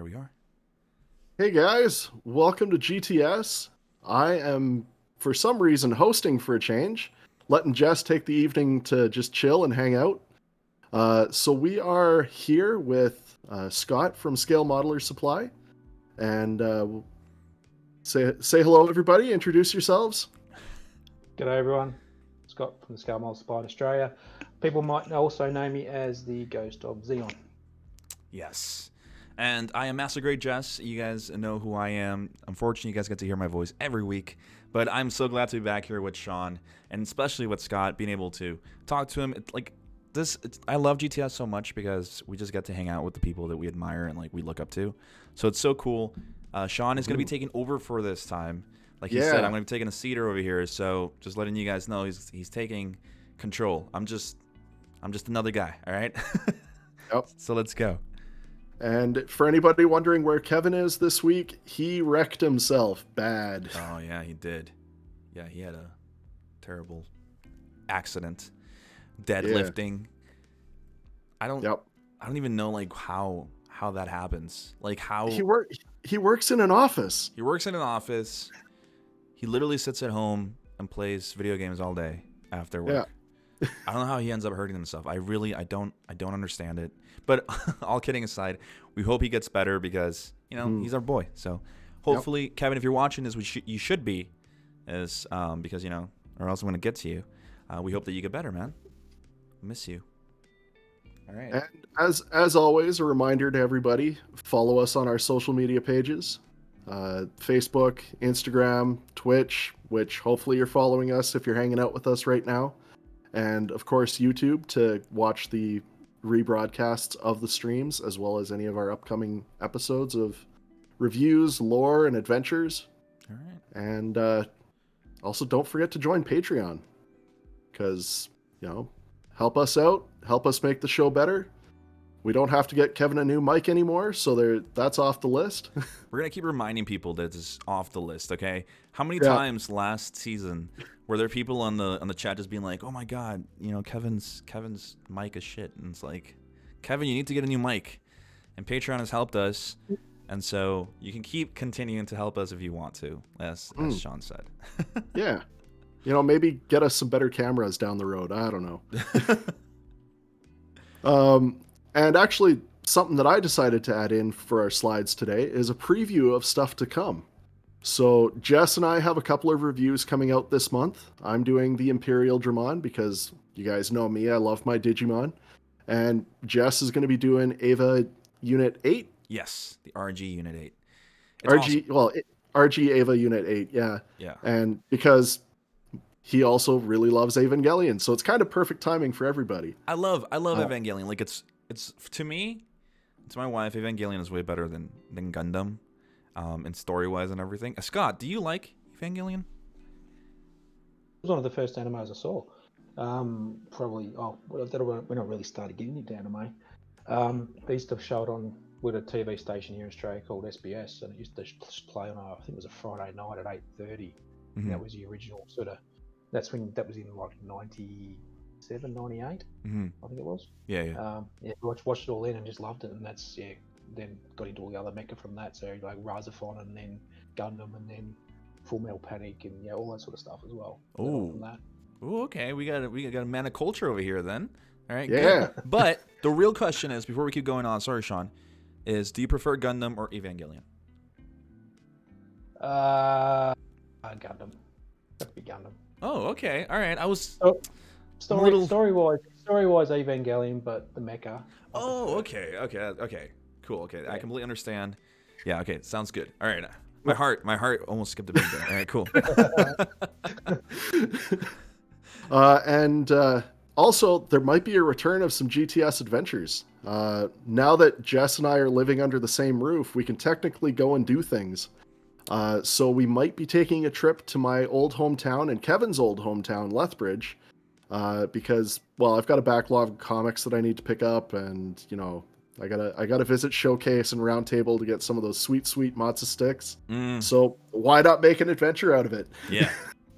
there we are. Hey guys, welcome to GTS. I am, for some reason, hosting for a change, letting Jess take the evening to just chill and hang out. So we are here with Scott from Scale Modeler Supply, and say hello, everybody. Introduce yourselves. G'day everyone, Scott from the Scale Model Supply in Australia. People might also know me as the Ghost of Zeon. Yes. And I am Master Great Jess. You guys know who I am. Unfortunately, you guys get to hear my voice every week. But I'm so glad to be back here with Shaun, and especially with Scott, being able to talk to him. I love GTS so much because we just get to hang out with the people that we admire and we look up to. So it's so cool. Shaun is going to be taking over for this time. Like he said, I'm going to be taking a seater over here. So just letting you guys know he's taking control. I'm just another guy. All right. Yep. So let's go. And for anybody wondering where Kevin is this week, he wrecked himself bad. Oh yeah, he did. Yeah, he had a terrible accident. Deadlifting. Yeah. I don't even know how that happens. How he works in an office. He works in an office. He literally sits at home and plays video games all day after work. Yeah. I don't know how he ends up hurting himself. I don't understand it. But all kidding aside, we hope he gets better because, he's our boy. So hopefully, Kevin, if you're watching this, you should be, because, or else I'm going to get to you. We hope that you get better, man. Miss you. All right. And as always, a reminder to everybody, follow us on our social media pages. Facebook, Instagram, Twitch, which hopefully you're following us if you're hanging out with us right now. And of course, YouTube to watch the rebroadcasts of the streams, as well as any of our upcoming episodes of reviews, lore, and adventures. All right. And also don't forget to join Patreon, because, help us out, help us make the show better. We don't have to get Kevin a new mic anymore, so that's off the list. We're going to keep reminding people that it's off the list, okay? How many times last season were there people on the chat just being like, oh my god, Kevin's mic is shit. And it's like, Kevin, you need to get a new mic. And Patreon has helped us, and so you can keep continuing to help us if you want to, as Shaun said. Yeah. Maybe get us some better cameras down the road. I don't know. And actually, something that I decided to add in for our slides today is a preview of stuff to come. So Jess and I have a couple of reviews coming out this month. I'm doing the Imperial Dramon because you guys know me. I love my Digimon. And Jess is going to be doing Ava Unit 8. Yes, the RG Unit 8. RG Ava Unit 8, yeah. Yeah. And because he also really loves Evangelion, so it's kind of perfect timing for everybody. I love Evangelion. It's to me, to my wife, Evangelion is way better than Gundam, and story wise and everything. Scott, do you like Evangelion? It was one of the first animes I saw. When I really started getting into anime. They used to show it on with a TV station here in Australia called SBS, and it used to play on I think it was a Friday night at 8:30. Mm-hmm. That was the original sort of. That was in 97, 98, mm-hmm. I think it was. Yeah. Watched it all in and just loved it, and then got into all the other mecha from that. So like Razafon, and then Gundam, and then Full Metal Panic, and all that sort of stuff as well. Oh, okay. We got a man of culture over here then. All right. Yeah. Good. But the real question is, before we keep going on, sorry, Shaun, is do you prefer Gundam or Evangelion? Gundam. That'd be Gundam. Oh, okay. All right. I was story-wise, Evangelion, but the mecha. Oh, okay. Cool. Okay, I completely understand. Yeah. Okay, sounds good. All right. My heart almost skipped a beat there. All right, cool. And also, there might be a return of some GTS adventures. Now that Jess and I are living under the same roof, we can technically go and do things. So we might be taking a trip to my old hometown and Kevin's old hometown, Lethbridge, because, I've got a backlog of comics that I need to pick up, and, I gotta visit Showcase and Roundtable to get some of those sweet matzo sticks. So why not make an adventure out of it? Yeah.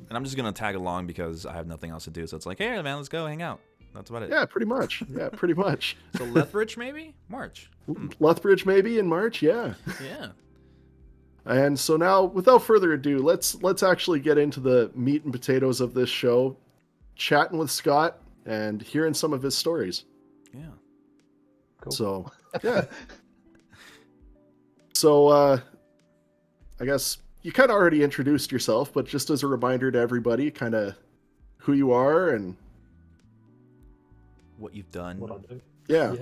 And I'm just going to tag along because I have nothing else to do. So it's like, hey, man, let's go hang out. That's about it. Yeah, pretty much. Yeah, pretty much. So Lethbridge maybe March. Lethbridge maybe in March. Yeah. Yeah. And so now, without further ado, let's actually get into the meat and potatoes of this show, chatting with Scott and hearing some of his stories. Yeah. Cool. So, yeah. So, I guess you kind of already introduced yourself, but just as a reminder to everybody, kind of who you are and What you've done. What I do. yeah.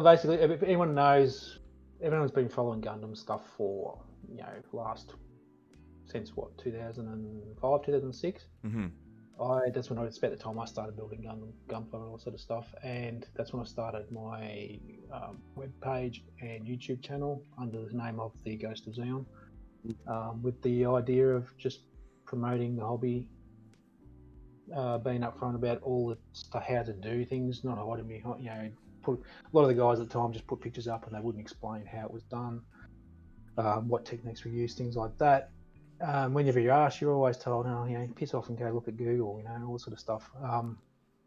Basically, if anyone knows, everyone's been following Gundam stuff for since 2005, 2006. Mm-hmm. That's when I spent the time I started building Gunpla and all that sort of stuff, and that's when I started my web page and YouTube channel under the name of The Ghost of Zeon, with the idea of just promoting the hobby, being upfront about all the stuff, how to do things, not hiding behind, a lot of the guys at the time just put pictures up and they wouldn't explain how it was done, what techniques were used, things like that. Whenever you ask, you're always told, piss off and go look at Google, and all that sort of stuff.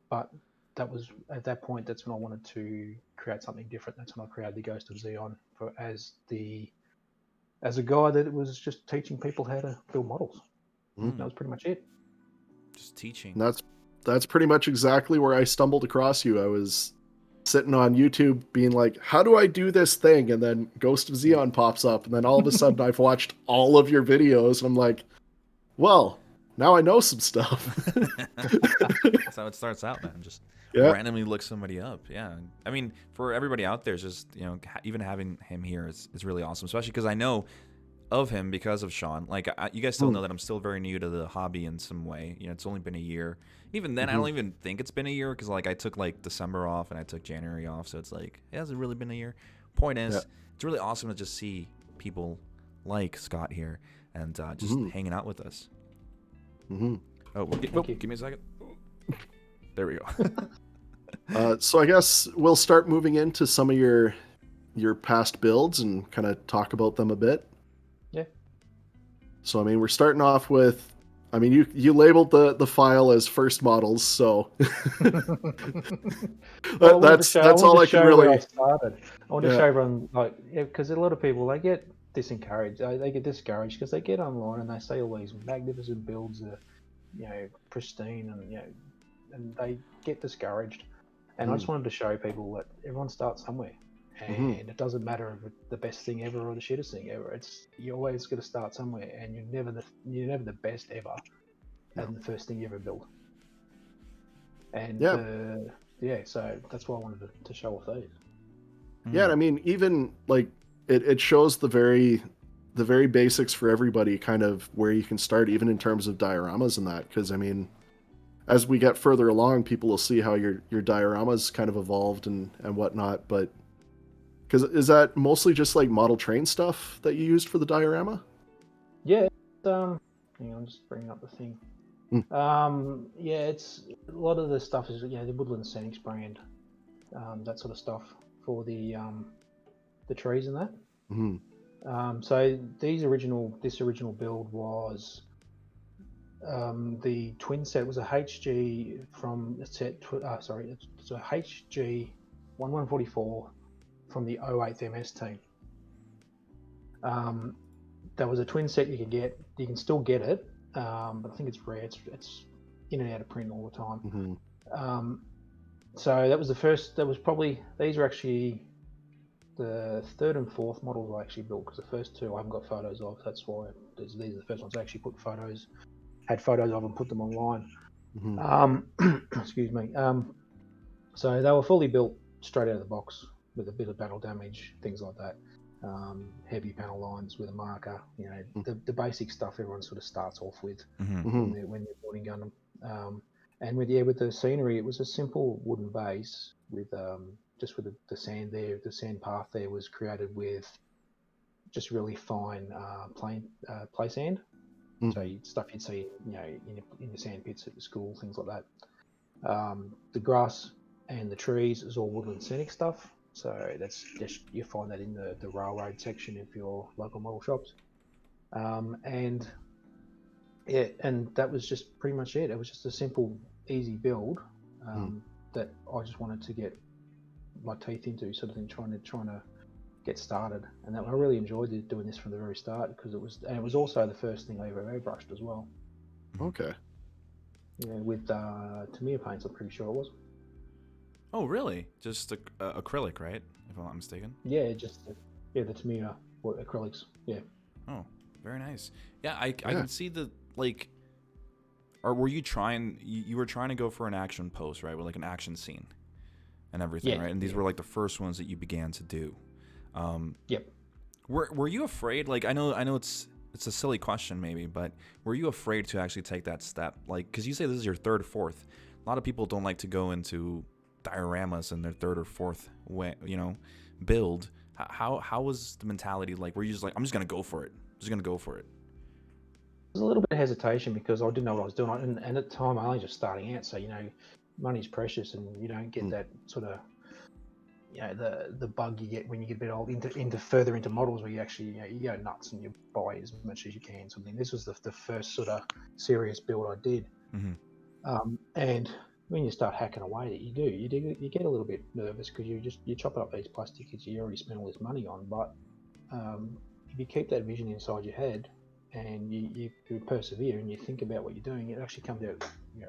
But that was, at that point, that's when I wanted to create something different. That's when I created the Ghost of Zeon as a guy that was just teaching people how to build models. That was pretty much it. Just teaching. And that's pretty much exactly where I stumbled across you. I was sitting on YouTube being like, how do I do this thing? And then Ghost of Zeon pops up, and then all of a sudden I've watched all of your videos, and I'm like, well, now I know some stuff. That's how it starts out, man. Just randomly look somebody up. Yeah. I mean, for everybody out there, just, even having him here is really awesome, especially because I know of him because of Shaun. Like, you guys still know that I'm still very new to the hobby in some way. It's only been a year. Even then, I don't even think it's been a year because, like, I took, like, December off and I took January off. So it's like, it hasn't really been a year. Point is, it's really awesome to just see people like Scott here and just hanging out with us. Oh, give me a second. There we go. So I guess we'll start moving into some of your past builds and kind of talk about them a bit. Yeah. So, I mean, we're starting off with, I mean, you labeled the file as first models, so that's all I can really. I started. I want to show everyone, because a lot of people, they get disencouraged. They get discouraged because they get online and they see all these magnificent builds are, pristine, and they get discouraged. And I just wanted to show people that everyone starts somewhere. And it doesn't matter if it's the best thing ever or the shittest thing ever. You're always going to start somewhere, and you're never the best ever at the first thing you ever build. And so that's why I wanted to show off these. Yeah, I mean, even like it shows the very basics for everybody, kind of where you can start, even in terms of dioramas and that. Because I mean, as we get further along, people will see how your dioramas kind of evolved and whatnot, but. Because is that mostly just like model train stuff that you used for the diorama? Yeah. Hang on, just bringing up the thing. It's a lot of the stuff is the Woodland Scenics brand, that sort of stuff for the trees and that. So this original build was the twin set was a HG from a set. It's a HG 1144. From the 08th MS team. That was a twin set you could get. You can still get it, but I think it's rare. It's in and out of print all the time. So that was the first. That was probably, these are actually the third and fourth models I actually built, because the first two I haven't got photos of. That's why these are the first ones I actually had photos of and put them online. Excuse me. So they were fully built straight out of the box, with a bit of battle damage, things like that. Heavy panel lines with a marker, the basic stuff everyone sort of starts off with when they're building Gundam. And with the scenery, it was a simple wooden base with just with the sand there. The sand path there was created with just really fine play sand. So stuff you'd see, in the sand pits at the school, things like that. The grass and the trees is all Woodland Scenic stuff. So that's just, you find that in the railroad section of your local model shops. And that was just pretty much it. It was just a simple easy build that I just wanted to get my teeth into, sort of thing, trying to get started. And that I really enjoyed doing this from the very start, because it was also the first thing I ever airbrushed as well. Okay. Yeah, with Tamiya paints, I'm pretty sure it was. Oh, really? Just acrylic, right? If I'm not mistaken. Yeah, the Tamiya acrylics. Yeah. Oh, very nice. Yeah, I can see the, like, or were you trying? You were trying to go for an action pose, right? With like an action scene and everything, right? And these were like the first ones that you began to do. Yep. Were you afraid? Like, I know it's a silly question maybe, but were you afraid to actually take that step? Like, because you say this is your third or fourth. A lot of people don't like to go into dioramas in their third or fourth way, build. How was the mentality like? Were you just like, I'm just gonna go for it? Just gonna go for it? There's a little bit of hesitation because I didn't know what I was doing, and at the time I was only just starting out, so money's precious, and you don't get that sort of the bug you get when you get a bit old into further into models, where you actually you go nuts and you buy as much as you can. Something. This was the first sort of serious build I did, and when you start hacking away, you get a little bit nervous because you chop up these plastics you already spent all this money on, but if you keep that vision inside your head and you persevere and you think about what you're doing, it actually comes out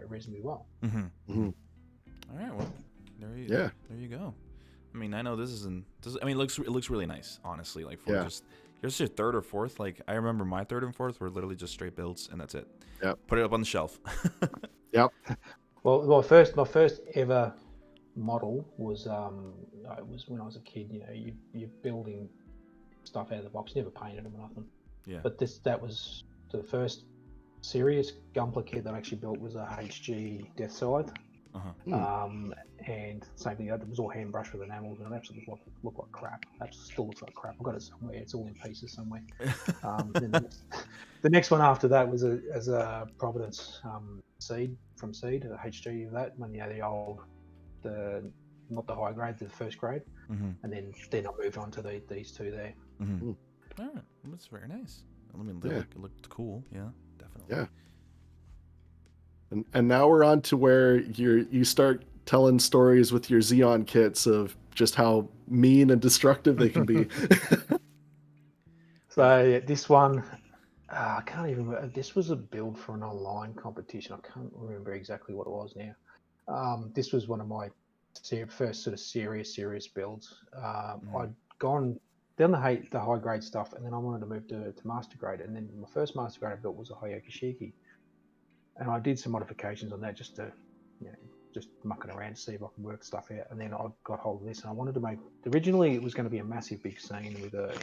reasonably well. All right, well, there you go. I mean, I know this isn't. I mean, it looks really nice, honestly. Like for just your third or fourth. Like I remember my third and fourth were literally just straight builds, and that's it. Yep. Put it up on the shelf. Yep. Well, my first ever model was it was when I was a kid. You're building stuff out of the box. Never painted them or nothing. Yeah. But that was the first serious Gunpla kit that I actually built, was a HG Death Scythe. And same thing, it was all hand brushed with enamels, and it absolutely looked like crap. It still looks like crap. I've got it somewhere. It's all in pieces somewhere. Then the next one after that was a Providence Seed, a HG of that, when the old, not the high grade, the first grade, and then I moved on to these two there. All right, that's very nice. I mean, it looked cool. Yeah, definitely. Yeah. And now we're on to where you start telling stories with your Xeon kits of just how mean and destructive they can be. So this one, I can't even remember. This was a build for an online competition. I can't remember exactly what it was now. This was one of my first sort of serious builds. I'd gone down the high grade stuff, and then I wanted to move to master grade. And then my first master grade I built was a Hayakishiki. And I did some modifications on that just to, just mucking around to see if I could work stuff out. And then I got hold of this, and I wanted to make. Originally, it was going to be a massive big scene with a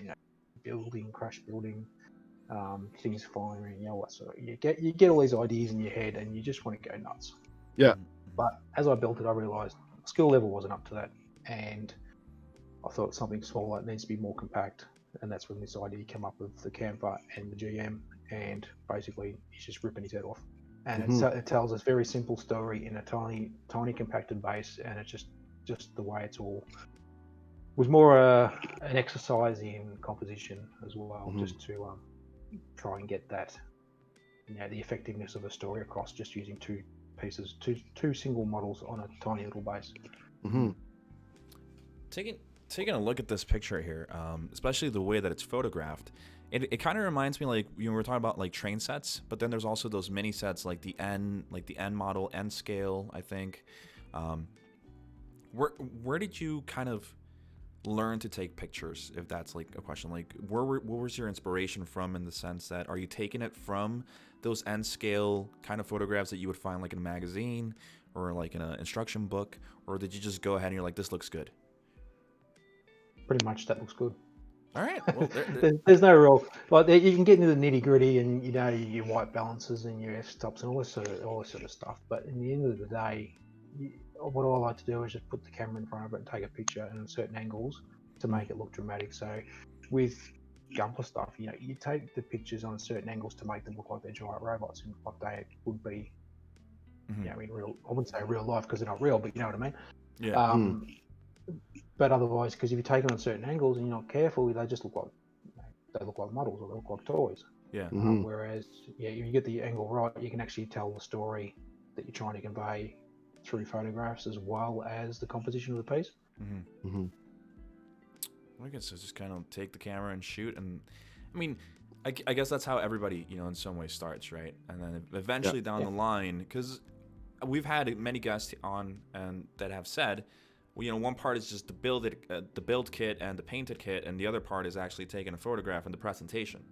crash building, things firing, what sort of. You get all these ideas in your head, and you just want to go nuts. Yeah. But as I built it, I realised skill level wasn't up to that, and I thought something smaller needs to be more compact. And that's when this idea came up with the camper and the GM, and basically he's just ripping his head off. And it tells this very simple story in a tiny compacted base, and it's just the way it's all was more an exercise in composition as well, just to try and get that the effectiveness of a story across, just using two pieces, two single models on a tiny little base. Taking a look at this picture here, especially the way that it's photographed, it kind of reminds me, like, we were talking about like train sets, but then there's also those mini sets like the N model, N scale, I think. Where did you kind of learn to take pictures, if that's like a question? Like, what was your inspiration from, in the sense that, are you taking it from those N scale kind of photographs that you would find like in a magazine or like in an instruction book, or did you just go ahead and you're like, this looks good? Pretty much, that looks good. All right. Well, there's no real, like, you can get into the nitty gritty and your white balances and your f stops and all this sort of stuff. But in the end of the day, what I like to do is just put the camera in front of it and take a picture in certain angles to make it look dramatic. So with Gunpla stuff, you take the pictures on certain angles to make them look like they're giant robots and what they would be. In real, I wouldn't say real life because they're not real, but you know what I mean. Yeah. But otherwise, because if you take them on certain angles and you're not careful, they just look like models, or they look like toys. Yeah. Whereas, if you get the angle right, you can actually tell the story that you're trying to convey through photographs as well as the composition of the piece. I guess just kind of take the camera and shoot, and I mean, I guess that's how everybody, in some way starts, right? And then eventually down the line, because we've had many guests on and that have said, well, one part is just the build kit and the painted kit, and the other part is actually taking a photograph and the presentation,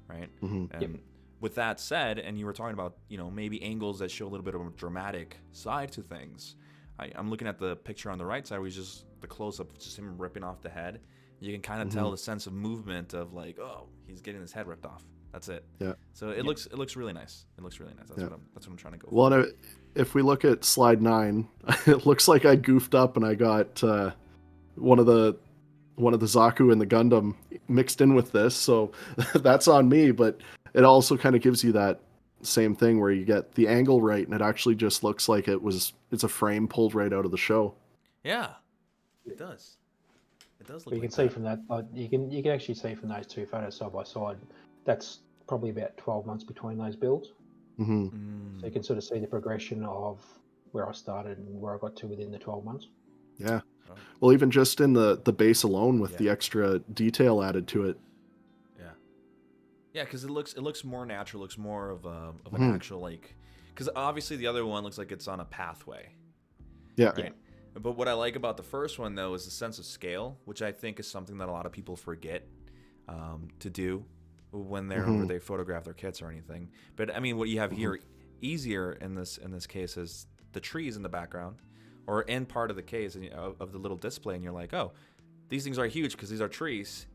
right? And with that said, and you were talking about, maybe angles that show a little bit of a dramatic side to things. I'm looking at the picture on the right side where he's just the close-up, just him ripping off the head. You can kind of tell the sense of movement of like, oh, he's getting his head ripped off. That's it. Yeah. So it looks really nice. It looks really nice. That's what I'm trying to go for. Well, if we look at slide 9, it looks like I goofed up and I got one of the Zaku and the Gundam mixed in with this, so that's on me. But it also kind of gives you that same thing where you get the angle right, and it actually just looks like it's a frame pulled right out of the show. Yeah, it does. It does look. But you can see from that, you can actually see from those two photos side by side. That's probably about 12 months between those builds. So you can sort of see the progression of where I started and where I got to within the 12 months. Yeah. Well, even just in the base alone with the extra detail added to it. Yeah. Yeah, because it looks more natural. Looks more of an actual because obviously the other one looks like it's on a pathway. Yeah. Right. But what I like about the first one though is the sense of scale, which I think is something that a lot of people forget to do when they photograph their kits or anything. But I mean, what you have here easier in this case is the trees in the background, or in part of the case of the little display, and you're like, oh, these things are huge because these are trees,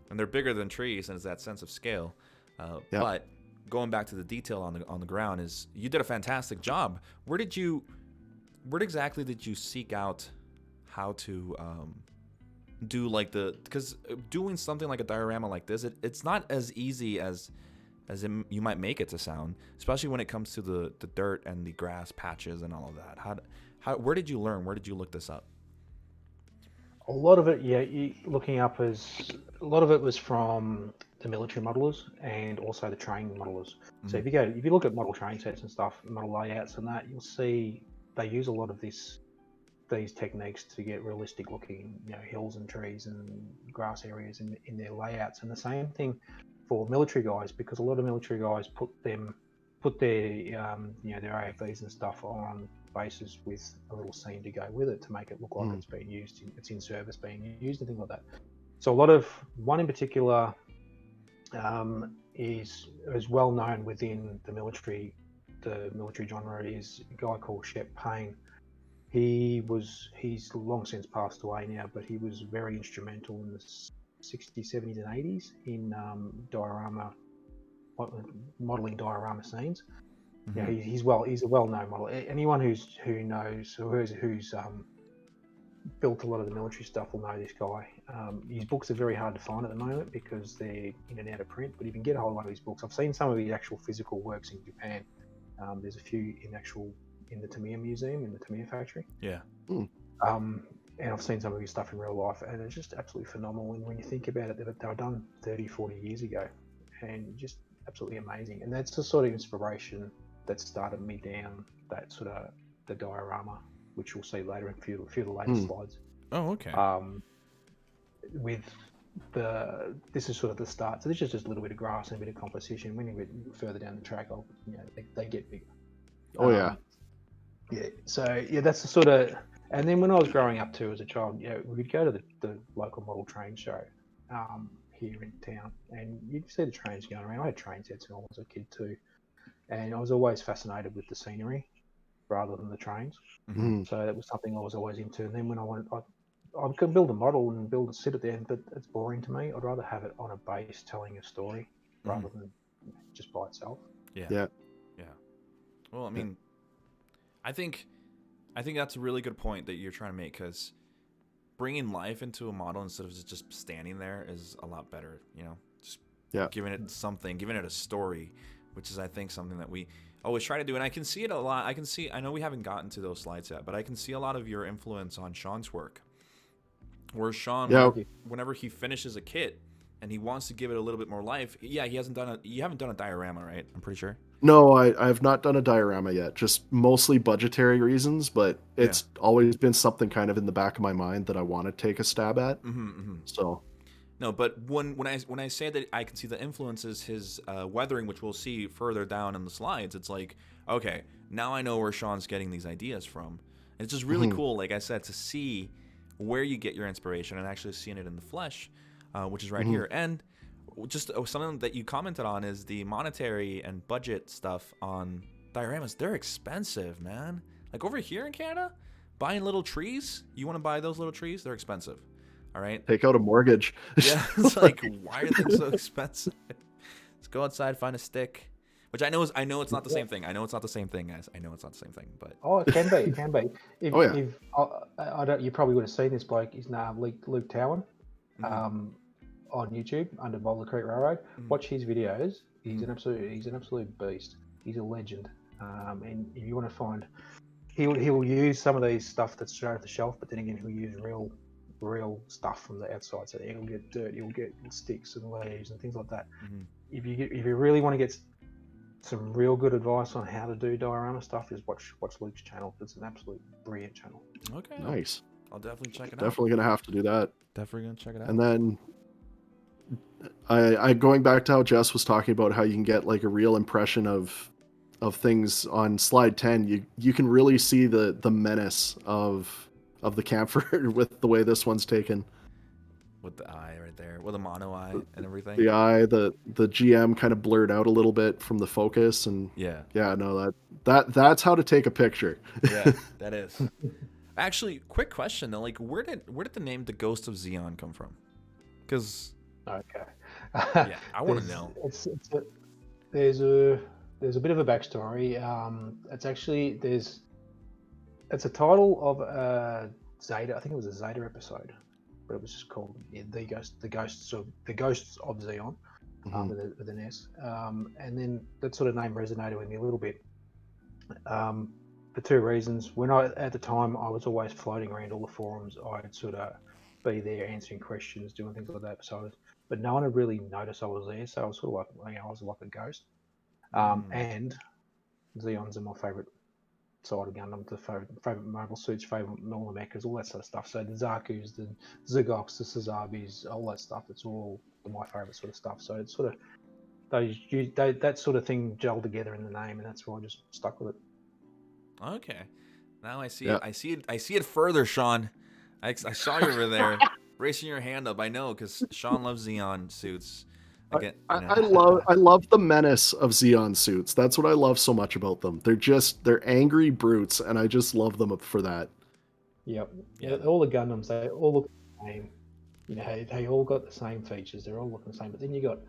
and they're bigger than trees, and it's that sense of scale. But going back to the detail on the ground, is you did a fantastic job. Where exactly did you seek out how to do because doing something like a diorama like this, it's not as easy as you might make it to sound, especially when it comes to the dirt and the grass patches and all of that. Where did you learn? Where did you look this up? A lot of it, looking up a lot of it was from the military modelers and also the training modelers. So if you look at model train sets and stuff, model layouts and that, you'll see they use a lot of these techniques to get realistic looking, hills and trees and grass areas in their layouts. And the same thing for military guys, because a lot of military guys put their AFVs and stuff on bases with a little scene to go with it to make it look like it's being used, it's in service being used and things like that. So one in particular is well known within the military genre is a guy called Shep Payne. He's long since passed away now, but he was very instrumental in the 60s, 70s, and 80s in modeling diorama scenes. Yeah, he's a well-known model. Anyone who's built a lot of the military stuff will know this guy. His books are very hard to find at the moment because they're in and out of print, but you can get a whole lot of his books. I've seen some of his actual physical works in Japan. There's a few in the Tamiya Museum, in the Tamiya factory. Yeah. And I've seen some of his stuff in real life, and it's just absolutely phenomenal. And when you think about it, they were done 30, 40 years ago, and just absolutely amazing. And that's the sort of inspiration that started me down that sort of the diorama, which we'll see later in a few of the later slides. Oh, okay. This is sort of the start. So this is just a little bit of grass and a bit of composition. When you get further down the track, they get bigger. Oh yeah. Yeah. So that's the sort of. And then when I was growing up too as a child, we would go to the local model train show here in town, and you'd see the trains going around. I had train sets when I was a kid too, and I was always fascinated with the scenery rather than the trains. So that was something I was always into. And then when I could build a model and sit it there, but it's boring to me. I'd rather have it on a base telling a story rather than just by itself. Yeah. Well, I mean, I think that's a really good point that you're trying to make, because bringing life into a model instead of just standing there is a lot better. Just giving it something, giving it a story, which is, I think, something that we always try to do. And I can see it a lot. I know we haven't gotten to those slides yet, but I can see a lot of your influence on Shaun's work. Where Shaun, whenever he finishes a kit and he wants to give it a little bit more life, you haven't done a diorama, right? I'm pretty sure. No, I've not done a diorama yet, just mostly budgetary reasons, but Yeah. it's always been something kind of in the back of my mind that I want to take a stab at. Mm-hmm. So, No, but when I say that I can see the influences his weathering, which we'll see further down in the slides, it's like, okay, now I know where Sean's getting these ideas from. And it's just really mhm, cool, like I said, to see where you get your inspiration and actually seeing it in the flesh, which is right mhm. here. And just something that you commented on is the monetary and budget stuff on dioramas. They're expensive, man. Like over here in Canada, buying little trees, you want to buy those little trees? They're expensive. All right. Take out a mortgage. Yeah, it's like, why are things so expensive? Let's go outside, find a stick. Which I know it's not the same thing. I know it's not the same thing, guys. I know it's not the same thing, but Oh, it can be. It can be. Oh yeah. If I don't, you probably would have seen this bloke. His name Luke Towan, mhm, on YouTube under Boulder Creek Railroad. mhm, Watch his videos. mhm. He's an absolute beast. He's a legend. And if you want to find, he'll use some of these stuff that's straight off the shelf, but then again he'll use real stuff from the outside. So he'll get dirt, he'll get sticks and leaves and things like that. Mhm. If you really want to get some real good advice on how to do diorama stuff, is watch Luke's channel. It's an absolute brilliant channel. Okay, Nice. I'll definitely check it out. Definitely gonna have to do that. Definitely gonna check it out. And then I going back to how Jess was talking about how you can get like a real impression of things on slide 10. You can really see the menace of the camphor with the way this one's taken. With the eye right there, with a mono eye and everything. The eye, the GM kind of blurred out a little bit from the focus, and Yeah, yeah, no, that's how to take a picture. yeah, that is. Actually, quick question though, like where did the name the Ghost of Zeon come from? Because Okay. yeah, I want to There's- know. there's a bit of a backstory. It's actually it's a title of a Zeta. I think it was a Zeta episode, but it was just called the ghosts of Zeon, Mhm. with an S. And then that sort of name resonated with me a little bit, for two reasons. When at the time I was always floating around all the forums, I'd sort of be there answering questions, doing things like that. But no one had really noticed I was there, so I was sort of like, I was like a ghost. Mm. And Xeons are my favourite side of Gundam, the favourite mobile suits, favourite normal mechas, all that sort of stuff. So the Zaku's, the Ziggoks, the Sazabis, all that stuff, it's all my favourite sort of stuff. So it's sort of that sort of thing gelled together in the name, and that's why I just stuck with it. Okay, now I see Yeah. it. I see it. I see it further, Sean. I saw you over there raising your hand up. I know because Sean loves Xeon suits. Again, you know. I love the menace of Xeon suits. That's what I love so much about them. They're angry brutes, and I just love them for that. Yep. Yeah. All the Gundams, they all look the same. You know, they all got the same features. They're all looking the same. But then you got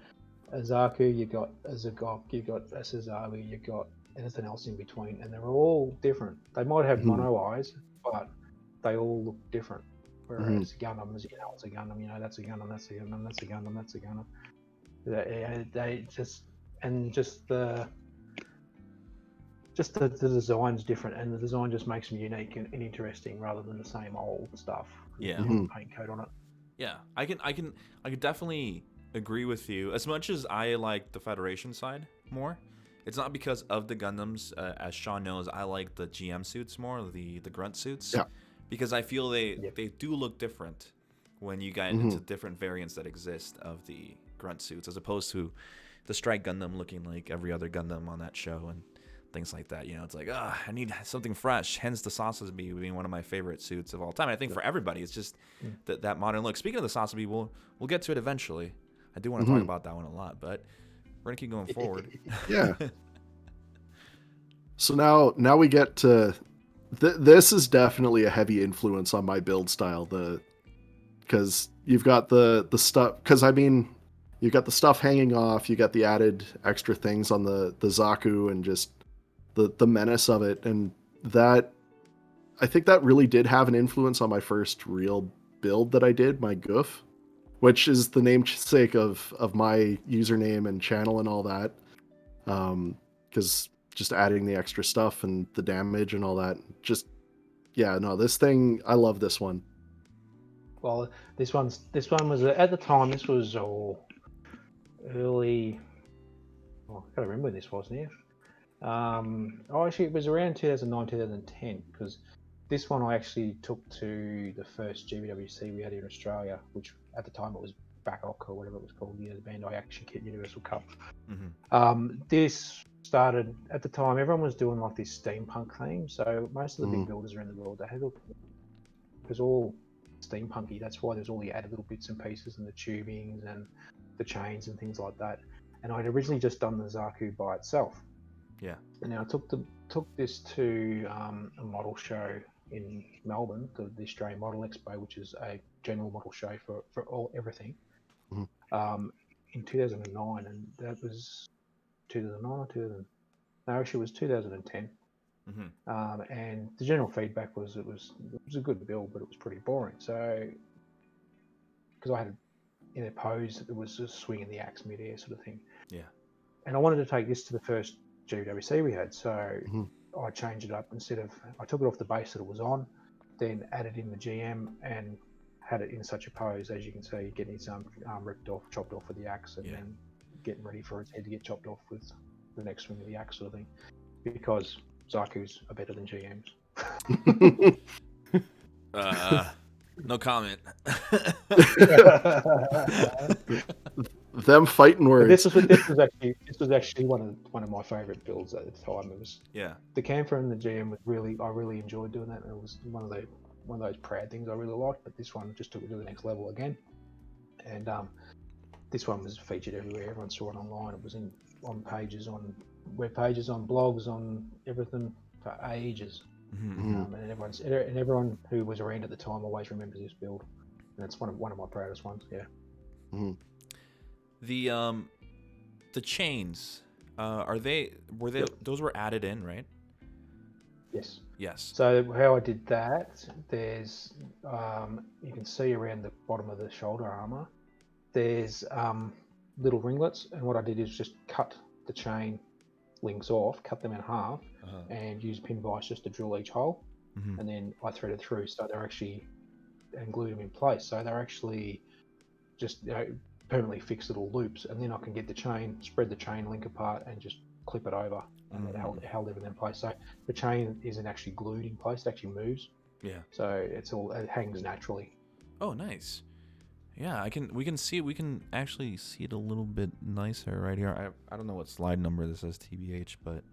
a Zaku, you got a Zigok, you got a Sazabi, you got anything else in between, and they're all different. They might have Mhm. mono eyes, but they all look different. Mhm. Whereas Gundam is, it's a Gundam. That's a Gundam. That's a Gundam. That's a Gundam. That's a Gundam. They just the design's different, and the design just makes them unique and interesting rather than the same old stuff. Yeah. with Mhm. paint coat on it. Yeah, I can definitely agree with you. As much as I like the Federation side more, it's not because of the Gundams. As Sean knows, I like the GM suits more, the grunt suits. Yeah. Because I feel Yep. they do look different when you get Mhm. into different variants that exist of the grunt suits, as opposed to the Strike Gundam looking like every other Gundam on that show and things like that. You know, it's like, I need something fresh. Hence the Sasabi being one of my favorite suits of all time. I think for everybody, it's just that modern look. Speaking of the Sasabi, we'll get to it eventually. I do want to talk Mhm. about that one a lot, but we're gonna keep going forward. Yeah. So now we get to this is definitely a heavy influence on my build style. Because you've got the stuff. Because I mean, you got the stuff hanging off. You got the added extra things on the Zaku and just the menace of it, and that I think that really did have an influence on my first real build that I did, my Goof, which is the namesake of my username and channel and all that. Because just adding the extra stuff and the damage and all that, just yeah, no, this thing, I love this one. Well, this one was at the time. This was early. Oh, I can't remember when this was now. Actually, it was around 2009, 2010 because this one I actually took to the first GWC we had here in Australia, which at the time it was Backrock or whatever it was called, the Bandai Action Kit Universal Cup. This started at the time. Everyone was doing like this steampunk theme, so most of the big builders around the world it was all steampunky. That's why there's all the added little bits and pieces and the tubings and the chains and things like that. And I'd originally just done the Zaku by itself. Yeah. And now I took this to a model show in Melbourne, the Australian Model Expo, which is a general model show for everything. In 2009, and that was 2009 or 2000. No, actually, it was 2010. And the general feedback was it was a good build, but it was pretty boring. So, because I had in a pose, it was just swinging the axe mid-air sort of thing. Yeah. And I wanted to take this to the first GWC we had, so I changed it up. I took it off the base that it was on, then added in the GM and had it in such a pose, as you can see, getting its arm ripped off, chopped off with the axe, and then getting ready for its head to get chopped off with the next swing of the axe sort of thing, because Zaku's are better than GMs. No comment. Them fighting words. This was actually one of my favourite builds at the time. It was the camper and the GM was I really enjoyed doing that, and it was one of those proud things I really liked. But this one just took it to the next level again, and this one was featured everywhere. Everyone saw it online. It was on pages, on web pages, on blogs, on everything for ages. And everyone who was around at the time always remembers this build, and it's one of my proudest ones. The chains, those were added in, right? Yes. So how I did that, there's you can see around the bottom of the shoulder armor, there's little ringlets, and what I did is just cut the chain links off, cut them in half, and use pin vise just to drill each hole, and then I threaded through, so they're actually, and glued them in place, so they're actually just permanently fixed little loops, and then I can get the chain, spread the chain link apart, and just clip it over, and it held everything in place. So the chain isn't actually glued in place; it actually moves. Yeah. So it hangs naturally. Oh, nice. Yeah, we can actually see it a little bit nicer right here. I don't know what slide number this is, TBH, but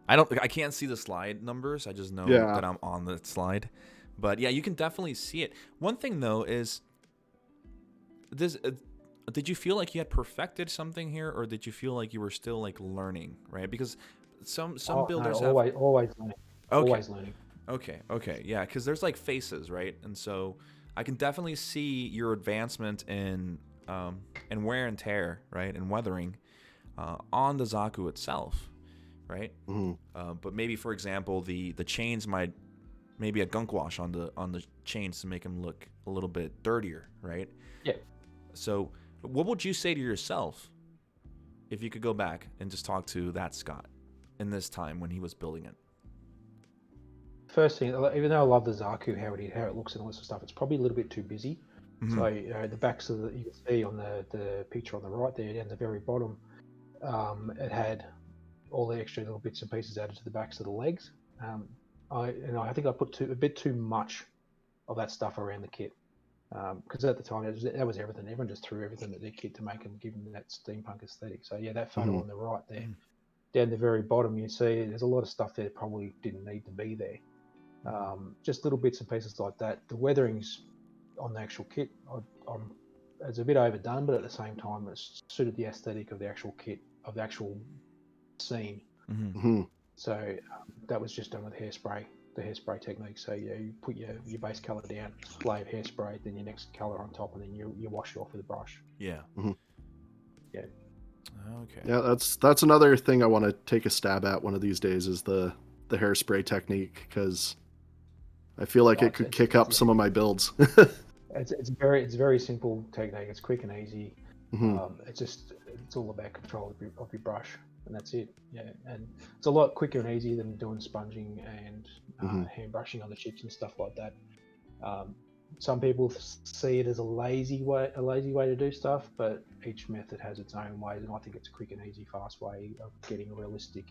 I can't see the slide numbers. I just know that I'm on the slide. But yeah, you can definitely see it. One thing though is this. Did you feel like you had perfected something here, or did you feel like you were still like learning, right? Because some builders always learning. Okay. Always learning. Okay, yeah, because there's like phases, right? And so I can definitely see your advancement in wear and tear, right, and weathering on the Zaku itself, right? But maybe, for example, the chains might maybe a gunk wash on the chains to make them look a little bit dirtier, right? Yeah. So what would you say to yourself if you could go back and just talk to that Scott in this time when he was building it? First thing, even though I love the Zaku, how it looks and all this sort of stuff, it's probably a little bit too busy. So the backs of you can see on the picture on the right there, down the very bottom, it had all the extra little bits and pieces added to the backs of the legs. I think I put a bit too much of that stuff around the kit, because at the time that was everything. Everyone just threw everything at their kit to make them, give them that steampunk aesthetic. So yeah, that photo on the right there, down the very bottom, you see there's a lot of stuff there that probably didn't need to be there. Just little bits and pieces like that. The weatherings on the actual kit, it's a bit overdone, but at the same time, it's suited the aesthetic of the actual kit, of the actual scene. So that was just done with hairspray, the hairspray technique. So you put your base color down, spray of hairspray, then your next color on top, and then you wash it off with a brush. Yeah. Yeah. Okay. Yeah, that's another thing I want to take a stab at one of these days is the hairspray technique, because I feel like it could kick up some of my builds. It's very simple technique. It's quick and easy. It's all about control of your brush, and that's it. Yeah, and it's a lot quicker and easier than doing sponging and hand brushing on the chips and stuff like that. some people see it as a lazy way to do stuff, but each method has its own ways, and I think it's a quick and easy, fast way of getting realistic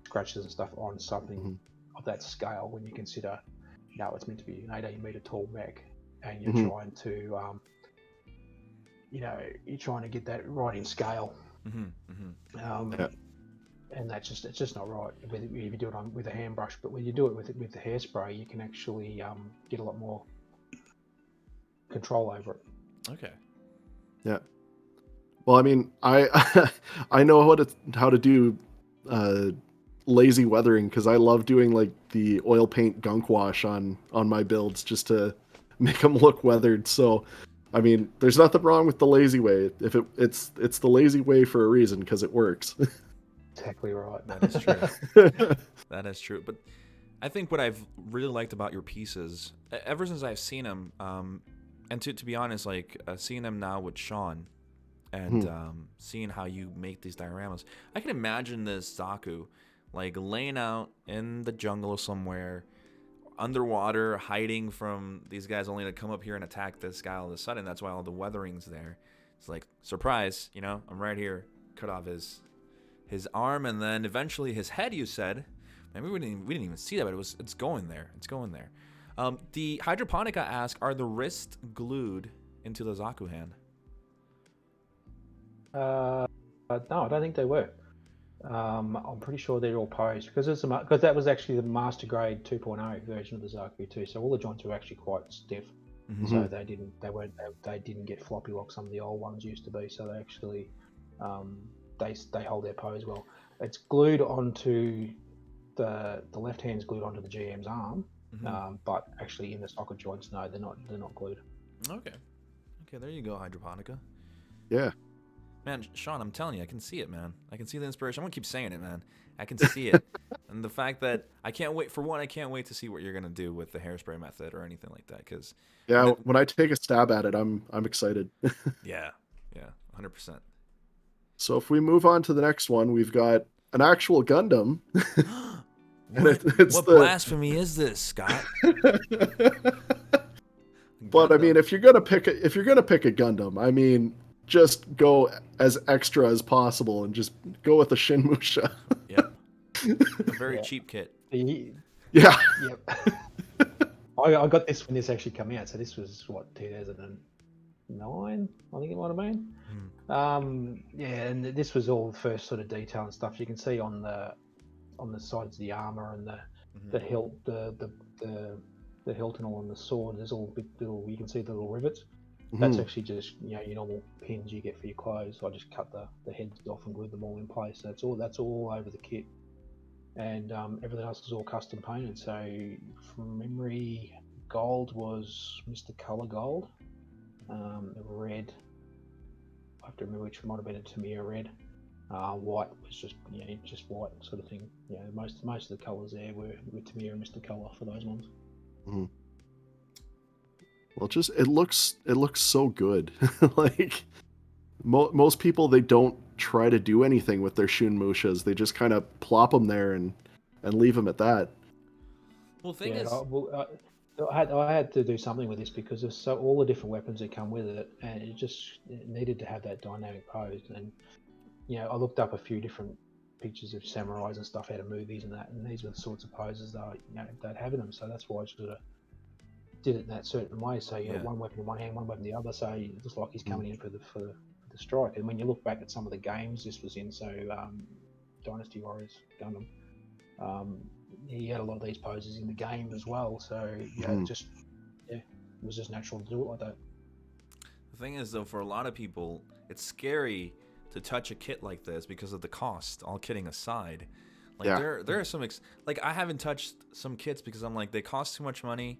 scratches and stuff on something of that scale. When you consider, it's meant to be an 18-meter tall mech, and you're trying to, you're trying to get that right in scale. And it's just not right if you do it with a hand brush. But when you do it with the hairspray, you can actually get a lot more control over it. Okay. Yeah. Well, I mean, I I know how to do lazy weathering, because I love doing like the oil paint gunk wash on my builds just to make them look weathered. So, I mean, there's nothing wrong with the lazy way. If it's the lazy way for a reason, because it works. Exactly right. That is true. That is true. But I think what I've really liked about your pieces, ever since I've seen them, and to be honest, like seeing them now with Shaun, and seeing how you make these dioramas, I can imagine this Zaku like laying out in the jungle somewhere, underwater, hiding from these guys, only to come up here and attack this guy all of a sudden. That's why all the weathering's there. It's like, surprise, I'm right here. Cut off his arm, and then eventually his head, you said. Maybe we didn't even see that, but it's going there. It's going there. The Hydroponica asks, are the wrists glued into the Zaku hand? No, I don't think they were. I'm pretty sure they're all posed, because that was actually the Master Grade 2.0 version of the Zaku too. So all the joints were actually quite stiff. So they didn't get floppy like some of the old ones used to be. So they actually they hold their pose well. It's glued onto the left hand's glued onto the GM's arm, but actually in the socket joints, no, they're not glued. Okay, there you go, Hydroponica. Yeah. Man, Shaun, I'm telling you, I can see it, man. I can see the inspiration. I'm gonna keep saying it, man. I can see it, and the fact that I can't wait. For one, I can't wait to see what you're gonna do with the hairspray method or anything like that. Because when I take a stab at it, I'm excited. yeah, 100%. So if we move on to the next one, we've got an actual Gundam. What blasphemy is this, Scott? But I mean, if you're gonna pick a Gundam, I mean, just go as extra as possible and just go with the Shinmusha. Yep. A very cheap kit. Yeah. Yep. I got this when this actually came out. So this was 2009, I think it might have been. And this was all the first sort of detail and stuff you can see on the sides of the armor and the hilt, the hilt and all on the sword. There's all you can see the little rivets. That's actually just your normal pins you get for your clothes. I just cut the heads off and glued them all in place. That's all over the kit, and everything else is all custom painted. So from memory, gold was Mr. Color Gold. Red, I have to remember which might have been a Tamiya red. White was just white sort of thing. Most of the colours there were Tamiya and Mr. Color for those ones. Well, it looks so good. Like most people, they don't try to do anything with their Shunmushas. They just kind of plop them there and leave them at that. Well, the thing is, I had to do something with this because there's all the different weapons that come with it, and it needed to have that dynamic pose. And I looked up a few different pictures of samurais and stuff out of movies and that, and these were the sorts of poses that they'd have in them. So that's why I sort of did it in that certain way. So you have one weapon in one hand, one weapon in the other. So it looks like he's coming in for the strike. And when you look back at some of the games this was in, so Dynasty Warriors Gundam, he had a lot of these poses in the game as well. So it was just natural to do it like that. The thing is, though, for a lot of people, it's scary to touch a kit like this because of the cost. All kidding aside, there are some like I haven't touched some kits because I'm like, they cost too much money.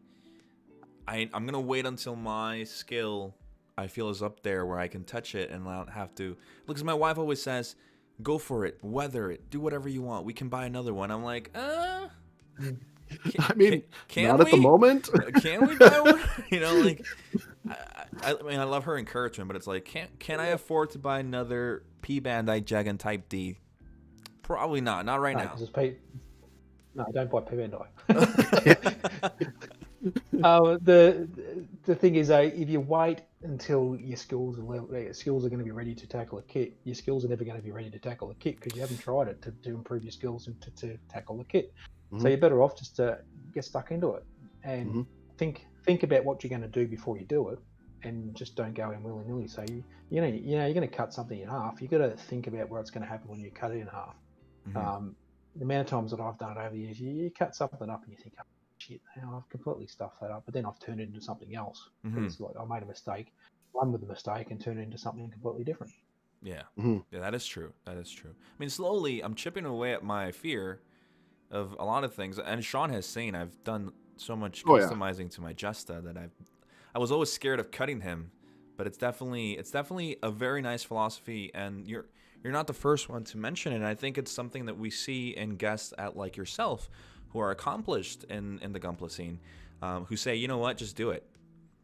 I'm gonna wait until my skill I feel is up there where I can touch it and not have to. Because my wife always says, "Go for it, weather it, do whatever you want. We can buy another one." I'm like, I mean, can not we? at the moment. Can we buy one? Like, I mean, I love her encouragement, but it's like, can I afford to buy another P Bandai Jagan Type D? Probably not. Not right now. No, don't buy P Bandai. the thing is, though, if you wait until your skills are going to be ready to tackle a kit, your skills are never going to be ready to tackle a kit because you haven't tried it to improve your skills and to tackle the kit. Mhm. So you're better off just to get stuck into it and Mhm. think about what you're going to do before you do it, and just don't go in willy nilly. So you're going to cut something in half. You got to think about what's going to happen when you cut it in half. Mhm. The amount of times that I've done it over the years, you cut something up and you think, oh, shit, I've completely stuffed that up, but then I've turned it into something else because like I made a mistake, run with the mistake, and turn it into something completely different. Yeah. Mhm. Yeah, that is true. That is true. I mean, slowly I'm chipping away at my fear of a lot of things. And Shaun has seen I've done so much Oh, yeah. customizing to my Jesta that I was always scared of cutting him, but it's definitely a very nice philosophy, and you're not the first one to mention it. And I think it's something that we see in guests at like yourself who are accomplished in the Gunpla scene, who say, you know what, just do it.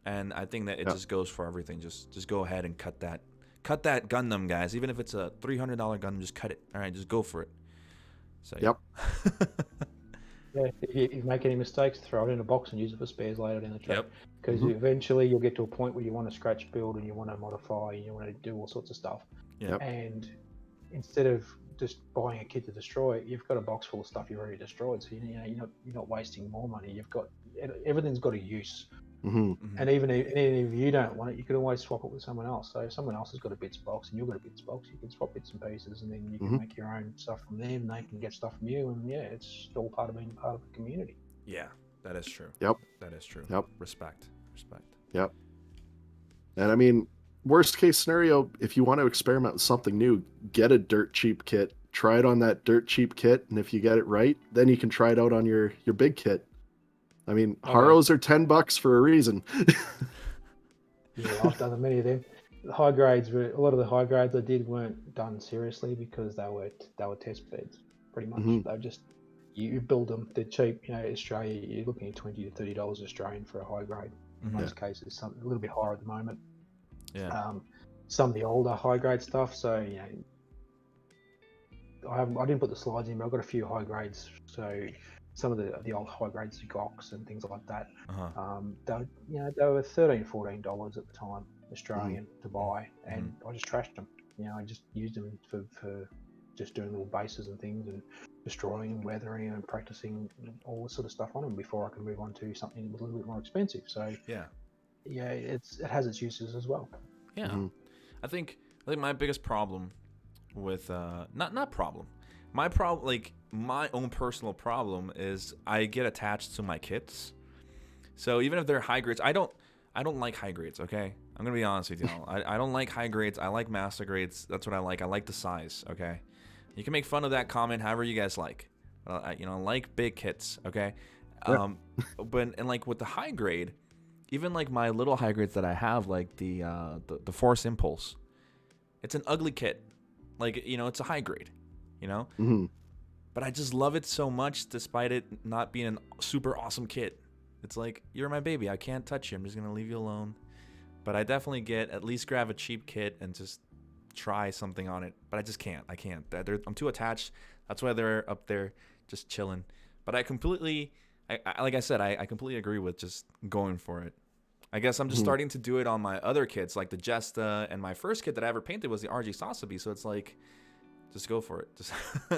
And I think that it Yeah. just goes for everything. Just go ahead and cut that Gundam, guys. Even if it's a $300 Gundam, just cut it. All right, just go for it. So Yep. Yeah, if you make any mistakes, throw it in a box and use it for spares later down the track. Yep. Because eventually you'll get to a point where you want to scratch build and you want to modify and you want to do all sorts of stuff. Yep. And instead of just buying a kit to destroy it, you've got a box full of stuff you've already destroyed. So you're not wasting more money. You've got everything's got a use. Mhm. And even if you don't want it, you can always swap it with someone else. So if someone else has got a bits box and you've got a bits box, you can swap bits and pieces, and then you can make your own stuff from them, and they can get stuff from you. And yeah, it's all part of being part of a community. Yeah, that is true. Yep. That is true. Yep. Respect. Yep. And I mean, worst case scenario, if you want to experiment with something new, get a dirt cheap kit, try it on that dirt cheap kit, and if you get it right, then you can try it out on your big kit. I mean, Haros are $10 for a reason. Yeah, I've done many of them. The high grades a lot of the high grades I did weren't done seriously because they were test beds, pretty much. They're just you build them, they're cheap. Australia, you're looking at $20 to $30 Australian for a high grade. In most cases, a little bit higher at the moment. Yeah. Some of the older high grade stuff. So I didn't put the slides in, but I've got a few high grades. So some of the old high grades, Gox and things like that. They were $13, $14 at the time Australian to buy, and I just trashed them. I just used them for just doing little bases and things, and destroying and weathering and practicing all this sort of stuff on them before I could move on to something that was a little bit more expensive. So yeah, it has its uses as well. Yeah, I think my biggest problem with not problem, my own personal problem is I get attached to my kits. So even if they're high grades, I don't like high grades. Okay, I'm gonna be honest with y'all. I don't like high grades. I like master grades. That's what I like. I like the size. Okay, you can make fun of that comment however you guys like. I like big kits. Okay, but like with the high grade, even like my little high grades that I have, like the Force Impulse, it's an ugly kit. Like it's a high grade. But I just love it so much, despite it not being a super awesome kit. It's like, you're my baby. I can't touch you. I'm just going to leave you alone. But I definitely at least grab a cheap kit and just try something on it. But I just can't. I can't. I'm too attached. That's why they're up there just chilling. But I completely agree with just going for it. I guess I'm just starting to do it on my other kits, like the Jesta, and my first kit that I ever painted was the RG Sasabi. So it's like, just go for it. Just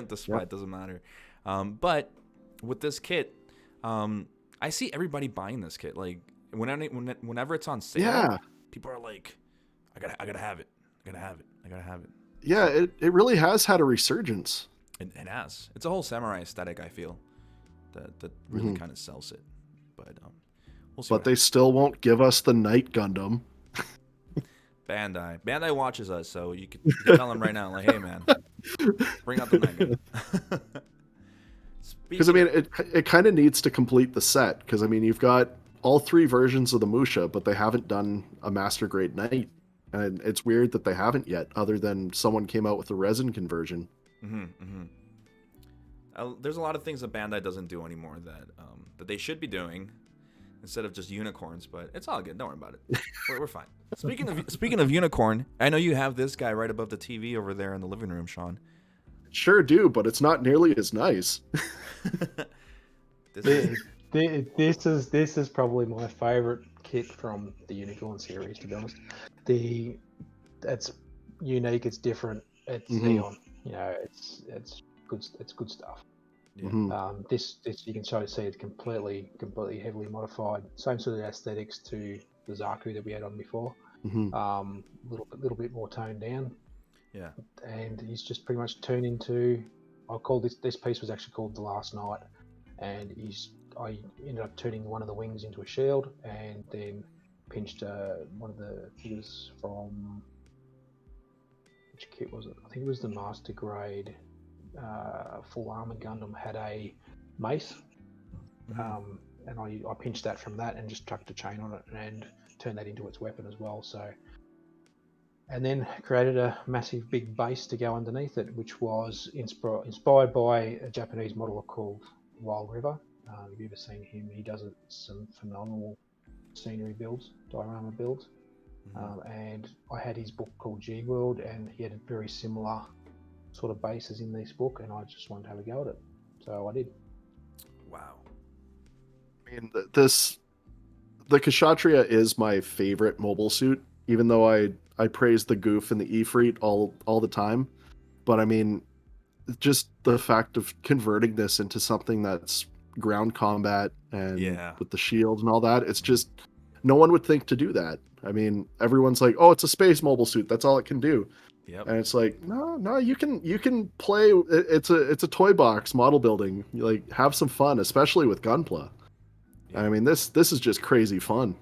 despite it doesn't matter. But with this kit, I see everybody buying this kit. Like whenever it's on sale, people are like, I gotta have it. I gotta have it. Yeah, it really has had a resurgence. It has. It's a whole samurai aesthetic, I feel, that really kind of sells it. But we'll see. But they still won't give us the Night Gundam. Bandai watches us, so you can tell them right now, like, hey man, bring out the Night Gundam. Because I mean, it kind of needs to complete the set. Because I mean, you've got all three versions of the Musha, but they haven't done a master grade Knight, and it's weird that they haven't yet. Other than someone came out with a resin conversion. There's a lot of things that Bandai doesn't do anymore that they should be doing instead of just unicorns, but it's all good. Don't worry about it. We're fine. Speaking of unicorn, I know you have this guy right above the TV over there in the living room, Shaun. Sure do, but it's not nearly as nice. The This is probably my favorite kit from the Unicorn series, to be honest. The It's unique, it's different, it's Mhm. Xeon. It's good stuff. Yeah. This you can sort of see it's completely heavily modified. Same sort of aesthetics to the Zaku that we had on before. Mhm. Little bit more toned down, Yeah. and he's just pretty much turned into. I call this piece was actually called the Last Night, and I ended up turning one of the wings into a shield, and then pinched one of the figures from which kit was it? I think it was the Master Grade Full Armor Gundam had a mace, and I pinched that from that and just chucked a chain on it and turned that into its weapon as well. So, and then created a massive big base to go underneath it, which was inspired by a Japanese modeler called Wild River. If you've ever seen him, he does some phenomenal scenery builds, diorama builds. And I had his book called G World, and he had a very similar sort of bases in this book, and I just wanted to have a go at it, so I did. Wow. I mean, the Kshatriya is my favorite mobile suit, even though I praise the Goof and the Ifrit all the time. But I mean, just the fact of converting this into something that's ground combat and Yeah. with the shield and all that, it's just no one would think to do that. I mean, everyone's like, "Oh, it's a space mobile suit. That's all it can do." Yep. And it's like, no, you can play. It's a toy box model building. Like, have some fun, especially with Gunpla. Yeah. I mean, this is just crazy fun.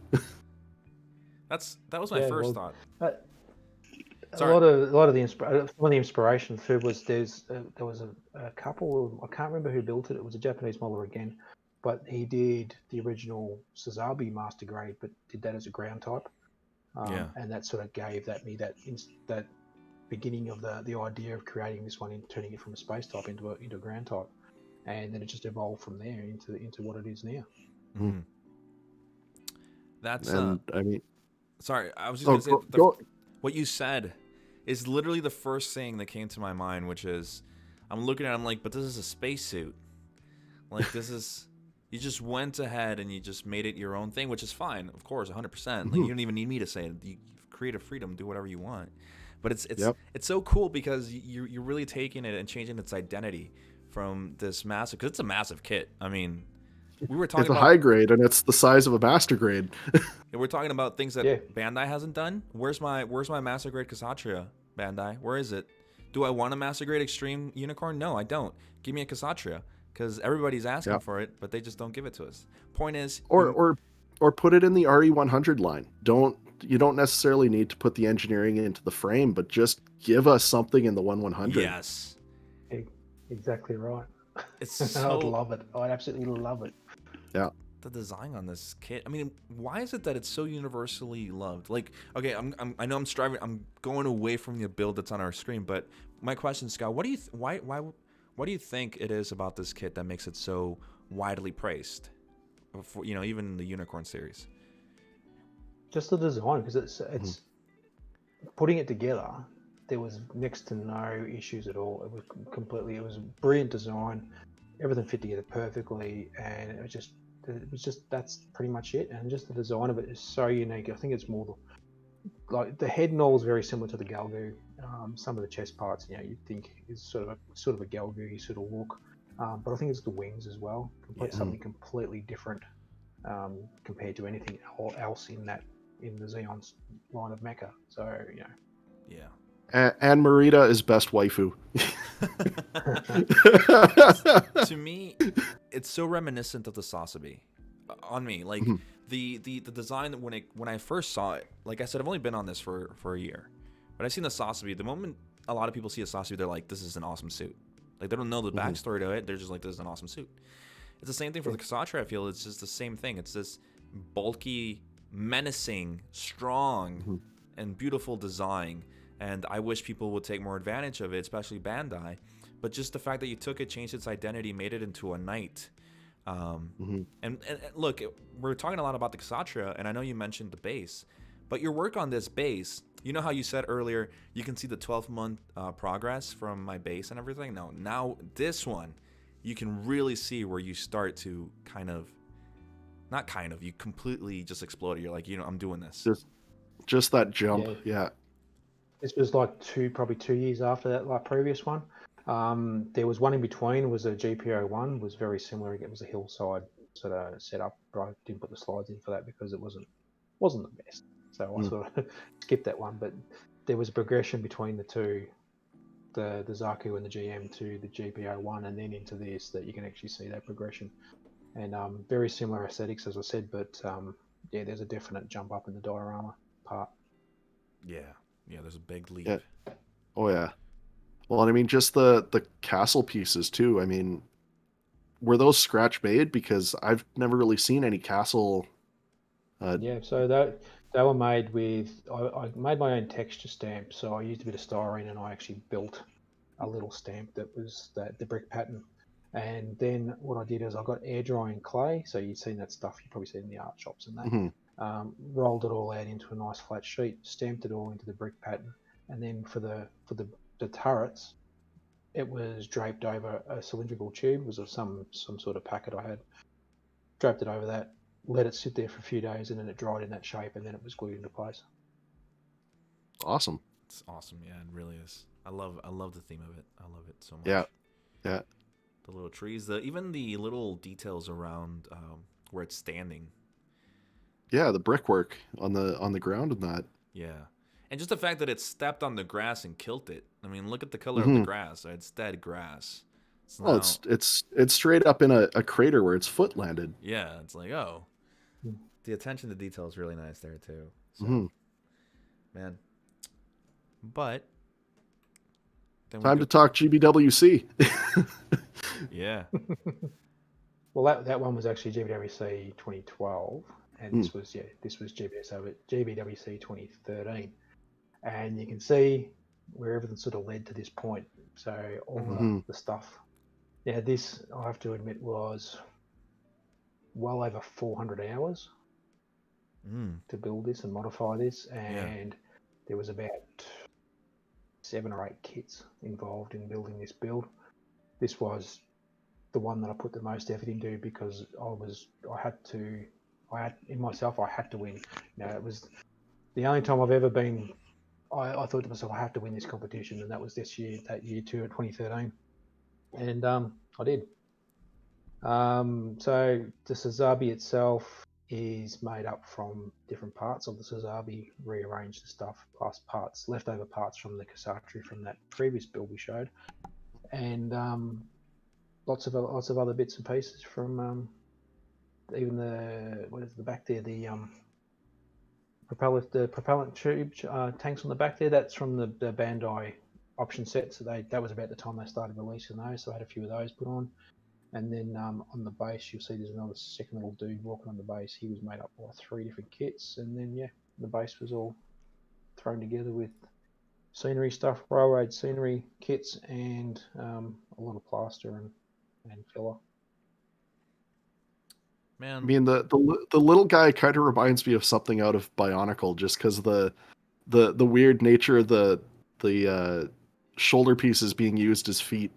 That was my first thought. A Sorry. lot of the inspiration too was there was a couple. I can't remember who built it. It was a Japanese modeler again, but he did the original Suzabi Master Grade, but did that as a ground type. Yeah. And that sort of gave that beginning of the idea of creating this one and turning it from a space type into a ground type, and then it just evolved from there into what it is now. Mm-hmm. That's And I mean, sorry, I was just gonna say go. what you said is literally the first thing that came to my mind, which is I'm looking at it, I'm like, but this is a spacesuit. Like, this is you just went ahead and you just made it your own thing, which is fine, of course, 100%. Like, you don't even need me to say it. You creative freedom, do whatever you want. But it's so cool because you're really taking it and changing its identity from this massive, because it's a massive kit. I mean, we were talking It's a about high grade, and it's the size of a master grade. we're talking about things that Bandai hasn't done. Where's my master grade Kshatriya, Bandai? Where is it? Do I want a master grade extreme unicorn? No, I don't. Give me a Kshatriya, because everybody's asking for it, but they just don't give it to us. Point is, or put it in the RE100 line. You don't necessarily need to put the engineering into the frame, but just give us something in the 1/100. Yes, exactly right. It's so. I'd love it. I'd absolutely love it. Yeah. The design on this kit. I mean, why is it that it's so universally loved? Like, okay, I know I'm going away from the build that's on our screen, but my question, Scott, what do you what do you think it is about this kit that makes it so widely praised? For, even in the Unicorn series. Just the design, because it's putting it together. There was next to no issues at all. It was brilliant design. Everything fit together perfectly, and it was just that's pretty much it. And just the design of it is so unique. I think it's more like the head knoll is very similar to the Galgu. Some of the chest parts, you'd think is sort of a Galgu sort of look, but I think it's the wings as well. Something completely different compared to anything else in the Xeon's line of mecha. So Yeah. And Marita is best waifu. To me, it's so reminiscent of the Sasabi on me. Like the design when I first saw it, like I said, I've only been on this for a year, but I've seen the Sasabi. The moment a lot of people see a Sasabi, they're like, "This is an awesome suit." Like, they don't know the backstory to it. They're just like, "This is an awesome suit." It's the same thing for the Kshatriya. I feel it's just the same thing. It's this bulky, menacing, strong, and beautiful design. And I wish people would take more advantage of it, especially Bandai. But just the fact that you took it, changed its identity, made it into a knight. And look, we're talking a lot about the Kshatriya, and I know you mentioned the base. But your work on this base, you know how you said earlier, you can see the 12-month progress from my base and everything? No, now this one, you can really see where you start to kind of not kind of, you completely just exploded. You're like, I'm doing this. Just that jump. Yeah. Yeah. This was like probably 2 years after that, like previous one. There was one in between. Was a GPO one. Was very similar. It was a hillside sort of setup. But I didn't put the slides in for that because it wasn't the best. So I sort of skipped that one. But there was a progression between the two, the Zaku and the GM to the GPO one, and then into this that you can actually see that progression. And very similar aesthetics, as I said. But yeah, there's a definite jump up in the diorama part. Yeah, there's a big leap. Yeah. Oh yeah. Well, and I mean, just the castle pieces too. I mean, were those scratch made? Because I've never really seen any castle. Yeah, so they were made with. I made my own texture stamp, so I used a bit of styrene and I actually built a little stamp that was the brick pattern. And then what I did is I got air drying clay. So you've seen that stuff, you probably seen in the art shops and that. Mhm. Rolled it all out into a nice flat sheet, stamped it all into the brick pattern, and then for the turrets, it was draped over a cylindrical tube. It was some sort of packet I had. Draped it over that, let it sit there for a few days, and then it dried in that shape, and then it was glued into place. Awesome. It's awesome. Yeah, it really is. I love the theme of it. I love it so much. Yeah. Yeah. The little trees, even the little details around where it's standing. Yeah, the brickwork on the ground and that. Yeah. And just the fact that it stepped on the grass and killed it. I mean, look at the color of the Mhm. grass. It's dead grass. Well, it's straight up in a crater where its foot landed. Yeah, it's like, oh. Hmm. The attention to detail is really nice there too. So, Mhm. man. But then Time to talk GBWC. Yeah. Well, that one was actually GBWC 2012, and this was GBWC 2013, and you can see where everything sort of led to this point. So all Mhm. the stuff. Yeah, this I have to admit was well over 400 hours to build this and modify this, and there was about 7 or 8 kits involved in building this build. This was the one that I put the most effort into because I had to win. It was the only time I've ever been. I thought to myself, I have to win this competition, and that was that year too, at 2013, and I did. So the Sazabi itself is made up from different parts of the Sazabi, rearranged the stuff, plus leftover parts from the Kasatri from that previous build we showed, and lots of other bits and pieces from even the back there, the propellant tube tanks on the back there. That's from the Bandai option set. So that was about the time they started releasing those. So I had a few of those put on. And then on the base, you'll see there's another second little dude walking on the base. He was made up by 3 different kits. And then, the base was all thrown together with scenery stuff, railroad scenery kits, and a lot of plaster and filler. Man. I mean, the little guy kind of reminds me of something out of Bionicle, just because the weird nature of the shoulder pieces being used as feet.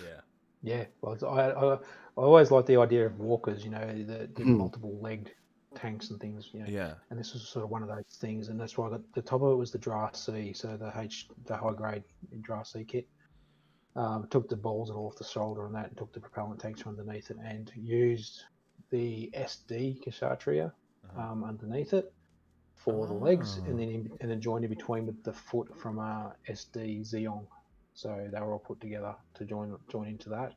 Yeah. Yeah, well, I always like the idea of walkers, the multiple legged tanks and things, Yeah. And this was sort of one of those things, and that's why the top of it was the Draft C, so the high grade Draft C kit. Took the balls and all off the shoulder and that, and took the propellant tanks from underneath it, and used the SD Kshatriya underneath it for the legs, and then joined in between with the foot from SD Zeon. So they were all put together to join into that,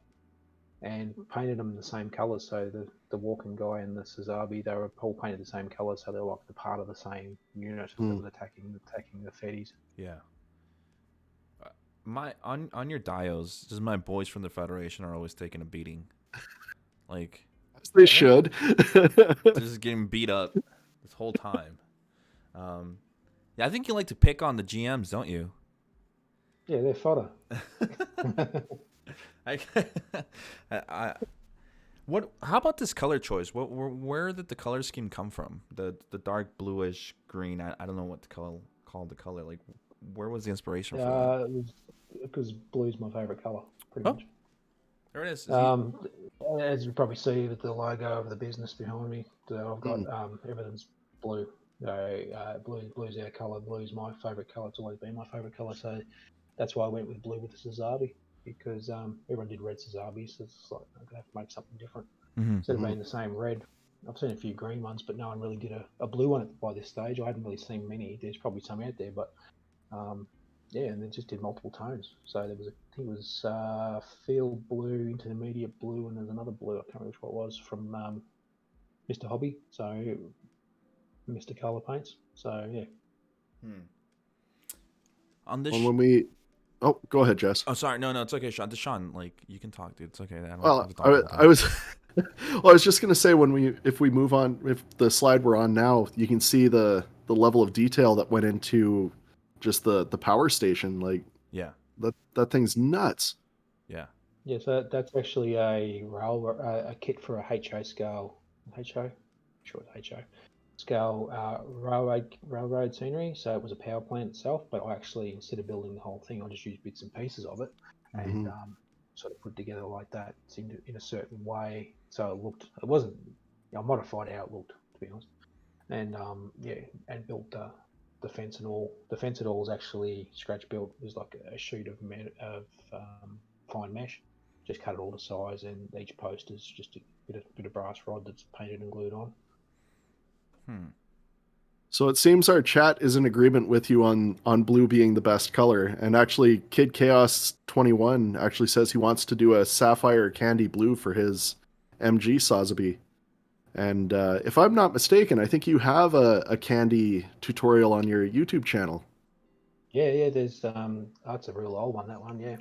and painted them the same colours. So the walking guy and the Sazabi, they were all painted the same colours, so they were like the part of the same unit that was attacking the Feddies. Yeah. On your dios, just my boys from the Federation are always taking a beating. Like, as they should. They're just getting beat up this whole time. Yeah, I think you like to pick on the GMs, don't you? Yeah, they're fodder. How about this color choice? Where did the color scheme come from? The dark bluish green. I don't know what to call the color. Like, where was the inspiration for that? Because blue's my favourite colour, pretty much. There it is. As you probably see with the logo of the business behind me, so I've got everything's blue. Blue's our colour. Blue's my favourite colour. It's always been my favourite colour. So that's why I went with blue with the Sazabi, because everyone did red Sazabis. So it's like I'm gonna have to make something different instead of being the same red. I've seen a few green ones, but no one really did a blue one by this stage. I hadn't really seen many. There's probably some out there, but yeah, and they just did multiple tones. So there was, I think it was field blue, intermediate blue, and there's another blue. I can't remember which one it was from Mr. Hobby. So Mr. Color Paints. So yeah. On this. Well, when we, oh, go ahead, Jess. Oh, sorry. No, it's okay, Sean. Sean, like you can talk, dude. It's okay. I don't Well, have to talk all the time. I was, well, I was just gonna say if we move on, if the slide we're on now, you can see the level of detail that went into just the power station. Like Yeah. that thing's nuts. Yeah. Yeah, so that's actually a kit for a HO scale. HO? Sure, it's HO scale railroad scenery. So it was a power plant itself, but I actually, instead of building the whole thing, I just used bits and pieces of it and sort of put it together like that in a certain way. So it wasn't, I modified how it looked, to be honest. And yeah, and built the fence and all. The fence and all was actually scratch built. It was like a sheet of fine mesh. Just cut it all to size, and each post is just a bit of brass rod that's painted and glued on. So it seems our chat is in agreement with you on blue being the best color. And actually, Kid Chaos 21 actually says he wants to do a sapphire candy blue for his MG Sazabi. And if I'm not mistaken, I think you have a candy tutorial on your YouTube channel. Yeah. There's that's a real old one. That one, yeah.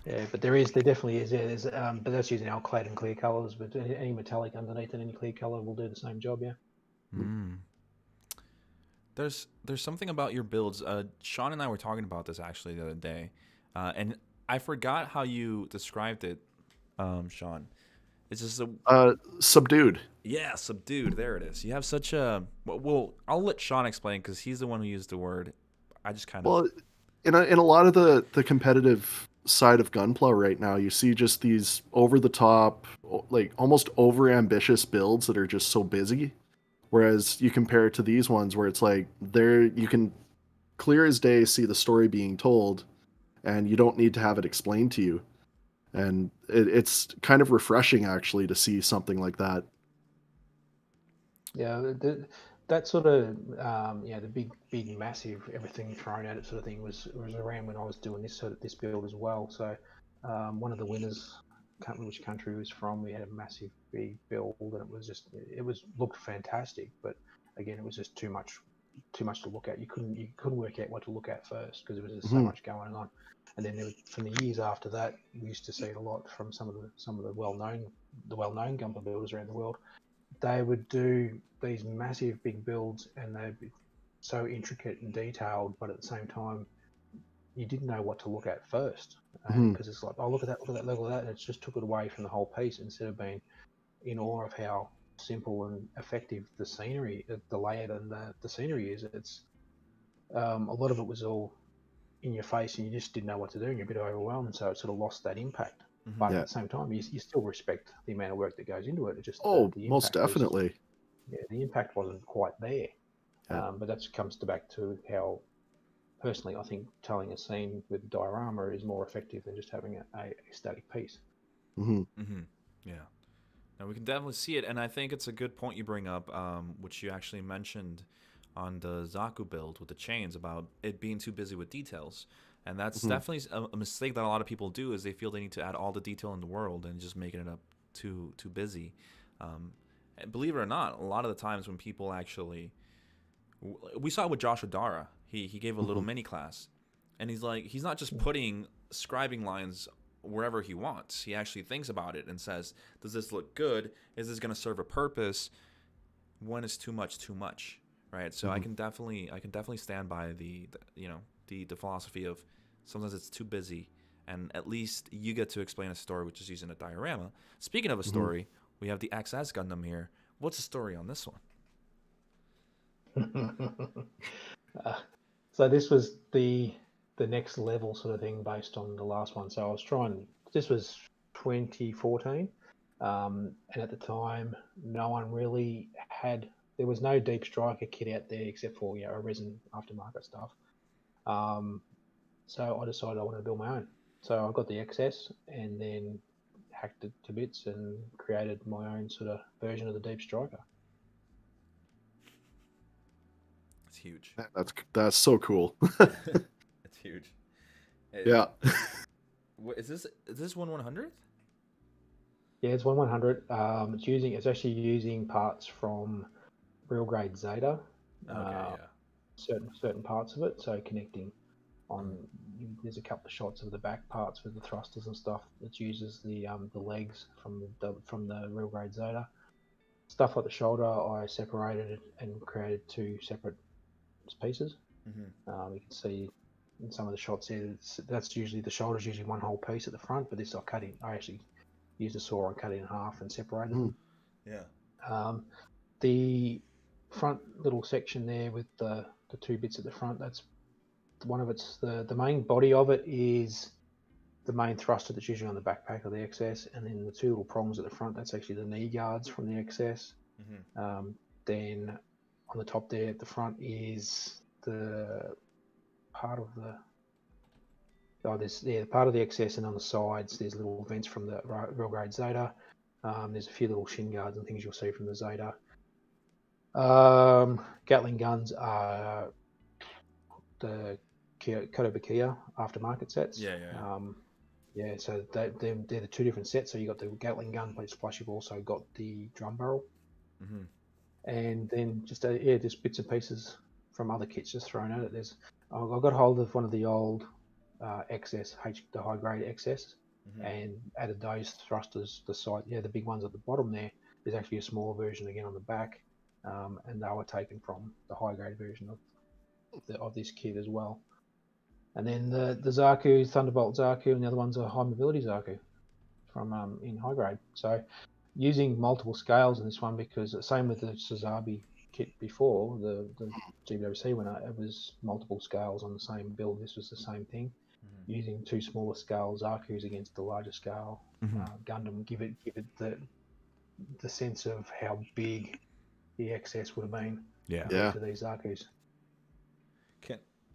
Yeah, but there definitely is. Yeah, there's but that's using alkylate and clear colors. But any metallic underneath and any clear color will do the same job. Yeah. There's something about your builds. Sean and I were talking about this actually the other day, and I forgot how you described it, Sean. It's just Subdued. yeah, subdued. There it is. You have such a well. I'll let Sean explain because he's the one who used the word. I just kind of Well, in a lot of the competitive side of Gunpla right now, you see just these over the top, like almost over ambitious builds that are just so busy. Whereas you compare it to these ones where it's like there you can clear as day see the story being told, and you don't need to have it explained to you. And it's kind of refreshing actually to see something like that. Yeah, that sort of the big massive everything thrown at it sort of thing was around when I was doing this build as well. So one of the winners, can't remember which country he was from, we had a massive big build and it was looked fantastic, but again it was just too much to look at. You couldn't work out what to look at first because there was just so much going on. And then from the years after that, we used to see it a lot from some of the well-known Gunpla builders around the world. They would do these massive big builds and they'd be so intricate and detailed, but at the same time, you didn't know what to look at first. And because it's like, oh, look at that, look at that. And it just took it away from the whole piece instead of being in awe of how simple and effective the scenery, the layout and the scenery is. It's a lot of it was all in your face and you just didn't know what to do and you're a bit overwhelmed. So it sort of lost that impact. But Yeah. at the same time, you still respect the amount of work that goes into it. It's just Oh, the most impact definitely. the impact wasn't quite there. Yeah. But that comes back to how, personally, I think telling a scene with diorama is more effective than just having a static piece. yeah. Now we can definitely see it, and I think it's a good point you bring up, which you actually mentioned on the Zaku build with the chains about it being too busy with details. And that's definitely a mistake that a lot of people do is they feel they need to add all the detail in the world and just making it up too busy. And believe it or not, a lot of the times when people actually, we saw it with Josh Adara. He gave a little mini class, and he's not just putting scribing lines wherever he wants. He actually thinks about it and says, does this look good? Is this going to serve a purpose? When is too much, right? So I can definitely stand by the philosophy of sometimes it's too busy, and at least you get to explain a story which is using a diorama. Speaking of a story, we have the XS Gundam here. What's the story on this one? So this was the next level sort of thing based on the last one. So I was trying. This was 2014. And at the time, no one really had. There was no Deep Striker kit out there except for a resin aftermarket stuff. So I decided I wanted to build my own. So I got the XS and then hacked it to bits and created my own sort of version of the Deep Striker. It's huge. That's so cool. It's huge. Yeah. Is this 1/100th? Yeah, it's 1/100. It's actually using parts from real grade Zeta. Okay, yeah. Certain parts of it. So connecting on, there's a couple of shots of the back parts with the thrusters and stuff that uses the legs from the real grade Zeta. Stuff like the shoulder, I separated it and created two separate pieces. Mm-hmm. You can see in some of the shots here, that's usually the shoulder's usually one whole piece at the front, but this I actually used a saw and cut it in half and separated them. Yeah. The front little section there with the two bits at the front, that's one of its the main body of it is the main thruster that's usually on the backpack of the XS, and then the two little prongs at the front, that's actually the knee guards from the XS. Mm-hmm. Then on the top there at the front is the part of the part of the XS, and on the sides there's little vents from the real grade Zeta. There's a few little shin guards and things you'll see from the Zeta. Gatling guns are the Kotobukiya aftermarket sets. Yeah. So they're the two different sets. So you got the Gatling gun, plus you've also got the drum barrel. Mm-hmm. And then just bits and pieces from other kits just thrown at it. I got hold of one of the old XS, the high grade XS, and added those thrusters, the big ones at the bottom there. There's actually a smaller version again on the back, and they were taken from the high grade version of this kit as well. And then the Zaku, Thunderbolt Zaku, and the other one's a high mobility Zaku from in high grade. So using multiple scales in this one, because same with the Suzabi kit before, the GWC winner, it was multiple scales on the same build. This was the same thing, using two smaller scale Zakus against the larger scale Gundam. Give it the sense of how big the XS would have been compared to these Zakus.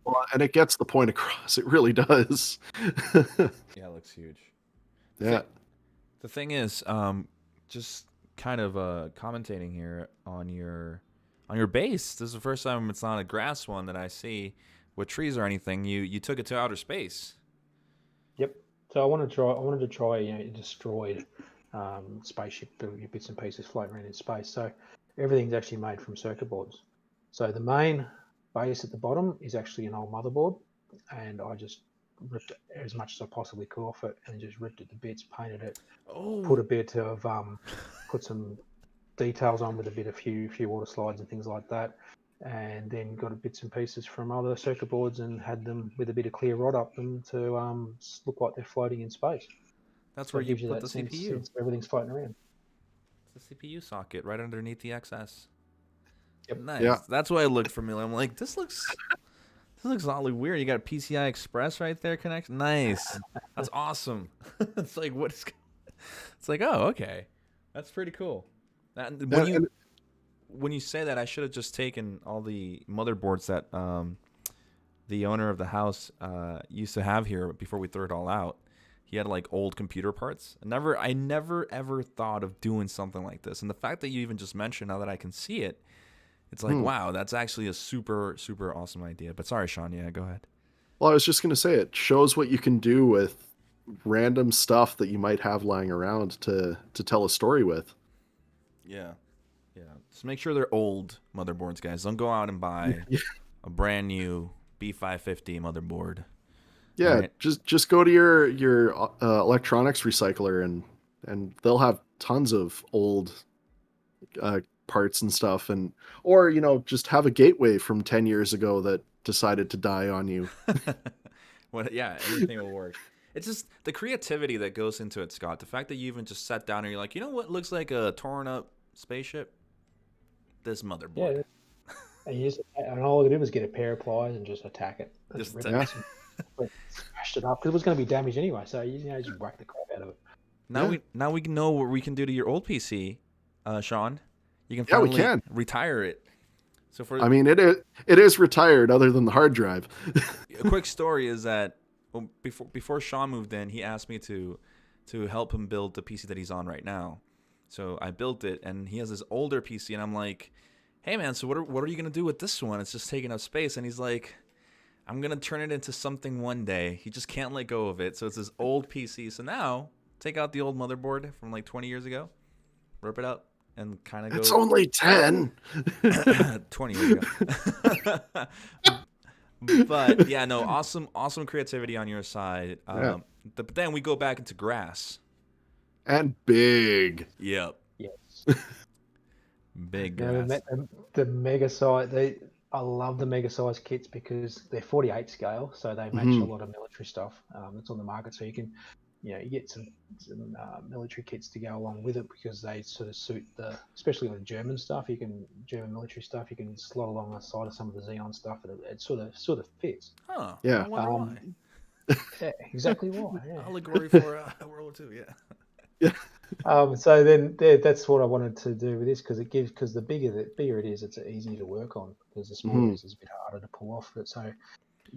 Well, and it gets the point across. It really does. Yeah, it looks huge. Yeah. The thing is, just kind of commentating here on your base. This is the first time it's not a grass one that I see with trees or anything. You took it to outer space. Yep. So I wanted to try a destroyed spaceship, bits and pieces floating around in space. So everything's actually made from circuit boards. So the main base at the bottom is actually an old motherboard, and I just ripped it as much as I possibly could off it and just ripped it to bits, painted it, put a bit of put some details on with a few water slides and things like that, and then got bits and pieces from other circuit boards and had them with a bit of clear rod up them to look like they're floating in space. That's where you put the CPU. Sense everything's floating around. It's the CPU socket right underneath the XS. Yep. Nice. Yeah. That's why it looked familiar. I'm like, this looks oddly weird. You got a PCI Express right there connection. Nice. That's awesome. It's like it's like, oh, okay. That's pretty cool. When you say that, I should have just taken all the motherboards that the owner of the house used to have here before we threw it all out. He had like old computer parts. I never ever thought of doing something like this. And the fact that you even just mentioned, now that I can see it, it's like, wow, that's actually a super, super awesome idea. But sorry, Shaun, yeah, go ahead. Well, I was just going to say, it shows what you can do with random stuff that you might have lying around to tell a story with. Yeah. Just make sure they're old motherboards, guys. Don't go out and buy a brand new B550 motherboard. Yeah, right? just go to your electronics recycler and they'll have tons of old parts and stuff, or just have a gateway from 10 years ago that decided to die on you. Well, yeah, everything will work. It's just the creativity that goes into it, Scott. The fact that you even just sat down and you're like, you know what looks like a torn up spaceship? This motherboard. Yeah. And all I did was get a pair of pliers and just attack it. Smashed it up because it was going to be damaged anyway. So just whack the crap out of it. Now Yeah. we know what we can do to your old PC, Sean. You can Yeah, we finally can. retire it. So for I mean, it is retired other than the hard drive. a quick story is that before Shaun moved in, he asked me to help him build the PC that he's on right now. So I built it, and he has this older PC, and I'm like, "Hey man, so what are you gonna do with this one? It's just taking up space." And he's like, "I'm gonna turn it into something one day." He just can't let go of it. So it's this old PC. So now take out the old motherboard from like 20 years ago, rip it up, and kind of It's go only 10. 20 years ago. But yeah, no, awesome creativity on your side. Yeah. But then we go back into grass. And big. Yep, Yes. big Now grass. the mega size. I love the mega size kits because they're 48 scale, so they match a Mhm. lot of military stuff that's on the market. So you can, you get some military kits to go along with it because they sort of suit especially the German stuff. German military stuff. You can slot along the side of some of the Xeon stuff, and it sort of fits. Huh? I Yeah. wonder why. Yeah, exactly why. Yeah. Allegory for World War II. Yeah. Yeah. So then that's what I wanted to do with this because the bigger it is, it's easier to work on. Because the smaller it Mhm. is, it's a bit harder to pull off. But so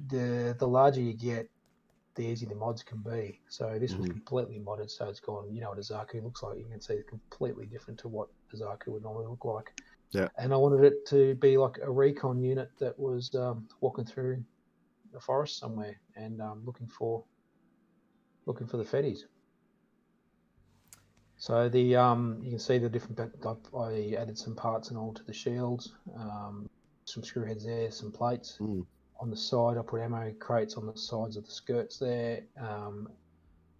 the larger you get, the easier the mods can be. So this was Mhm. completely modded, so it's gone. You know what a Zaku looks like. You can see it's completely different to what a Zaku would normally look like. Yeah. And I wanted it to be like a recon unit that was walking through the forest somewhere and looking for the fetties. So you can see the different. I added some parts and all to the shields, some screw heads there, some plates Mhm. on the side. I put ammo crates on the sides of the skirts there.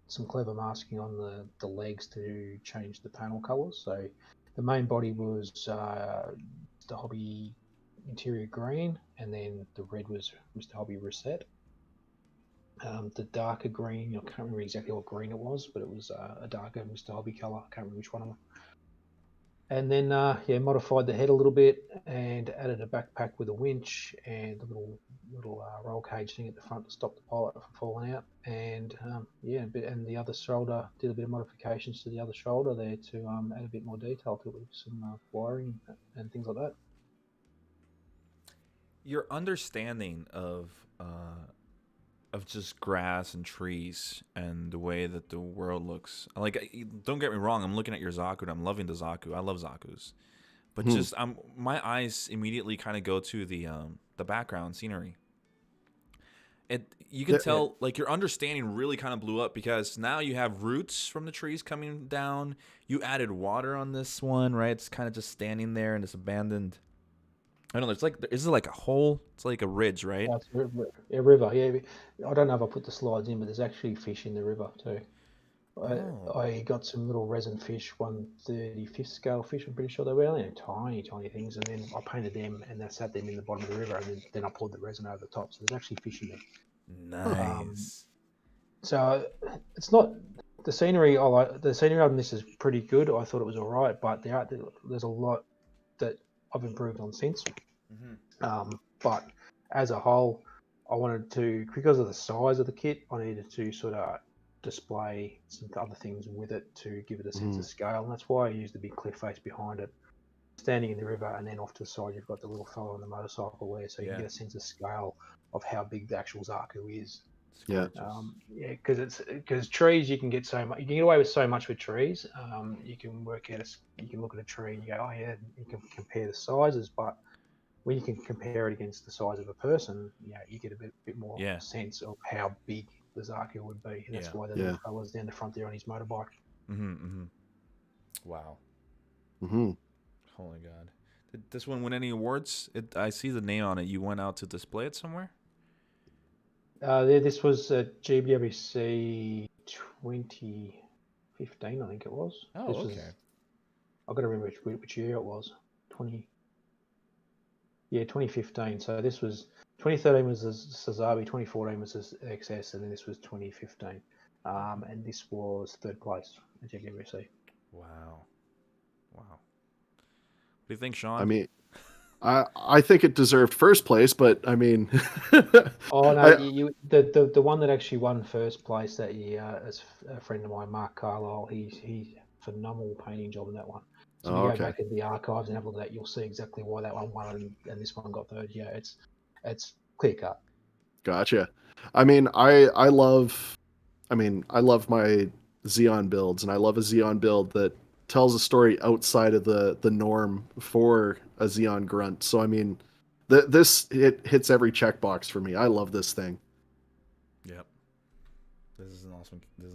Some clever masking on the legs to change the panel colours. So the main body was the Hobby interior green, and then the red was Mr. Hobby Reset. The darker green, I can't remember exactly what green it was, but it was a darker Mr. Hobby colour. I can't remember which one. And then modified the head a little bit and added a backpack with a winch and a little roll cage thing at the front to stop the pilot from falling out. And and the other shoulder, did a bit of modifications to the other shoulder there to add a bit more detail to it with some wiring and things like that. Your understanding of just grass and trees and the way that the world looks. Like, don't get me wrong. I'm looking at your Zaku and I'm loving the Zaku. I love Zakus, but Mhm. just my eyes immediately kind of go to the background scenery. You can Yeah. tell like your understanding really kind of blew up because now you have roots from the trees coming down. You added water on this one, right? It's kind of just standing there in this abandoned. I don't know. It's like, is it like a hole? It's like a ridge, right? That's a river. Yeah, I don't know if I put the slides in, but there's actually fish in the river too. Oh, I got some little resin fish, 1/35th scale fish. I'm pretty sure they were only tiny things, and then I painted them and I sat them in the bottom of the river, and then I poured the resin over the top. So there's actually fish in there. Um, nice. so it's not the scenery. I like the scenery on this is pretty good. I thought it was all right, but there's a lot that I've improved on since. Mm-hmm. But as a whole, I wanted to, because of the size of the kit, I needed to sort of display some other things with it to give it a sense of Mhm. scale. And that's why I used the big cliff face behind it, standing in the river, and then off to the side, you've got the little fellow on the motorcycle there, so you can Yeah, get a sense of scale of how big the actual Zaku is. it's Yeah. gorgeous. Because trees, you can get away with so much with trees. You can look at a tree and you go, oh yeah, you can compare the sizes, but when you can compare it against the size of a person, you get a bit more Yeah, sense of how big the Zaku would be, and that's yeah. why the little Yeah. fella's down the front there on his motorbike. Mm-hmm. Mm-hmm. Wow. Mhm. Oh my God. Did this one win any awards? I see the name on it. You went out to display it somewhere? This was at GWC 2015, I think it was. Oh, This okay. was I've got to remember which year it was. 2015. So this was 2013 was the Sazabi, 2014 was the XS, and then this was 2015. And this was third place at GWC. Wow. Wow. What do you think, I Sean? mean, I think it deserved first place, but I mean, Oh no, I, the one that actually won first place that year is a friend of mine, Mark Carlisle. He's phenomenal painting job in that one. So if oh, you go okay, back into the archives and have a look at that, you'll see exactly why that one won and this one got third. Yeah, it's clear cut. gotcha. I mean, I love my Xeon builds, and I love a Xeon build that tells a story outside of the norm for a Xeon grunt. So I mean, this it hits every checkbox for me. I love this thing. Yep. This is an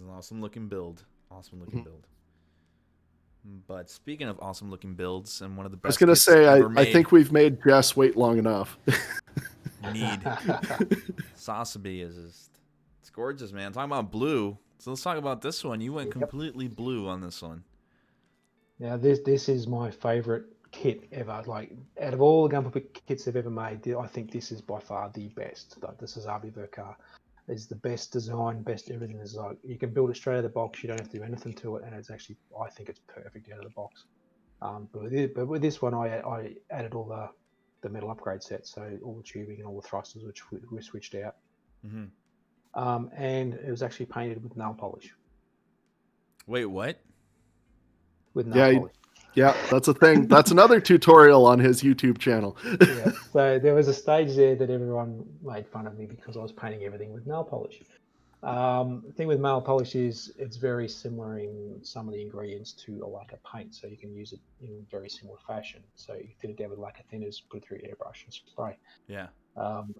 awesome looking build. Awesome looking Mhm. build. But speaking of awesome looking builds and one of the I was best gonna kits say, ever I made, think we've made Jess wait long enough. need Sasabi is just, it's gorgeous, man. Talking about blue. So let's talk about this one. You went Yep. completely blue on this one. Now this is my favorite kit ever. Like out of all the Gunpla kits they've ever made, I think this is by far the best. Like this is Arby Verkar. Is the best design, best everything. Is like you can build it straight out of the box. You don't have to do anything to it, and it's actually I think it's perfect out of the box. But with this one, I added all the metal upgrade sets, so all the tubing and all the thrusters, which we switched out. Mm-hmm. And it was actually painted with nail polish. Wait, what? With nail Yeah, polish. yeah, that's a thing. That's another tutorial on his YouTube channel. Yeah. So there was a stage there that everyone made fun of me because I was painting everything with nail polish. The thing with nail polish is it's very similar in some of the ingredients to a lacquer paint, so you can use it in very similar fashion. So you thin it down with lacquer thinners, put it through airbrush and spray. Yeah.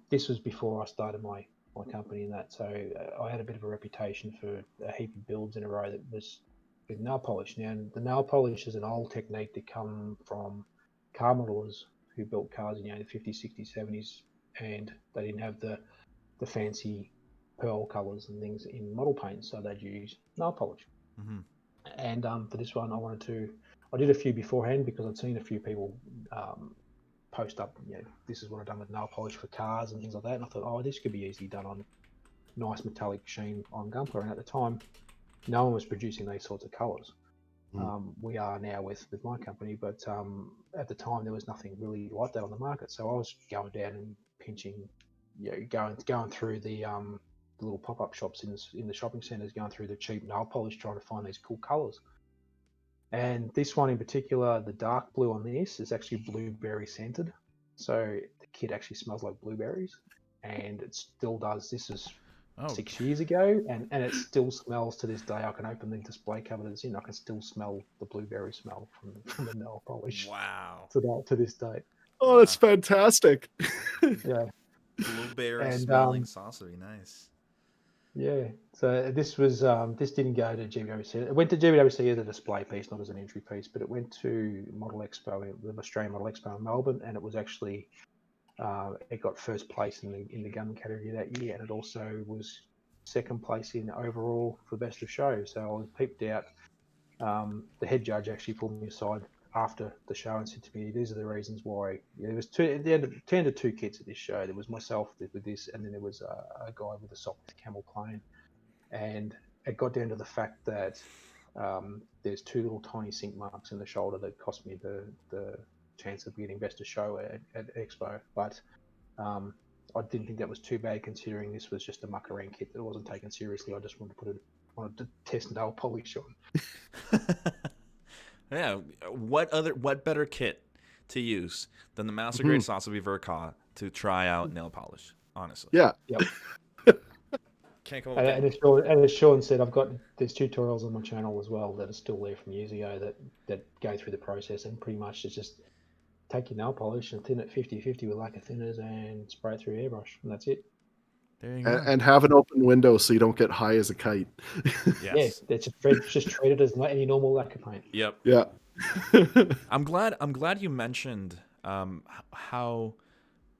This was before I started my company and that, so I had a bit of a reputation for a heap of builds in a row that was with nail polish. Now the nail polish is an old technique that come from car modelers who built cars in the 50s, 60s, 70s, and they didn't have the fancy pearl colours and things in model paint, so they'd use nail polish. Mm-hmm. And for this one, I did a few beforehand because I'd seen a few people post up, this is what I've done with nail polish for cars and things like that. And I thought, oh, this could be easily done on nice metallic sheen on Gunpla. And at the time, no one was producing these sorts of colours. Mm. We are now with my company, but at the time there was nothing really like that on the market. So I was going down and pinching, going through the little pop-up shops in the shopping centres, going through the cheap nail polish, trying to find these cool colours. And this one in particular, the dark blue on this is actually blueberry scented. So the kit actually smells like blueberries, and it still does. This is Oh, 6 years ago, and it still smells to this day. I can open the display cover that it's in. I can still smell the blueberry smell from the nail polish wow. to this day. Oh, that's Wow. fantastic. Yeah, Blueberry and smelling Sasabi. Nice. yeah. So this didn't go to GWC. It went to GWC as a display piece, not as an entry piece, but it went to Model Expo, the Australian Model Expo in Melbourne, and it was actually it got first place in the gun category that year, and it also was second place in overall for best of show. So I was peeped out. The head judge actually pulled me aside after the show and said to me, "These are the reasons why." There was two at the end of 2 kits at this show. There was myself with this, and then there was a guy with a sock with camel plane, and it got down to the fact that there's 2 little tiny sink marks in the shoulder that cost me the chance of getting best of show at Expo, but um, I didn't think that was too bad considering this was just a muck around kit that wasn't taken seriously. I just wanted to test nail polish on. Yeah. What better kit to use than the Master Grade Mhm. Sasabi Verka to try out nail polish? Honestly. Yeah. Yep. Can't come up And, with and, as Sean, and as Sean said, there's tutorials on my channel as well that are still there from years ago that go through the process, and pretty much it's just take your nail polish and thin it 50-50 with lacquer thinners and spray it through airbrush, and that's it. There you And, go. and have an open window so you don't get high as a kite. Yeah, Yes. that's just treat it as any normal lacquer paint. Yep. Yeah. I'm glad you mentioned how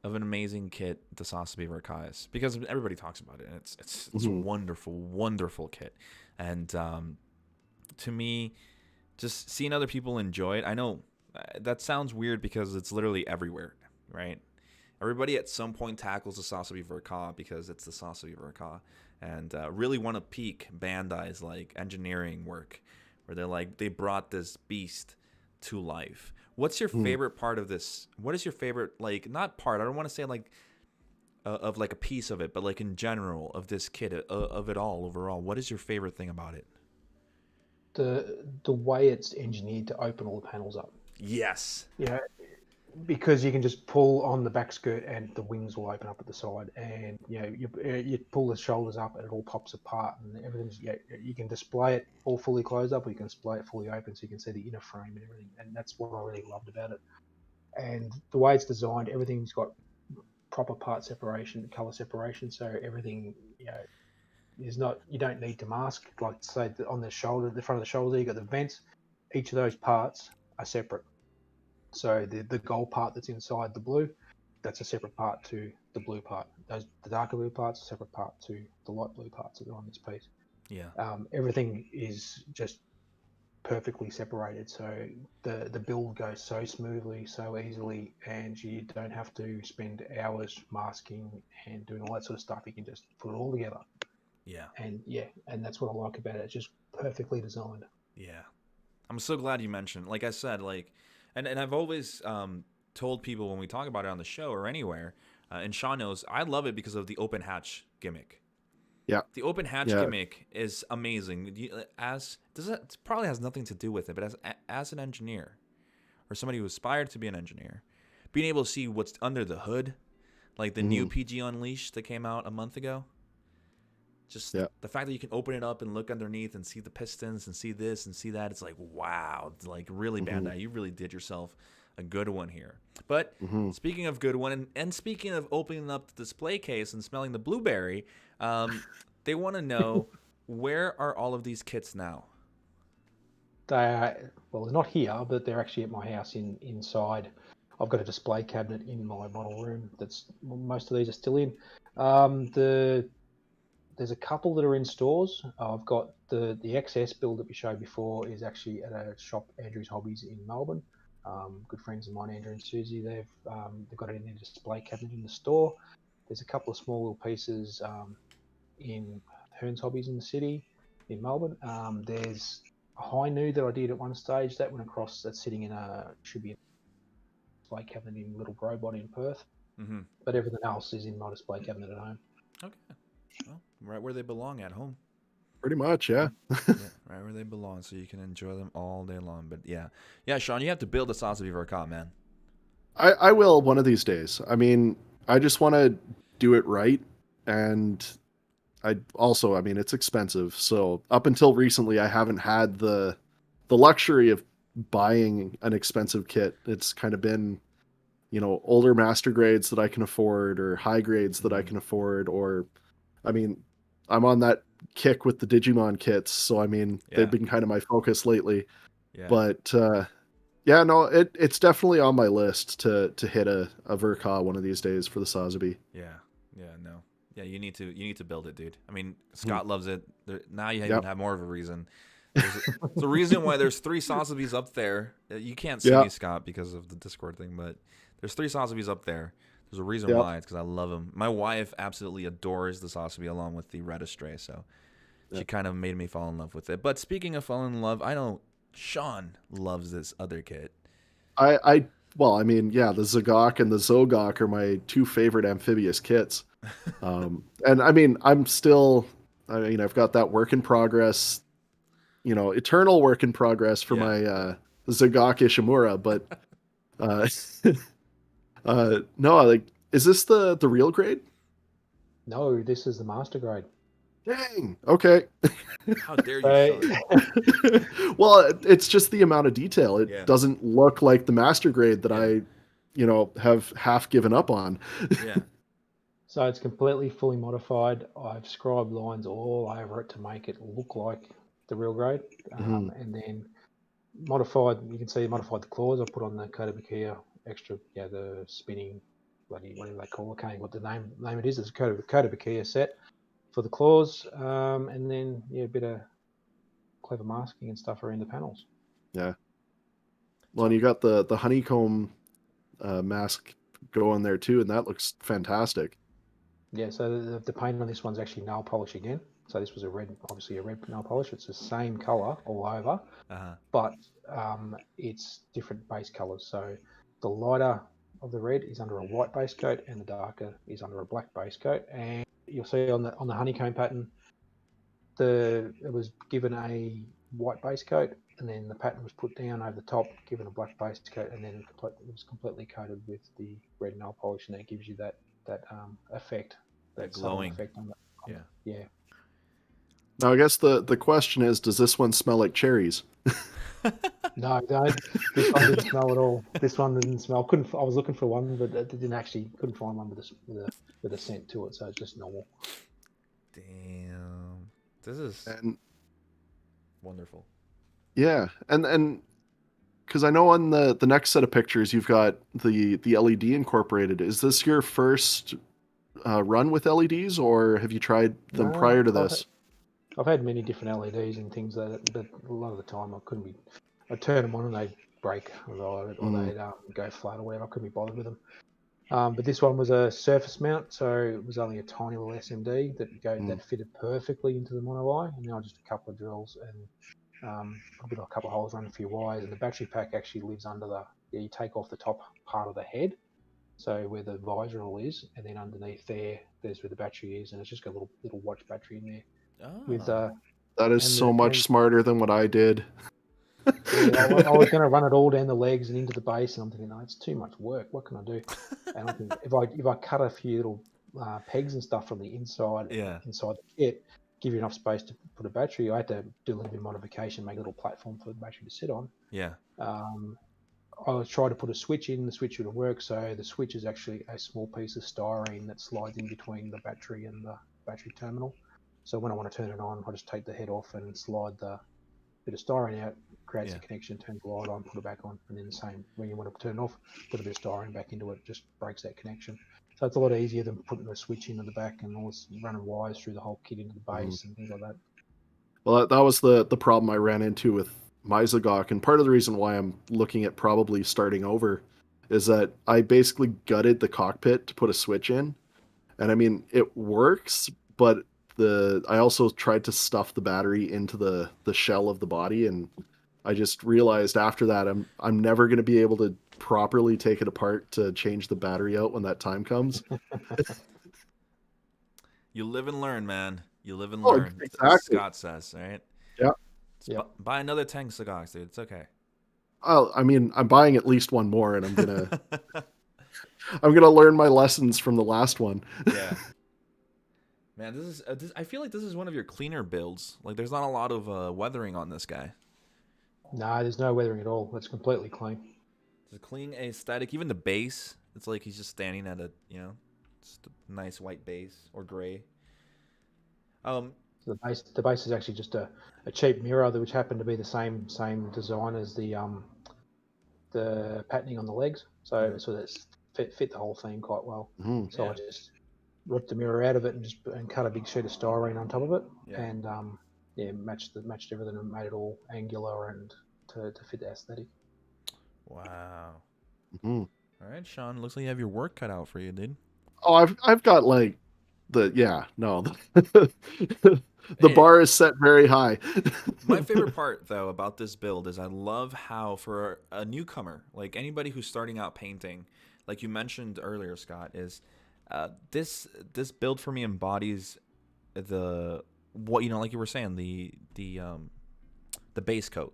of an amazing kit the Sasabi Verka is, because everybody talks about it, and it's a Mhm. wonderful kit. And to me, just seeing other people enjoy it, I know that sounds weird because it's literally everywhere, right? Everybody at some point tackles the Sasabi Verka because it's the Sasabi Verka, and really want to peak Bandai's like engineering work, where they brought this beast to life, What's your favorite part of this? What is your favorite, like, not part? I don't want to say like of like a piece of it, but like in general of this kit of it all overall. What is your favorite thing about it? The way it's engineered to open all the panels up. Yes. Yeah, because you can just pull on the back skirt and the wings will open up at the side, and you pull the shoulders up and it all pops apart, and everything's you can display it all fully closed up, or you can display it fully open, so you can see the inner frame and everything, and that's what I really loved about it. And the way it's designed, everything's got proper part separation, color separation, so everything is not, you don't need to mask, like say on the shoulder, the front of the shoulder, you got the vents. Each of those parts are separate. So the gold part that's inside the blue, that's a separate part to the blue part. The darker blue parts are a separate part to the light blue parts that are on this piece. Yeah. Everything is just perfectly separated, so the build goes so smoothly, so easily, and you don't have to spend hours masking and doing all that sort of stuff. You can just put it all together, Yeah. and that's what I like about it. It's just perfectly designed. Yeah. I'm so glad you mentioned. Like I said, like, and I've always told people when we talk about it on the show or anywhere, and Shaun knows, I love it because of the open hatch gimmick. Yeah. The open hatch Yeah. gimmick is amazing. It probably has nothing to do with it, but as an engineer or somebody who aspired to be an engineer, being able to see what's under the hood, like the new PG Unleashed that came out a month ago. Just the fact that you can open it up and look underneath and see the pistons and see this and see that, it's like, wow, it's like really Bandai, you really did yourself a good one here. But speaking of good one, and speaking of opening up the display case and smelling the blueberry, they want to know, where are all of these kits now? They are, well, they're not here, but they're actually at my house inside. I've got a display cabinet in my model room. That's most of these are still in. There's a couple that are in stores. I've got the XS build that we showed before is actually at a shop, Andrew's Hobbies in Melbourne. Good friends of mine, Andrew and Susie. They've got it in their display cabinet in the store. There's a couple of small little pieces in Hearns Hobbies in the city in Melbourne. There's a high new that I did at one stage that went across. That's sitting in should be a display cabinet in Little Robot in Perth. But everything else is in my display cabinet at home. Okay. Well, right where they belong, at home. Pretty much, yeah. Yeah, right where they belong, so you can enjoy them all day long. But yeah, Shaun, you have to build a Sasabi for a cop, man. I will one of these days. I mean, I just want to do it right, and I mean, it's expensive. So up until recently, I haven't had the luxury of buying an expensive kit. It's kind of been, older master grades that I can afford, or high grades that I can afford, or, I mean, I'm on that kick with the Digimon kits. So, I mean, they've been kind of my focus lately. Yeah. But, yeah, no, it's definitely on my list to hit a Verka one of these days for the Sazabi. No. Yeah, you need to build it, dude. I mean, Scott loves it. Now you even have more of a reason. It's a reason why there's 3 Sasabis up there. You can't see me, Scott, because of the Discord thing, but there's 3 Sasabis up there. There's a reason why. It's because I love them. My wife absolutely adores the Sasabi along with the Red Astray, so she kind of made me fall in love with it. But speaking of falling in love, I know Shaun loves this other kit. Well, I mean, yeah, the Zagok and the Zogok are my 2 favorite amphibious kits. And I mean, I've got that work in progress, eternal work in progress for my Zagok Ishimura, but no, like, is this the real grade? No, this is the master grade. Dang. Okay. How dare you, Shaun? Well, it's just the amount of detail. It doesn't look like the master grade that I, have half given up on. Yeah. So it's completely fully modified. I've scribed lines all over it to make it look like the real grade, and then modified. You can see modified the claws. I put on the Kotobukiya extra, the spinning, whatever they call it. I can't remember what the name it is. It's a Kotobukiya set for the claws, and then a bit of clever masking and stuff around the panels. Yeah. Well, and you got the honeycomb mask going there too, and that looks fantastic. Yeah, so the paint on this one's actually nail polish again. So this was obviously a red nail polish. It's the same color all over, Uh-huh. but it's different base colors. So the lighter of the red is under a white base coat, and the darker is under a black base coat. And you'll see on the honeycomb pattern, it was given a white base coat, and then the pattern was put down over the top, given a black base coat, and then it was completely coated with the red nail polish, and that gives you that effect, That that subtle glowing. effect on Yeah. yeah. Now, I guess the question is, does this one smell like cherries? No, don't. This one didn't smell at all. This one didn't smell. Couldn't. I was looking for one, but it didn't actually. Couldn't find one with a scent to it. So it's just normal. Damn. This is And wonderful. yeah, and because I know on the next set of pictures you've got the LED incorporated. Is this your first run with LEDs, or have you tried them No, prior to this? I've had many different LEDs and things like that, but a lot of the time I couldn't be. I turn them on and they break, or they'd go flat or whatever. I couldn't be bothered with them. But this one was a surface mount, so it was only a tiny little SMD that fitted perfectly into the mono eye, and now just a couple of drills and put a couple of holes, run a few wires, and the battery pack actually lives under you take off the top part of the head, so where the visor all is, and then underneath there's where the battery is, and it's just got a little watch battery in there with Oh. That is and so the much and smarter than what I did. yeah, I was going to run it all down the legs and into the base, and I'm thinking, no, it's too much work. What can I do? And I think if I cut a few little pegs and stuff from the inside Yeah. the kit, give you enough space to put a battery. I had to do a little bit of modification, make a little platform for the battery to sit on. Yeah. I was trying to put a switch in. The switch would work. So the switch is actually a small piece of styrene that slides in between the battery and the battery terminal. So when I want to turn it on, I just take the head off and slide the bit of styrene out, creates Yeah. a connection, turns the light on, put it back on, and then the same when you want to turn it off, put a bit of styrene back into it, just breaks that connection. So it's a lot easier than putting a switch into the back and all this running wires through the whole kit into the base and things like that. Well, that was the problem I ran into with my Zagok, and part of the reason why I'm looking at probably starting over is that I basically gutted the cockpit to put a switch in, and I mean it works, but I also tried to stuff the battery into the shell of the body, and I just realized after that I'm never going to be able to properly take it apart to change the battery out when that time comes. You live and learn, man. You live and Oh, learn. exactly. Scott says, right? Yeah. Yep. Buy another tank cigars, dude. It's okay. I mean, I'm buying at least one more, and I'm gonna learn my lessons from the last one. Yeah. Man, I feel like this is one of your cleaner builds. Like, there's not a lot of weathering on this guy. No, there's no weathering at all. It's completely clean. It's a clean aesthetic. Even the base, it's like he's just standing at just a nice white base or gray. So the base is actually just a cheap mirror, which happened to be the same design as the patterning on the legs. So that's fit the whole theme quite well. Mhm. So Yeah. I just ripped the mirror out of it and cut a big sheet of styrene on top of it, Yeah. and matched everything and made it all angular and to fit the aesthetic. Wow. Mhm. All right, Shaun. Looks like you have your work cut out for you, dude. Oh, I've got like the Hey, bar is set very high. my favorite part, though, about this build is I love how, for a newcomer, like anybody who's starting out painting, like you mentioned earlier, Scott, is this build for me embodies like you were saying, the base coat.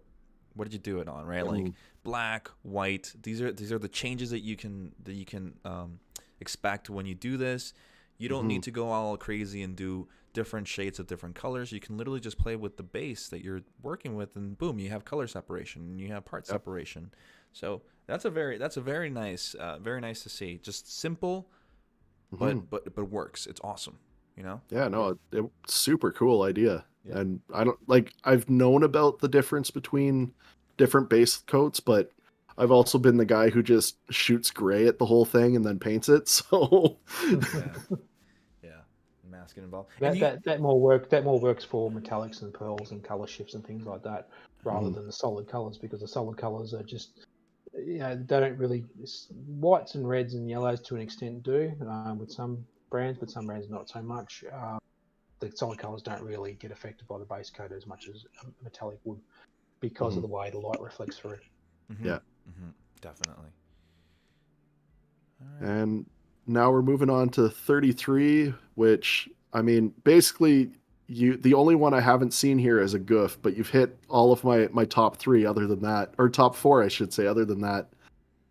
What did you do it on, right? Like black, white. These are the changes that you can expect when you do this. You don't need to go all crazy and do different shades of different colors. You can literally just play with the base that you're working with, and boom, you have color separation and you have part separation. So that's a very nice to see. Just simple, but works. It's awesome. You know? Yeah, no, super cool idea. Yeah. And I've known about the difference between different base coats, but I've also been the guy who just shoots gray at the whole thing and then paints it. So Yeah. Yeah. Masking involved. And That more works for metallics and pearls and color shifts and things like that, rather than the solid colors, because the solid colors are just they don't really whites and reds and yellows to an extent do with some brands, but some brands not so much. the solid colors don't really get affected by the base coat as much as a metallic would because of the way the light reflects through. Yeah. Definitely. All right. And now we're moving on to 33, which, I mean, basically, the only one I haven't seen here is a goof, but you've hit all of my top 3 other than that, or top 4, I should say, other than that.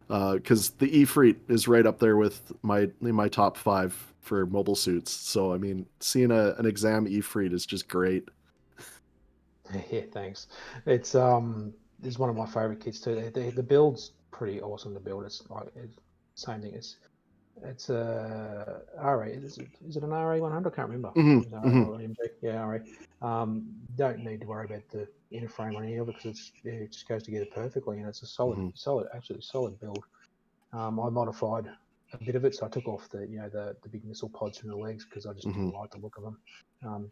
Because the Ifrit is right up there with my top 5 for mobile suits. So, I mean, seeing an exam Ifrit is just great. Yeah, thanks. It's one of my favorite kits too. The build's pretty awesome to build. It's like same thing. It's a RA. Is it an RA 100? I can't remember. Hmm. Is it RA Hmm. or MG? Yeah, RA. Don't need to worry about the inner frame or any of it because it just goes together perfectly, and it's a absolutely solid build. I modified a bit of it, so I took off the big missile pods from the legs because I just didn't like the look of them.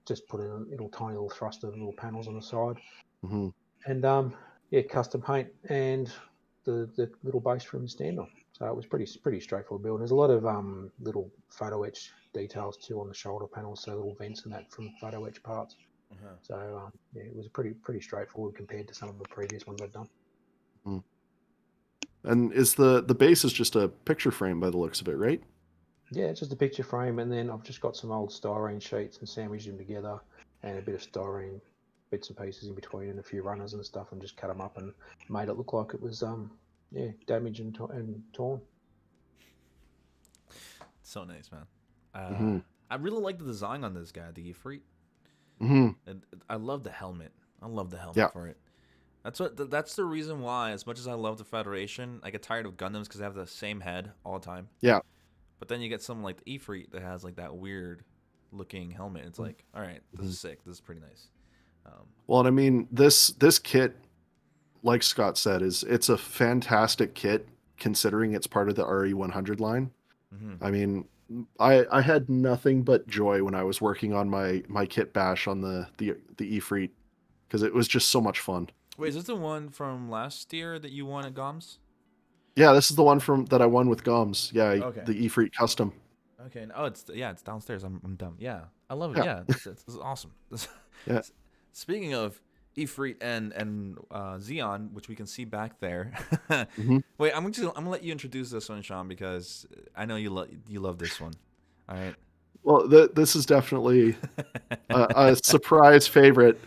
Just put in a little tiny little thruster, little panels on the side, Hmm. and custom paint and the little base from the stand on. So it was pretty straightforward build. There's a lot of little photo etch details too on the shoulder panels, so little vents and that from photo etch parts. So it was pretty straightforward compared to some of the previous ones I've done. Hmm. And is the base is just a picture frame by the looks of it, right? Yeah, it's just a picture frame, and then I've just got some old styrene sheets and sandwiched them together, and a bit of styrene bits and pieces in between, and a few runners and stuff, and just cut them up and made it look like it was damaged and torn. So nice, man. Hmm. I really like the design on this guy, the Ifrit. Hmm. And I love the helmet. I love the helmet Yeah. for it. That's the reason why, as much as I love the Federation, I get tired of Gundams because they have the same head all the time. Yeah. But then you get something like the Ifrit that has like that weird looking helmet. It's like, all right, this is sick. This is pretty nice. Well, and I mean, this kit, like Scott said, it's a fantastic kit considering it's part of the RE100 line. I mean, I had nothing but joy when I was working on my kit bash on the Ifrit because it was just so much fun. Wait, is this the one from last year that you won at GOMS? Yeah, this is the one from that I won with Goms. Yeah, Okay. the Ifrit custom. Okay. Oh, it's downstairs. I'm dumb. Yeah, I love it. Yeah. Yeah, this is awesome. Yeah. Speaking of Ifrit and Xeon, which we can see back there. Hmm. Wait, I'm gonna let you introduce this one, Shaun, because I know you love this one. All right. Well, this is definitely a surprise favorite.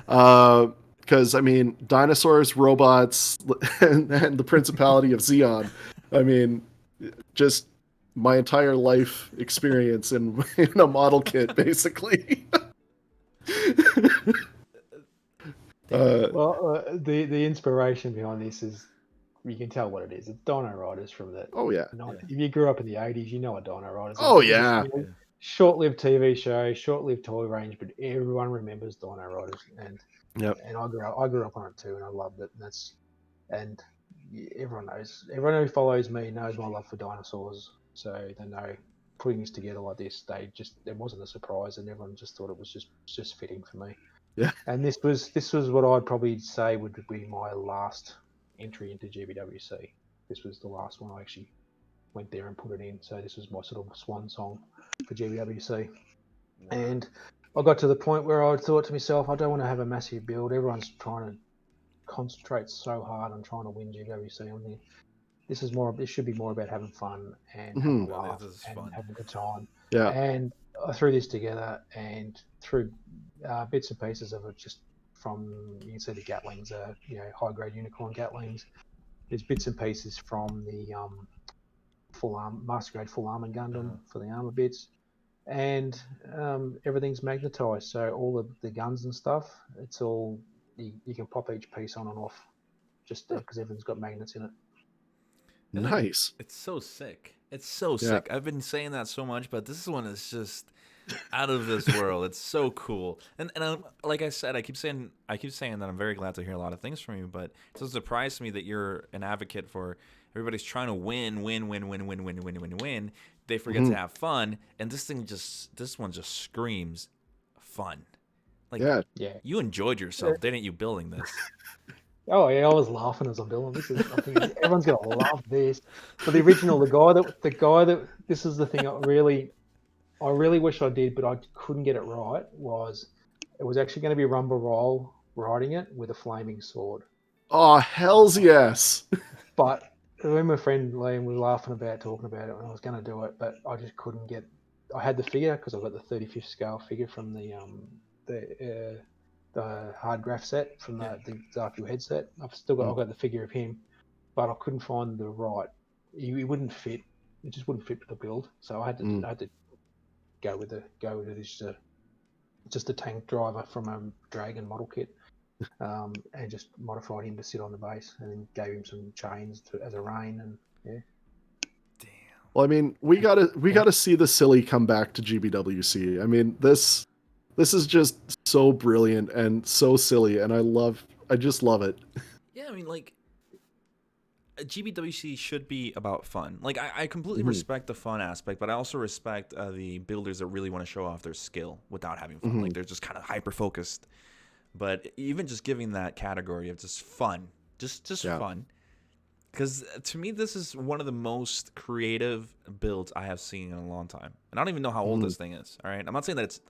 Because I mean, dinosaurs, robots, and the Principality of Xeon. I mean, just my entire life experience in a model kit, basically. uh, The inspiration behind this is you can tell what it is. It's Dino Riders from the oh yeah. If you grew up in the 80s, you know what Dino Riders Oh is. It was yeah. short-lived TV show, short-lived toy range, but everyone remembers Dino Riders, and Yep. I grew up on it too, and I loved it. And everyone knows. Everyone who follows me knows my love for dinosaurs, so they know putting this together like this. It wasn't a surprise, and everyone just thought it was just fitting for me. Yeah. And this was what I'd probably say would be my last entry into GBWC. This was the last one I actually went there and put it in. So this was my sort of swan song for GBWC. And I got to the point where I thought to myself, I don't want to have a massive build. Everyone's trying to concentrate so hard on trying to win GWC. I'm thinking, this should be more about having fun and having a laugh and having a good time. Yeah. And I threw this together and threw bits and pieces of it just from, you can see the Gatlings, high grade unicorn Gatlings. There's bits and pieces from the full arm, master grade full armor Gundam for the armor bits. And everything's magnetized, so all the guns and stuff, it's all you can pop each piece on and off, just because everything's got magnets in it. Nice. It's so sick. It's so Yeah. sick. I've been saying that so much, but this one is just out of this world. It's so cool. And like I said, I keep saying that I'm very glad to hear a lot of things from you, but it's a surprise to me that you're an advocate for everybody's trying to win. They forget to have fun, and this one just screams fun. Like, yeah, you enjoyed yourself, didn't you, building this? Oh yeah, I was laughing as I'm building this. I think everyone's gonna love this. But the original, the guy that this is the thing that really I really wish I did, but I couldn't get it right. It was actually going to be Rumble Roll riding it with a flaming sword. Oh, hells yes. But when my friend Liam was laughing about talking about it, and I was going to do it, but I just couldn't get. I had the figure because I've got the 35th scale figure from the hard graph set from the Dark View headset. I've got the figure of him, but I couldn't find the right. He wouldn't fit. It just wouldn't fit with the build. So I had to go with this just a tank driver from a Dragon model kit. And just modified him to sit on the base, and then gave him some chains as a rein, and yeah. Damn. Well, I mean, we gotta see the silly come back to GBWC. I mean, this is just so brilliant and so silly, and I just love it. Yeah, I mean, like, GBWC should be about fun. Like, I completely Mhm. respect the fun aspect, but I also respect the builders that really want to show off their skill without having fun. Mhm. Like, they're just kind of hyper focused. But even just giving that category of just fun, just Yeah. fun, because to me this is one of the most creative builds I have seen in a long time. And I don't even know how old this thing is. All right, I'm not saying it's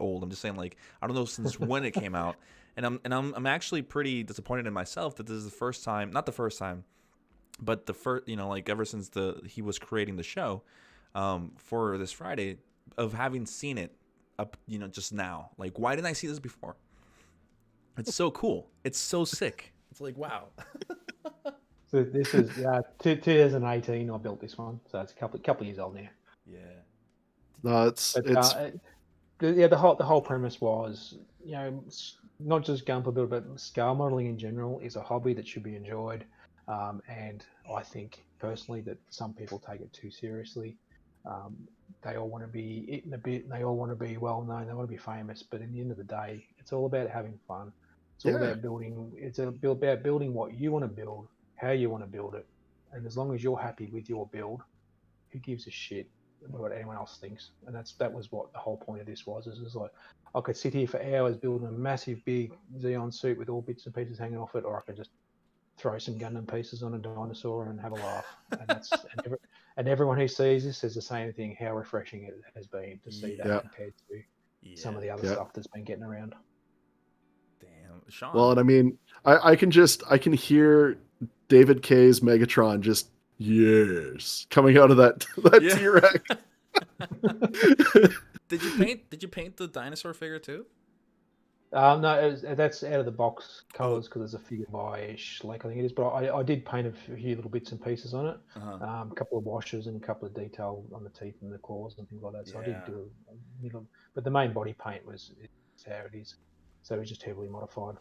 old. I'm just saying, like, I don't know since when it came out. And I'm actually pretty disappointed in myself that this is the first time, not the first time, but the first, like, ever since he was creating the show for this Friday, of having seen it up, just now. Like, why didn't I see this before? It's so cool. It's so sick. It's like, wow. So this is 2018. I built this one, so it's a couple years old now. Yeah. No, But it's the whole premise was, not just Gunpla build, but scale modeling in general is a hobby that should be enjoyed. And I think personally that some people take it too seriously. They all want to be eaten a bit, and they all want to be well known. They want to be famous, but in the end of the day, it's all about having fun. It's all about building. It's about building what you want to build, how you want to build it, and as long as you're happy with your build, who gives a shit what anyone else thinks? And that was what the whole point of this was. Is like, I could sit here for hours building a massive big Xeon suit with all bits and pieces hanging off it, or I could just throw some Gundam pieces on a dinosaur and have a laugh. And everyone who sees this says the same thing. How refreshing it has been to see that compared to some of the other stuff that's been getting around. Damn, Shaun. Well, and I mean, I can hear David K's Megatron just coming out of that T-Rex. Did you paint the dinosaur figure too? No, that's out of the box colours because it's a figure by Schleck, I think it is. But I did paint a few little bits and pieces on it, a couple of washes and a couple of detail on the teeth and the claws and things like that. So I did do a little, but the main body paint is how it is. So it's just heavily modified.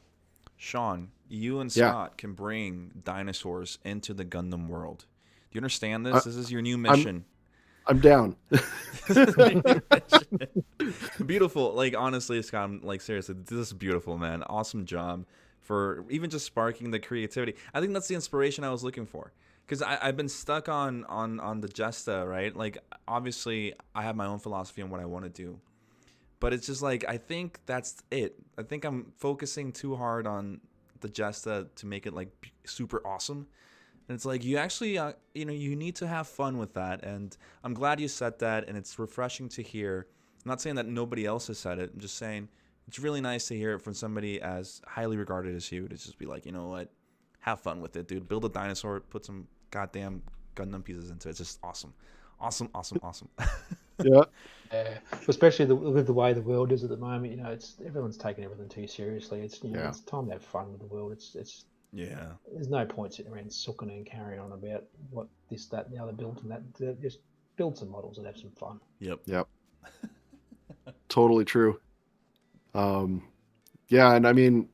Shaun, you and Scott can bring dinosaurs into the Gundam world. Do you understand this? This is your new mission. I'm down. Beautiful. Like, honestly, Scott, like, seriously, this is beautiful, man. Awesome job for even just sparking the creativity. I think that's the inspiration I was looking for. Because I've been stuck on the Gesta, right? Like, obviously, I have my own philosophy on what I want to do. But it's just like, I think that's it. I think I'm focusing too hard on the Gesta to make it, like, super awesome. And it's like, you actually, you need to have fun with that. And I'm glad you said that, and it's refreshing to hear. I'm not saying that nobody else has said it. I'm just saying it's really nice to hear it from somebody as highly regarded as you, to just be like, you know what, have fun with it, dude. Build a dinosaur, put some goddamn Gundam pieces into it. It's just awesome. Awesome. Yeah. Especially with the way the world is at the moment. It's everyone's taking everything too seriously. It's it's time to have fun with the world. It's There's no point sitting around sucking and carrying on about what this, that, and the other built and that. Just build some models and have some fun. Yep. Totally true. Yeah, and I mean,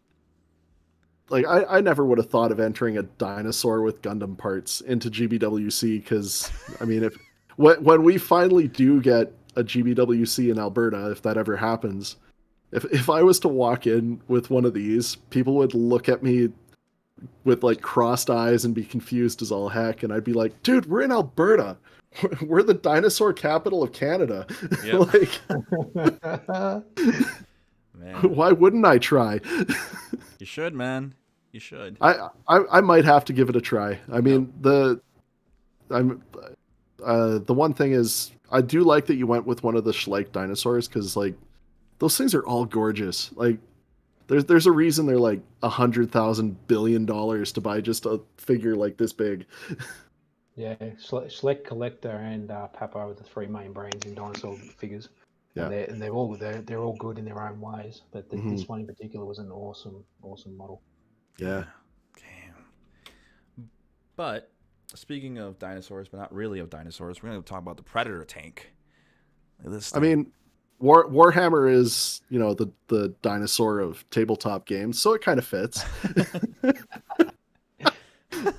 like, I never would have thought of entering a dinosaur with Gundam parts into GBWC, because I mean, when we finally do get a GBWC in Alberta, if that ever happens, if I was to walk in with one of these, people would look at me with, like, crossed eyes and be confused as all heck, and I'd be like, dude, we're in Alberta. We're the dinosaur capital of Canada. Yep. Like, Man, why wouldn't I try? you should, man. You should. I might have to give it a try. I mean, the one thing is, I do like that you went with one of the Schleich dinosaurs because like those things are all gorgeous. Like there's a reason they're like $100,000 billion to buy just a figure like this big. Yeah, Select Collector and Papa are the three main brands in dinosaur figures, Yeah. and they're all good in their own ways. But Hmm. this one in particular was an awesome model. Yeah. Yeah. Damn. But speaking of dinosaurs, but not really of dinosaurs, we're going to talk about the Predator tank. Look at this I thing. mean, Warhammer is, you know, the dinosaur of tabletop games, so it kind of fits.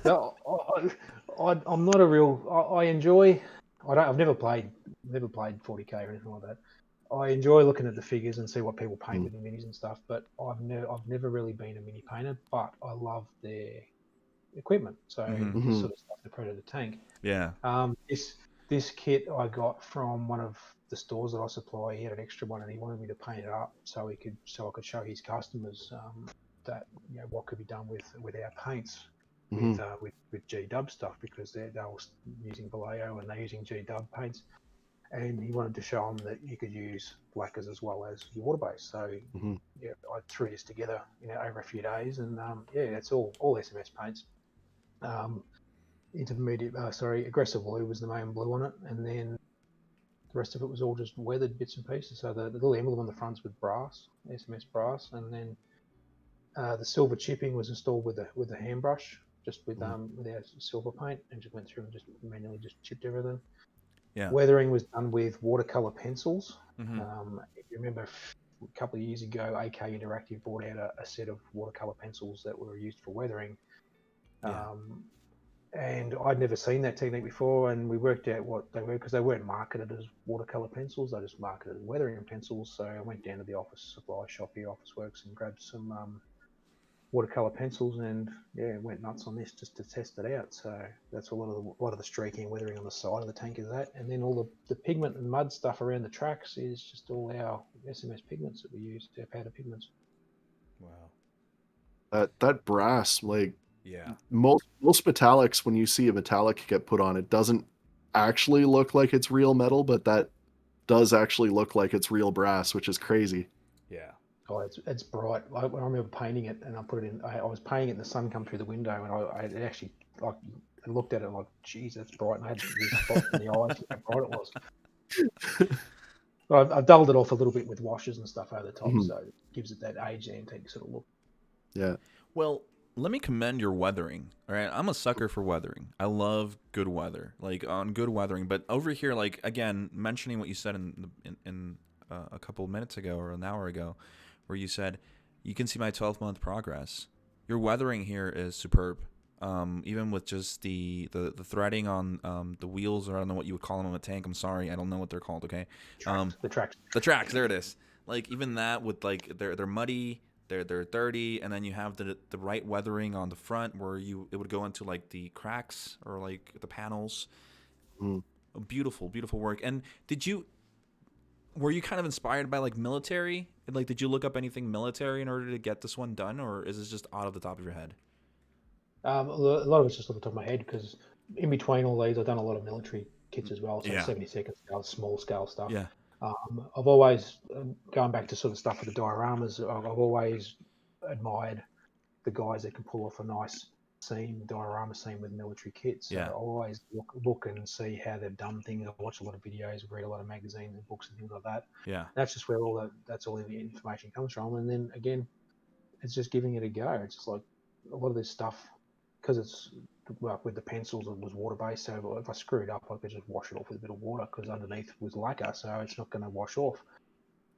No, I'm not a real. I enjoy. I've never played 40k or anything like that. I enjoy looking at the figures and see what people paint Mm. with the minis and stuff. But I've never really been a mini painter. But I love their equipment. So Mm-hmm. this Hmm. sort of stuff, the Predator tank. Yeah. This kit I got from one of the stores that I supply. He had an extra one, and he wanted me to paint it up so I could show his customers that what could be done with our paints Hmm. with G Dub stuff because they were using Vallejo and they're using G Dub paints, and he wanted to show them that you could use lacquers as well as your water base. So Hmm. yeah, I threw this together over a few days, and yeah, it's all SMS paints. Um, aggressive blue was the main blue on it, and then the rest of it was all just weathered bits and pieces. So the little emblem on the front's with brass, SMS brass, and then the silver chipping was installed with a hand brush, just Hmm. with our silver paint, and just went through and just manually just chipped everything. Yeah. Weathering was done with watercolor pencils. Mm-hmm. If you remember a couple of years ago, AK Interactive brought out a set of watercolor pencils that were used for weathering. Yeah. Um, and I'd never seen that technique before, and we worked out what they were because they weren't marketed as watercolor pencils; they just marketed as weathering pencils. So I went down to the office supply shop here, Office Works, and grabbed some watercolor pencils, and yeah, went nuts on this just to test it out. So that's a lot of the streaking and weathering on the side of the tank is that, and then all the pigment and mud stuff around the tracks is just all our SMS pigments that we use, our powder pigments. Wow. That brass, like Yeah. most metallics, when you see a metallic get put on, it doesn't actually look like it's real metal, but that does actually look like it's real brass, which is crazy. Yeah. Oh, it's bright. I remember painting it, and I put it in. I was painting it, and the sun come through the window, and I actually like I looked at it like, geez, that's bright. And I had these spots in the eyes how bright it was. But I've dulled it off a little bit with washes and stuff over the top, Mhm. so it gives it that aged antique sort of look. Yeah. Well, let me commend your weathering. All right, I'm a sucker for weathering. I love good weather, like on good weathering. But over here, like again, mentioning what you said in a couple of minutes ago or an hour ago, where you said you can see my 12-month progress. Your weathering here is superb. Even with just the threading on the wheels, or I don't know what you would call them on a tank. I'm sorry, I don't know what they're called. Okay, The tracks. the tracks. There it is. Like even that with like they're muddy, they're dirty, and then you have the right weathering on the front where it would go into like the cracks or like the panels. Mhm. Beautiful work. And were you kind of inspired by like military? Like did you look up anything military in order to get this one done, or is this just out of the top of your head? A lot of it's just off the top of my head because in between all these, I've done a lot of military kits as well. So Yeah. 70-second scale, small scale stuff. Yeah. I've always going back to sort of stuff with the dioramas. I've always admired the guys that can pull off a nice diorama scene with military kits. So I Yeah. always look and see how they've done things. I watch a lot of videos, read a lot of magazines and books and things like that. Yeah. That's just where that's all the information comes from. And then again, it's just giving it a go. It's just like a lot of this stuff because it's well, with the pencils it was water based. So if I screw it up, I could just wash it off with a bit of water because underneath was lacquer, so it's not going to wash off.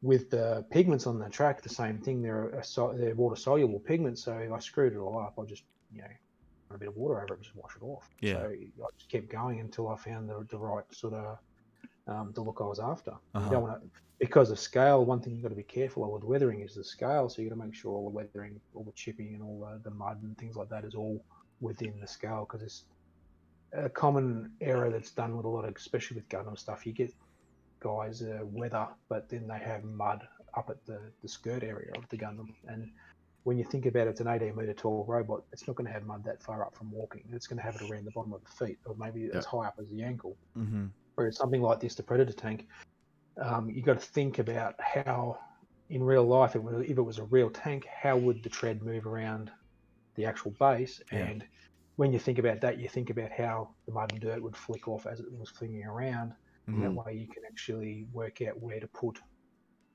With the pigments on the track, the same thing. They're water soluble pigments. So if I screwed it all up, I just put a bit of water over it and just wash it off. So Yeah. I just kept going until I found the right sort of the look I was after. You Uh-huh. don't want to, because of scale. One thing you've got to be careful of with weathering is the scale. So you got to make sure all the weathering, all the chipping, and all the mud and things like that is all within the scale. Because it's a common error that's done with a lot of, especially with Gundam stuff. You get guys weather, but then they have mud up at the skirt area of the Gundam. And when you think about it, it's an 18-meter tall robot. It's not going to have mud that far up from walking. It's going to have it around the bottom of the feet, or maybe Yeah. as high up as the ankle. Mm-hmm. Whereas something like this, the Predator tank, you got to think about how, in real life, if it was a real tank, how would the tread move around the actual base? Yeah. And when you think about that, you think about how the mud and dirt would flick off as it was flinging around. And that way you can actually work out where to put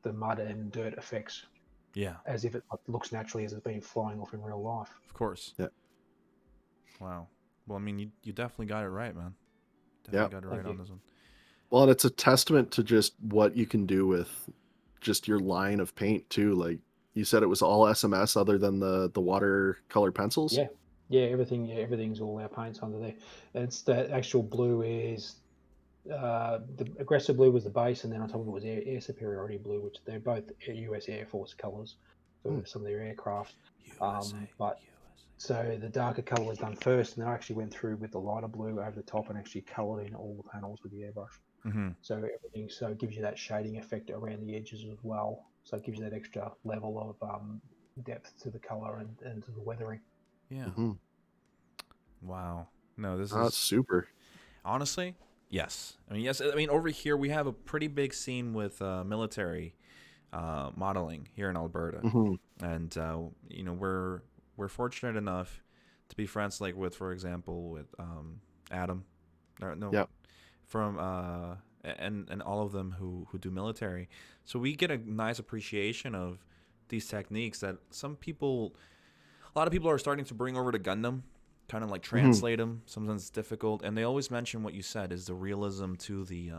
the mud and dirt effects Yeah. as if it looks naturally as it's been flying off in real life. Of course. Yeah. Wow. Well, I mean, you definitely got it right, man. Definitely got it right on this one. Well, and it's a testament to just what you can do with just your line of paint too. Like you said, it was all SMS other than the watercolor pencils. Yeah, everything's all our paints under there. It's the actual blue is the aggressive blue was the base, and then on top of it was air superiority blue, which they're both US Air Force colors for some of their aircraft. But so the darker color was done first, and then I actually went through with the lighter blue over the top and actually colored in all the panels with the airbrush. So everything, so it gives you that shading effect around the edges as well. So it gives you that extra level of depth to the color and to the weathering. Yeah. Wow. No, this That's is super. honestly, yes. I mean, yes. I mean, over here we have a pretty big scene with military modeling here in Alberta, and you know, we're fortunate enough to be friends, like with, for example, with Adam, from and all of them who do military. So we get a nice appreciation of these techniques that a lot of people are starting to bring over to Gundam, kind of like translate them. Sometimes it's difficult, and they always mention what you said is the realism to the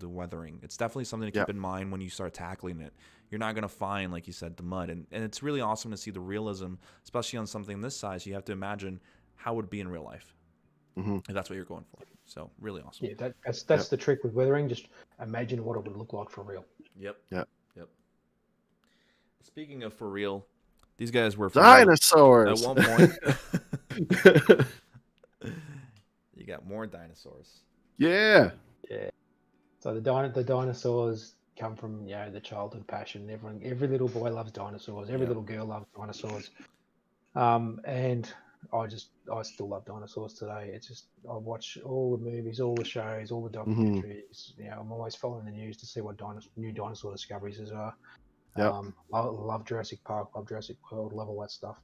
weathering. It's definitely something to keep in mind when you start tackling it. You're not gonna find, like you said, the mud, and it's really awesome to see the realism, especially on something this size. You have to imagine how it would be in real life, if that's what you're going for. So really awesome. Yeah, that's the trick with weathering. Just imagine what it would look like for real. Yep. Yep. Speaking of for real, these guys were for dinosaurs. real. At one point, you got more dinosaurs. Yeah. So the dinosaurs come from the childhood passion. Every little boy loves dinosaurs. Every little girl loves dinosaurs. And I still love dinosaurs today. It's just I watch all the movies, all the shows, all the documentaries. I'm always following the news to see what new dinosaur discoveries there are. Love Jurassic Park, love Jurassic World, love all that stuff.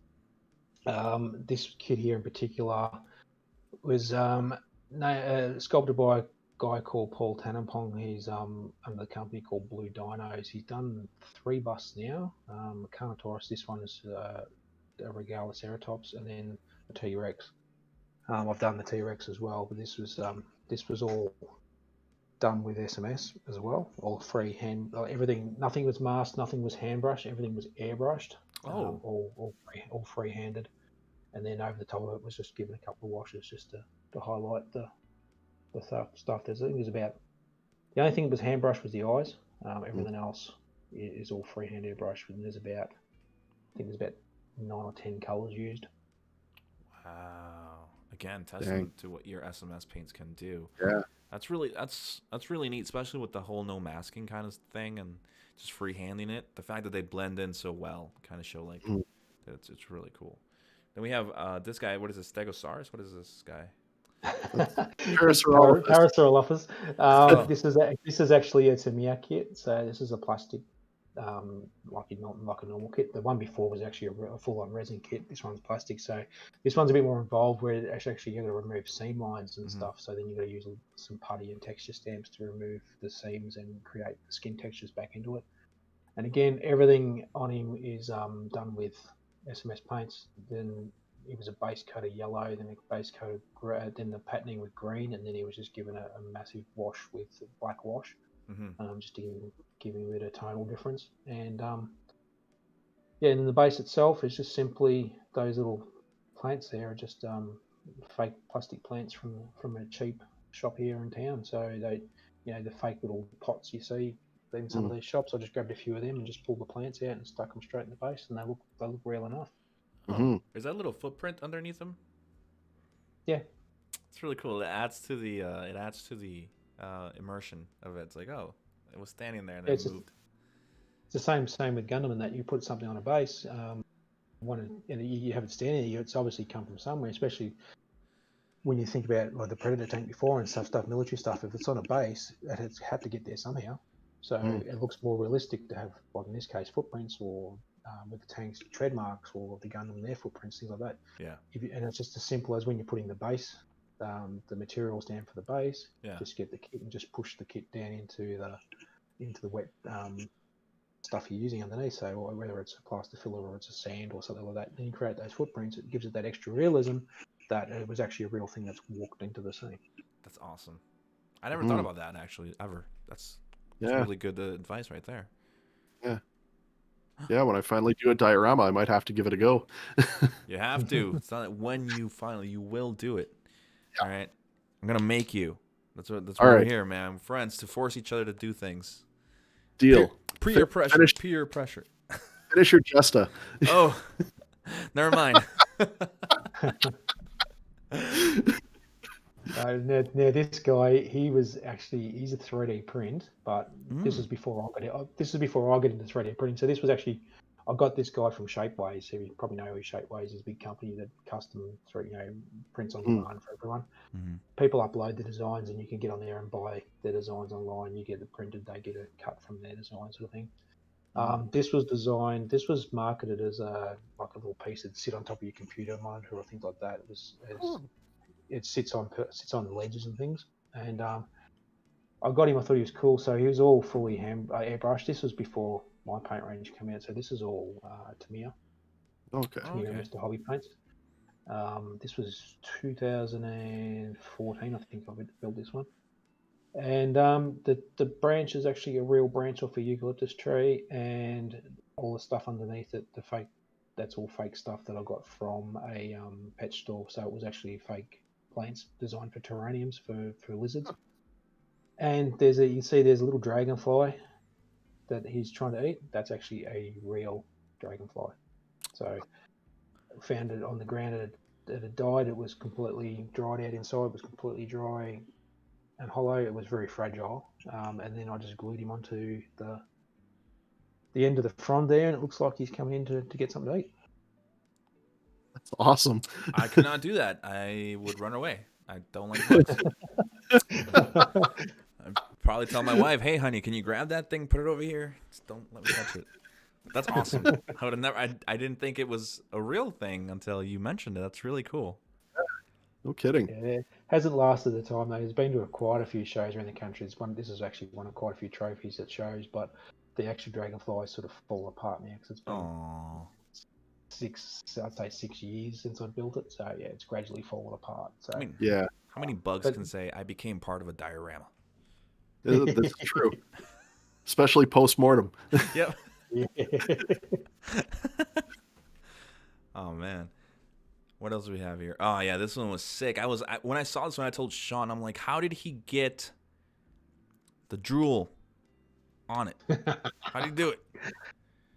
This kid here in particular was sculpted by a guy called Paul Tannenpong. He's under the company called Blue Dinos. He's done 3 busts now. Carnotaurus, this one is a Regaloceratops, and then a T-Rex. I've done the T-Rex as well, but this was all done with SMS as well. All freehand, everything. Nothing was masked, nothing was hand brushed. Everything was airbrushed. All free-handed. And then over the top of it was just given a couple of washes just to highlight the stuff. The only thing that was hand brushed was the eyes. Everything else is all freehand airbrush. And there's about 9 or 10 colors used. Wow. Again, testament to what your SMS paints can do. Yeah. That's really neat, especially with the whole no masking kind of thing and just freehanding it. The fact that they blend in so well kind of show like that it's really cool. Then we have this guy. What is this? Stegosaurus? What is this guy? Parasaurolophus. This is actually a Tamiya kit. So this is a plastic, like a normal kit. The one before was actually a full-on resin kit. This one's plastic. So this one's a bit more involved, where it's actually you got to remove seam lines and stuff. So then you got to use some putty and texture stamps to remove the seams and create the skin textures back into it. And again, everything on him is done with SMS paints. Then it was a base coat of yellow, then a base coat of then the patterning with green, and then he was just given a massive wash with black wash, just to give him a bit of tonal difference. And and then the base itself is just simply those little plants there are just fake plastic plants from a cheap shop here in town. So they, the fake little pots you see in some of these shops. I just grabbed a few of them and just pulled the plants out and stuck them straight in the base, and they look real enough. Is that a little footprint underneath them? Yeah, it's really cool. It adds to the immersion of it. It's like, oh, it was standing there and then it moved. It's the same with Gundam, in that you put something on a base, you have it standing there. It's obviously come from somewhere, especially when you think about like the Predator tank before and stuff, military stuff, if it's on a base, it has had to get there somehow. So it looks more realistic to have, like in this case, footprints, or with the tanks, tread marks, or the gun on their footprints, things like that. Yeah. And it's just as simple as when you're putting the base, the materials down for the base. Yeah. Just get the kit and just push the kit down into the wet stuff you're using underneath. So whether it's a plaster filler or it's a sand or something like that, then you create those footprints. It gives it that extra realism that it was actually a real thing that's walked into the scene. That's awesome. I never thought about that actually ever. That's really good advice right there. Yeah. Yeah, when I finally do a diorama, I might have to give it a go. You have to. It's not when you will do it. Yeah. All right. I'm gonna make you. That's why we're here, man. We're friends to force each other to do things. Deal. Peer pressure. Peer pressure. Finish your Jesta. Oh, never mind. Now this guy, he's a 3D print, but this is before I got it. This is before I got into 3D printing. So this was actually, I got this guy from Shapeways. You probably know who Shapeways is, a big company that custom prints on demand for everyone. Mm-hmm. People upload the designs, and you can get on there and buy their designs online. You get it printed, they get a cut from their design, sort of thing. This was marketed as like a little piece that sit on top of your computer monitor or things like that. It sits on the ledges and things. And I got him. I thought he was cool. So he was all fully airbrushed. This was before my paint range came out. So this is all Tamiya. Okay. Tamiya Mr. Hobby Paints. This was 2014, I think I built this one. And the branch is actually a real branch off a eucalyptus tree, and all the stuff underneath it, that's all fake stuff that I got from a pet store. So it was actually fake plants designed for terrariums for lizards. And you can see there's a little dragonfly that he's trying to eat. That's actually a real dragonfly. So I found it on the ground. It had died. It was completely dried out inside. It was completely dry and hollow. It was very fragile. And then I just glued him onto the end of the frond there, and it looks like he's coming in to get something to eat. That's awesome. I could not do that. I would run away. I don't like bugs. I'd probably tell my wife, "Hey, honey, can you grab that thing? Put it over here. Just don't let me touch it." That's awesome. I would have never. I didn't think it was a real thing until you mentioned it. That's really cool. No kidding. Yeah, it hasn't lasted the time though. He's been to quite a few shows around the country. This is actually one of quite a few trophies at shows, but the actual dragonfly sort of fall apart now because it's been I'd say 6 years since I built it. So yeah, it's gradually fallen apart. So I mean, yeah. How many bugs can say I became part of a diorama? That's true. Especially post-mortem. Yep. Oh man. What else do we have here? Oh yeah, this one was sick. When I saw this one, I told Shaun, I'm like, how did he get the drool on it? How did he do it?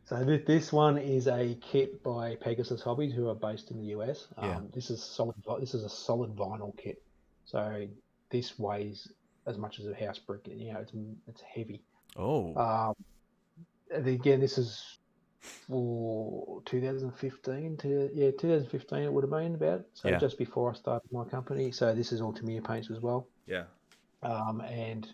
So this one is a kit by Pegasus Hobbies, who are based in the US. This is a solid vinyl kit. So this weighs as much as a house brick. It's heavy. Oh. Again, this is for 2015 2015 it would have been about. So just before I started my company. So this is all Tamiya paints as well. Yeah. And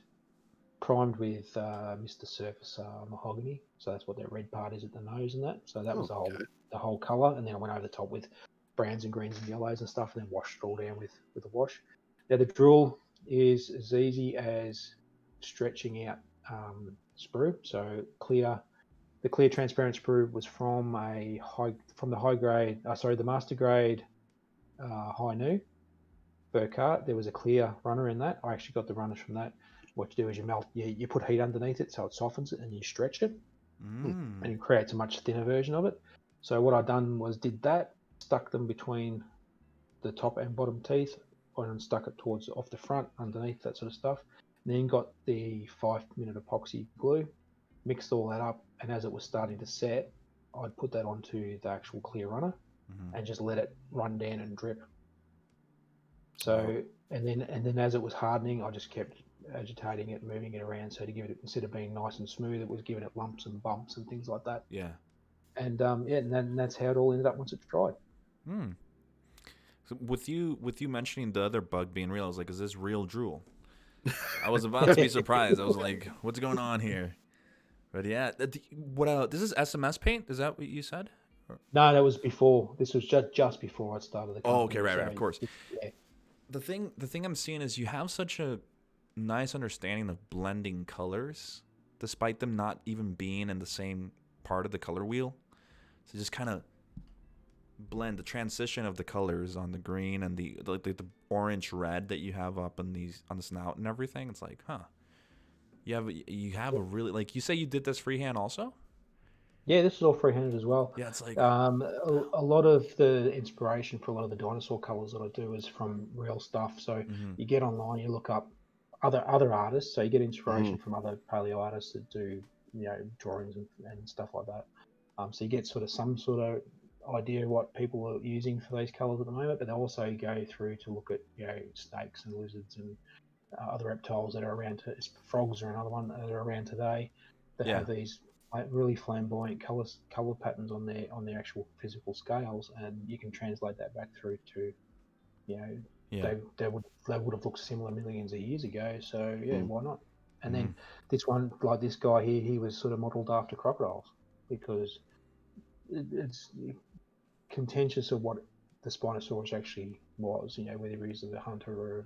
primed with Mr. Surface mahogany. So that's what that red part is at the nose and that. So that was the whole colour. And then I went over the top with browns and greens and yellows and stuff, and then washed it all down with a wash. Now the drill is as easy as stretching out sprue. So the clear transparent sprue was from the master grade high new Burkhardt. There was a clear runner in that. I actually got the runners from that. What you do is you put heat underneath it so it softens it, and you stretch it, and it creates a much thinner version of it. So what I done was did that, stuck them between the top and bottom teeth, and stuck it towards off the front, underneath, that sort of stuff. And then got the 5-minute epoxy glue, mixed all that up, and as it was starting to set, I'd put that onto the actual clear runner and just let it run down and drip. So and then as it was hardening, I just kept agitating it, moving it around, so to give it, instead of being nice and smooth, it was giving it lumps and bumps and things like that. Yeah. And and that's how it all ended up once it's dried. So with you mentioning the other bug being real, I was like, is this real drool? I was about to be surprised. I was like, what's going on here? But yeah, what? This is SMS Paint. Is that what you said? No, that was before. This was just before I started the company. Oh, okay, right, of course. Yeah. The thing I'm seeing is you have such a nice understanding of blending colors, despite them not even being in the same part of the color wheel. So just kind of blend the transition of the colors on the green and the orange red that you have up on the snout and everything. It's like, huh? You have a really, like, you say you did this freehand also? Yeah, this is all freehanded as well. Yeah, it's like A lot of the inspiration for a lot of the dinosaur colors that I do is from real stuff. So you get online, you look up other artists, so you get inspiration from other paleo artists that do drawings and stuff like that. So you get sort of some sort of idea what people are using for those colors at the moment, but they also go through to look at snakes and lizards and other reptiles that are around. Frogs are another one that are around today that have these really flamboyant color patterns on their actual physical scales, and you can translate that back through to they would have looked similar millions of years ago. So why not? And then this one, like this guy here, he was sort of modeled after crocodiles because it's contentious of what the Spinosaurus actually was, whether he was a hunter or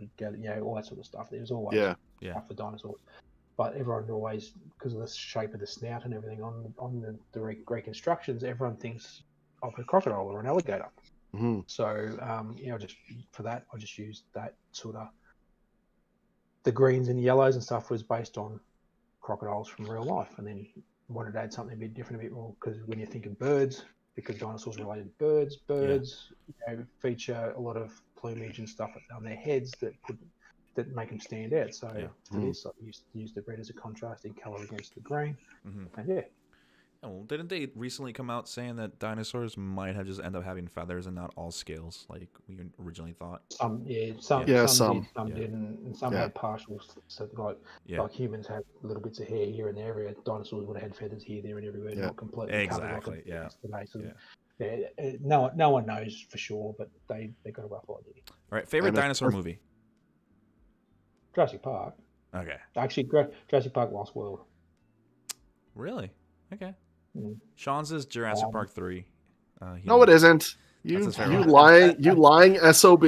all that sort of stuff. There was always stuff for dinosaurs, but everyone always, because of the shape of the snout and everything on the reconstructions, everyone thinks of a crocodile or an alligator. So just for that, I just used that sort of, the greens and yellows and stuff was based on crocodiles from real life, and then wanted to add something a bit different, a bit more, because when you think of birds, because dinosaurs related to birds feature a lot of plumage and stuff on their heads that make them stand out. So for this, I used the red as a contrasting color against the green, and well, didn't they recently come out saying that dinosaurs might have just end up having feathers and not all scales like we originally thought? Some did, some didn't, and some had partials. So like humans had little bits of hair here and there. Where dinosaurs would have had feathers here, there, and everywhere, not completely covered like today. So no one knows for sure, but they got a rough idea. All right, favorite dinosaur movie? Jurassic Park. Okay. Actually, Jurassic Park Lost World. Really? Okay. Shaun's is Jurassic Park 3. No, it isn't. You lying SOB.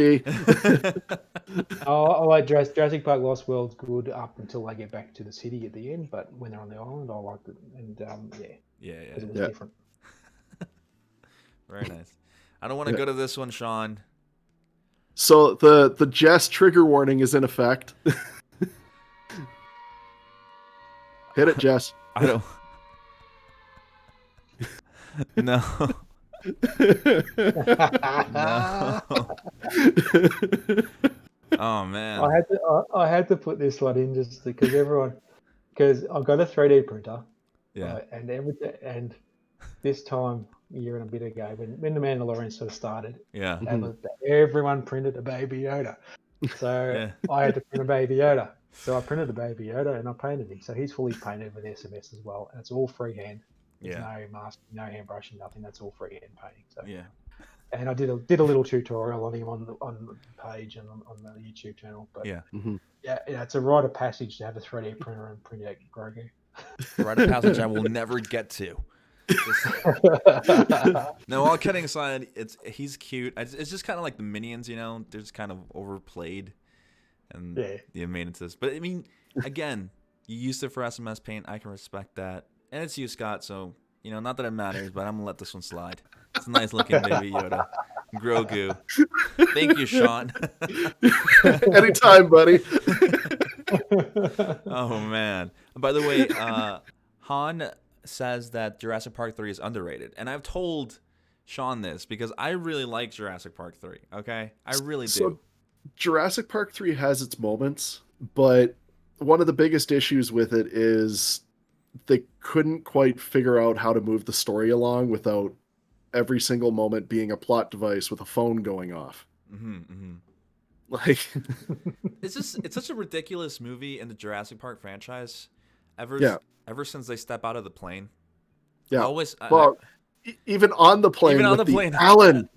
Jurassic Park Lost World's good up until they get back to the city at the end, but when they're on the island, I liked it, and because it was different. Very nice. I don't want to go to this one, Shaun. So the Jess trigger warning is in effect. Hit it, Jess. I don't. No. No. Oh man. I had to put this one in just because I've got a 3D printer. Yeah. And this time a year and a bit ago when the Mandalorian sort of started, everyone printed a Baby Yoda. So I had to print a Baby Yoda. So I printed a Baby Yoda and I painted him. So he's fully painted with SMS as well, and it's all freehand. There's no mask, no hand brushing, nothing. That's all freehand painting. So and I did a little tutorial on him on the page and on the YouTube channel. But it's a rite of passage to have a 3D printer and print out Grogu. Rite of passage I will never get to. No, all kidding aside, he's cute. It's just kind of like the Minions, they're just kind of overplayed, and the maintenance. But I mean, again, you used it for SMS Paint. I can respect that. And it's you, Scott, so, not that it matters, but I'm going to let this one slide. It's a nice-looking Baby Yoda. Grogu. Thank you, Shaun. Anytime, buddy. Oh, man. By the way, Han says that Jurassic Park 3 is underrated. And I've told Shaun this because I really like Jurassic Park 3, okay? I really do. So, Jurassic Park 3 has its moments, but one of the biggest issues with it is they couldn't quite figure out how to move the story along without every single moment being a plot device with a phone going off. Like, it's such a ridiculous movie in the Jurassic Park franchise. Ever since they step out of the plane. Yeah. Even on the plane. Even on the plane. Alan.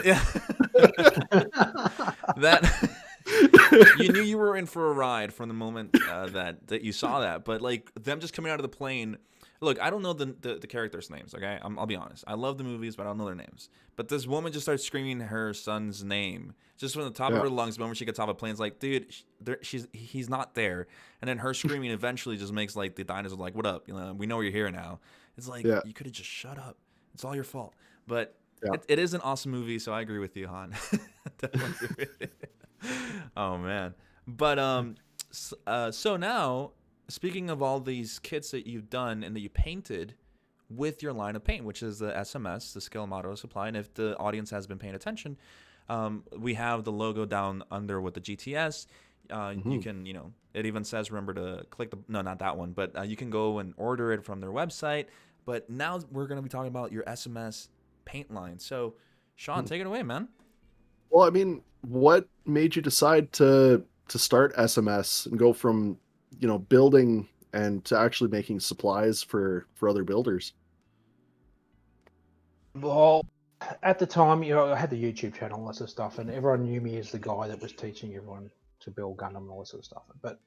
Yeah. That you knew you were in for a ride from the moment that you saw that. But like them just coming out of the plane. Look, I don't know the characters' names. Okay, I'll be honest. I love the movies, but I don't know their names. But this woman just starts screaming her son's name just from the top of Yeah. her lungs. The moment she gets off a plane, it's like, dude, he's not there. And then her screaming eventually just makes like the dinosaurs like, what up? You know, we know you're here now. It's like Yeah. you could have just shut up. It's all your fault. But Yeah. it is an awesome movie, so I agree with you, Han. Definitely agree with you. Oh man. But so now speaking of all these kits that you've done and that you painted with your line of paint, which is the SMS, the Scale Motto Supply, and if the audience has been paying attention, we have the logo down under with the GTS. You can, it even says remember to click the no, not that one, but you can go and order it from their website. But now we're going to be talking about your SMS paint line. So, Shaun, take it away, man. Well, I mean, what made you decide to start SMS and go from, building and to actually making supplies for other builders? Well, at the time, I had the YouTube channel, all that sort of stuff, and everyone knew me as the guy that was teaching everyone to build Gundam and all that sort of stuff. But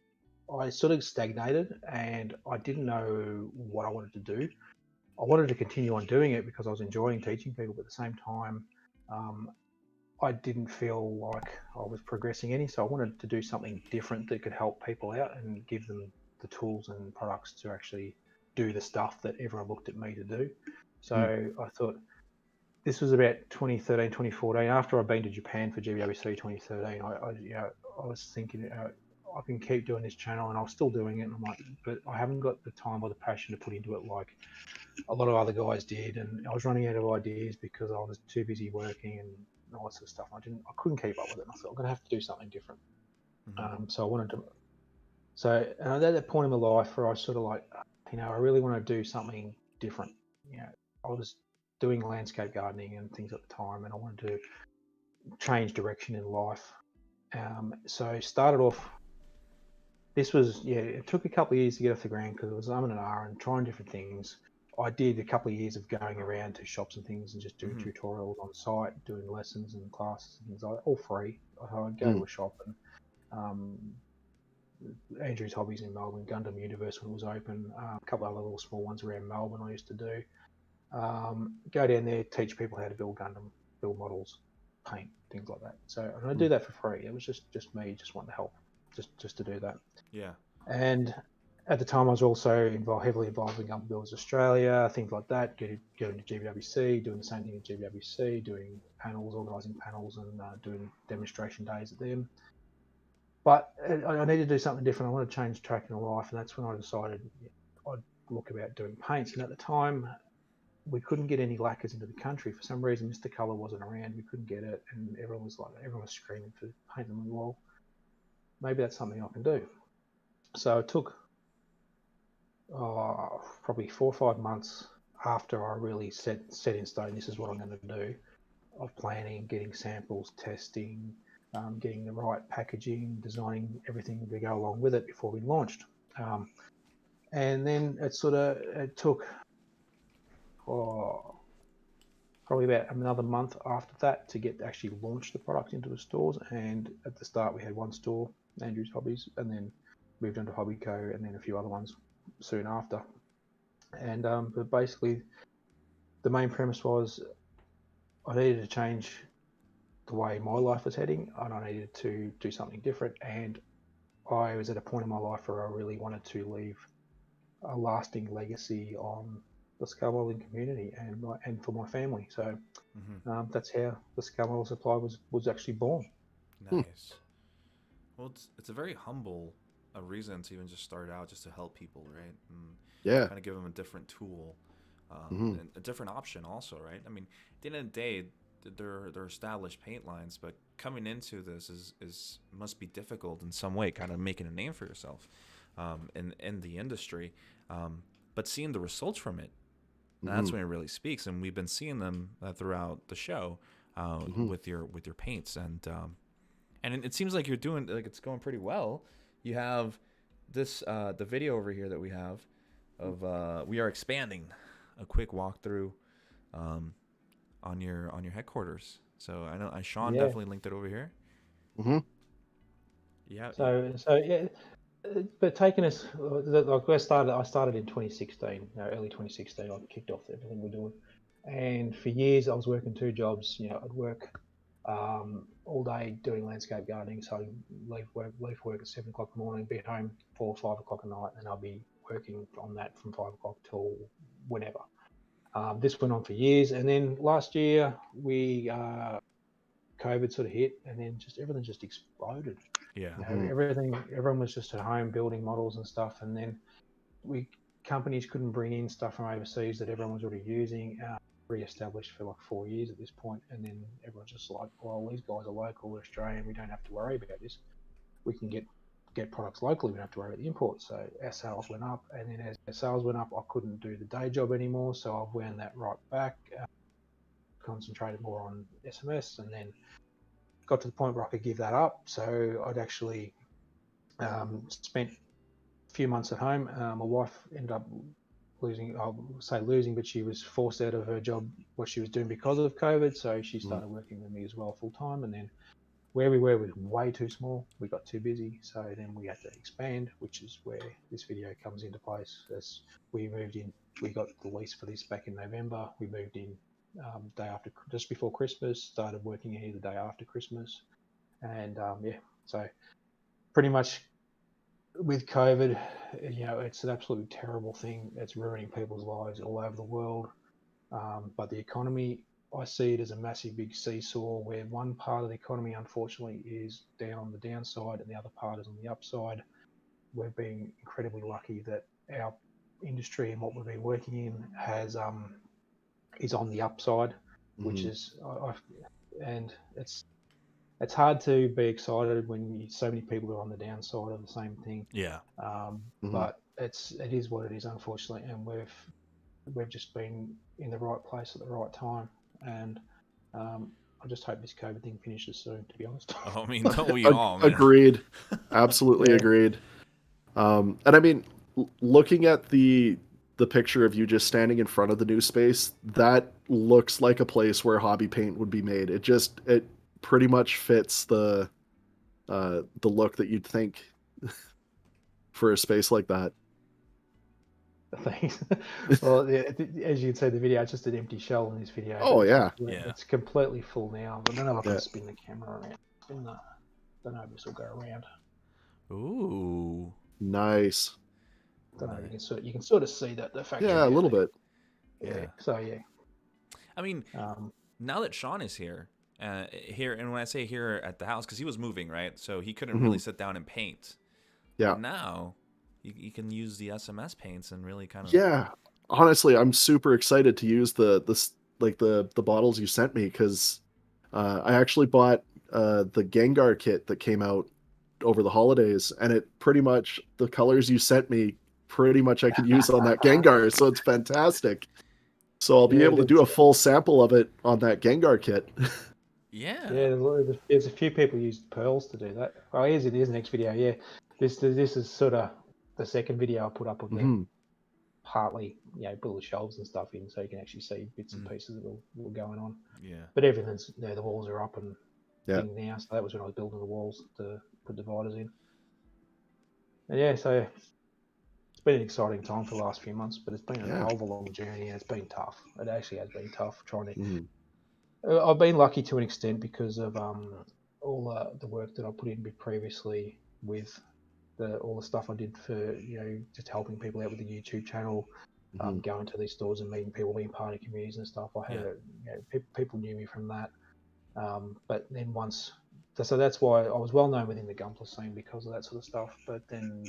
I sort of stagnated, and I didn't know what I wanted to do. I wanted to continue on doing it because I was enjoying teaching people, but at the same time, um, I didn't feel like I was progressing any. So I wanted to do something different that could help people out and give them the tools and products to actually do the stuff that everyone looked at me to do. Hmm. So I thought this was about 2013, 2014. After I'd been to Japan for GWC 2013, I was thinking, I can keep doing this channel, and I was still doing it. And I'm like, but I haven't got the time or the passion to put into it like a lot of other guys did, and I was running out of ideas because I was too busy working and all that sort of stuff. I couldn't keep up with it. And I thought I'm gonna have to do something different. Mm-hmm. So I wanted to. So and at that point in my life where I sort of like, I really want to do something different. I was doing landscape gardening and things at the time, and I wanted to change direction in life. So started off. This was it took a couple of years to get off the ground because it was and and trying different things. I did a couple of years of going around to shops and things and just doing Mm-hmm. tutorials on site, doing lessons and classes and things like that, all free. I'd go Hmm. to a shop and um, Andrew's Hobbies in Melbourne, Gundam Universe when it was open, a couple of other little small ones around Melbourne I used to do. Go down there, teach people how to build Gundam, build models, paint, things like that. So and I do that for free. It was just me, just wanting to help, just to do that. Yeah. And at the time, I was also heavily involved in Gunpla Builders Australia, things like that, going to GWC, doing the same thing at GWC, doing panels, organising panels and doing demonstration days at them. But I needed to do something different. I wanted to change track in my life, and that's when I decided I'd look about doing paints. And at the time, we couldn't get any lacquers into the country. For some reason, Mr. Colour wasn't around. We couldn't get it, and everyone was screaming for paint them. Well, maybe that's something I can do. So it took probably 4 or 5 months after I really set in stone, this is what I'm going to do, of planning, getting samples, testing, getting the right packaging, designing everything to go along with it before we launched. And then it took probably about another month after that to get actually launch the product into the stores. And at the start, we had one store, Andrew's Hobbies, and then moved on to Hobbyco, and then a few other ones soon after. And but basically, the main premise was I needed to change the way my life was heading, and I needed to do something different. And I was at a point in my life where I really wanted to leave a lasting legacy on the scale modeling community and for my family. So Mm-hmm. that's how the scale model supply was actually born. Hmm. Nice. Well, it's a very humble reason to even just start out just to help people, right? And Yeah. kind of give them a different tool, Hmm. and a different option also, right? I mean, at the end of the day, they're established paint lines, but coming into this is must be difficult in some way, kind of making a name for yourself, in the industry, but seeing the results from it, Hmm. that's when it really speaks, and we've been seeing them throughout the show, Hmm. with your paints, and it seems like you're doing like it's going pretty well. You have this the video over here that we have of we are expanding a quick walkthrough, on your headquarters. So I know Shaun Yeah. definitely linked it over here. Mm-hmm. Yeah. So yeah, but taking us like I started in 2016, early 2016. I kicked off everything we're doing, and for years I was working two jobs. I'd work all day doing landscape gardening. So I'd leave work at 7 o'clock in the morning, be home 4 or 5 o'clock at night, and I'll be working on that from 5 o'clock till whenever. This went on for years, and then last year we COVID sort of hit, and then just everything just exploded. Yeah. Everyone was just at home building models and stuff, and then we companies couldn't bring in stuff from overseas that everyone was already using. Re-established for like 4 years at this point, and then everyone's just like, well, these guys are local, we're Australian, we don't have to worry about this. We can get products locally, we don't have to worry about the imports. So our sales went up, and then as our sales went up, I couldn't do the day job anymore, so I've wound that right back. Concentrated more on SMS, and then got to the point where I could give that up. So I'd actually spent a few months at home. My wife ended up losing, I'll say losing, but she was forced out of her job, what she was doing because of COVID. So she started working with me as well full time. And then where we were was way too small. We got too busy. So then we had to expand, which is where this video comes into place. As we moved in, we got the lease for this back in November. We moved in day after, just before Christmas, started working here the day after Christmas. And so pretty much with COVID, it's an absolutely terrible thing. It's ruining people's lives all over the world. But the economy, I see it as a massive big seesaw where one part of the economy, unfortunately, is down on the downside and the other part is on the upside. We've been incredibly lucky that our industry and what we've been working in is on the upside, which is, and it's hard to be excited when so many people are on the downside of the same thing. Yeah. But it is what it is, unfortunately, and we've just been in the right place at the right time, and I just hope this COVID thing finishes soon. To be honest. Oh, I mean, don't we all, man? Agreed. Absolutely agreed. And I mean, looking at the picture of you just standing in front of the new space, that looks like a place where hobby paint would be made. It pretty much fits the look that you'd think for a space like that. Thanks. Well, as you can see, the video, it's just an empty shell in this video. Oh yeah. It's completely full now. I don't know if I can spin the camera around. Don't know if this will go around. Ooh. Nice. Don't know. You can sort of see that the factory. Yeah, a little bit. Yeah. So yeah. I mean, now that Shaun is here, and when I say here at the house, because he was moving, right? So he couldn't really sit down and paint. Yeah. But now you can use the SMS paints and really kind of. Yeah. Honestly, I'm super excited to use the bottles you sent me, because I actually bought the Gengar kit that came out over the holidays, and it pretty much, the colors you sent me, pretty much I could use on that Gengar, so it's fantastic. So I'll be able to do a full sample of it on that Gengar kit. Yeah. There's a few people used pearls to do that. Oh, here's the next video. Yeah, this is sort of the second video I put up of them partly, put all the shelves and stuff in, so you can actually see bits and pieces that were going on. Yeah. But everything's the walls are up and thing now. So that was when I was building the walls to put dividers in. And yeah, so it's been an exciting time for the last few months, but it's been a hell of a long journey, and it's been tough. It actually has been tough trying to. I've been lucky to an extent because of all the work that I put in previously with all the stuff I did for just helping people out with the YouTube channel, going to these stores and meeting people, being part of communities and stuff. I had people knew me from that, but then so that's why I was well known within the Gunpla scene because of that sort of stuff. But then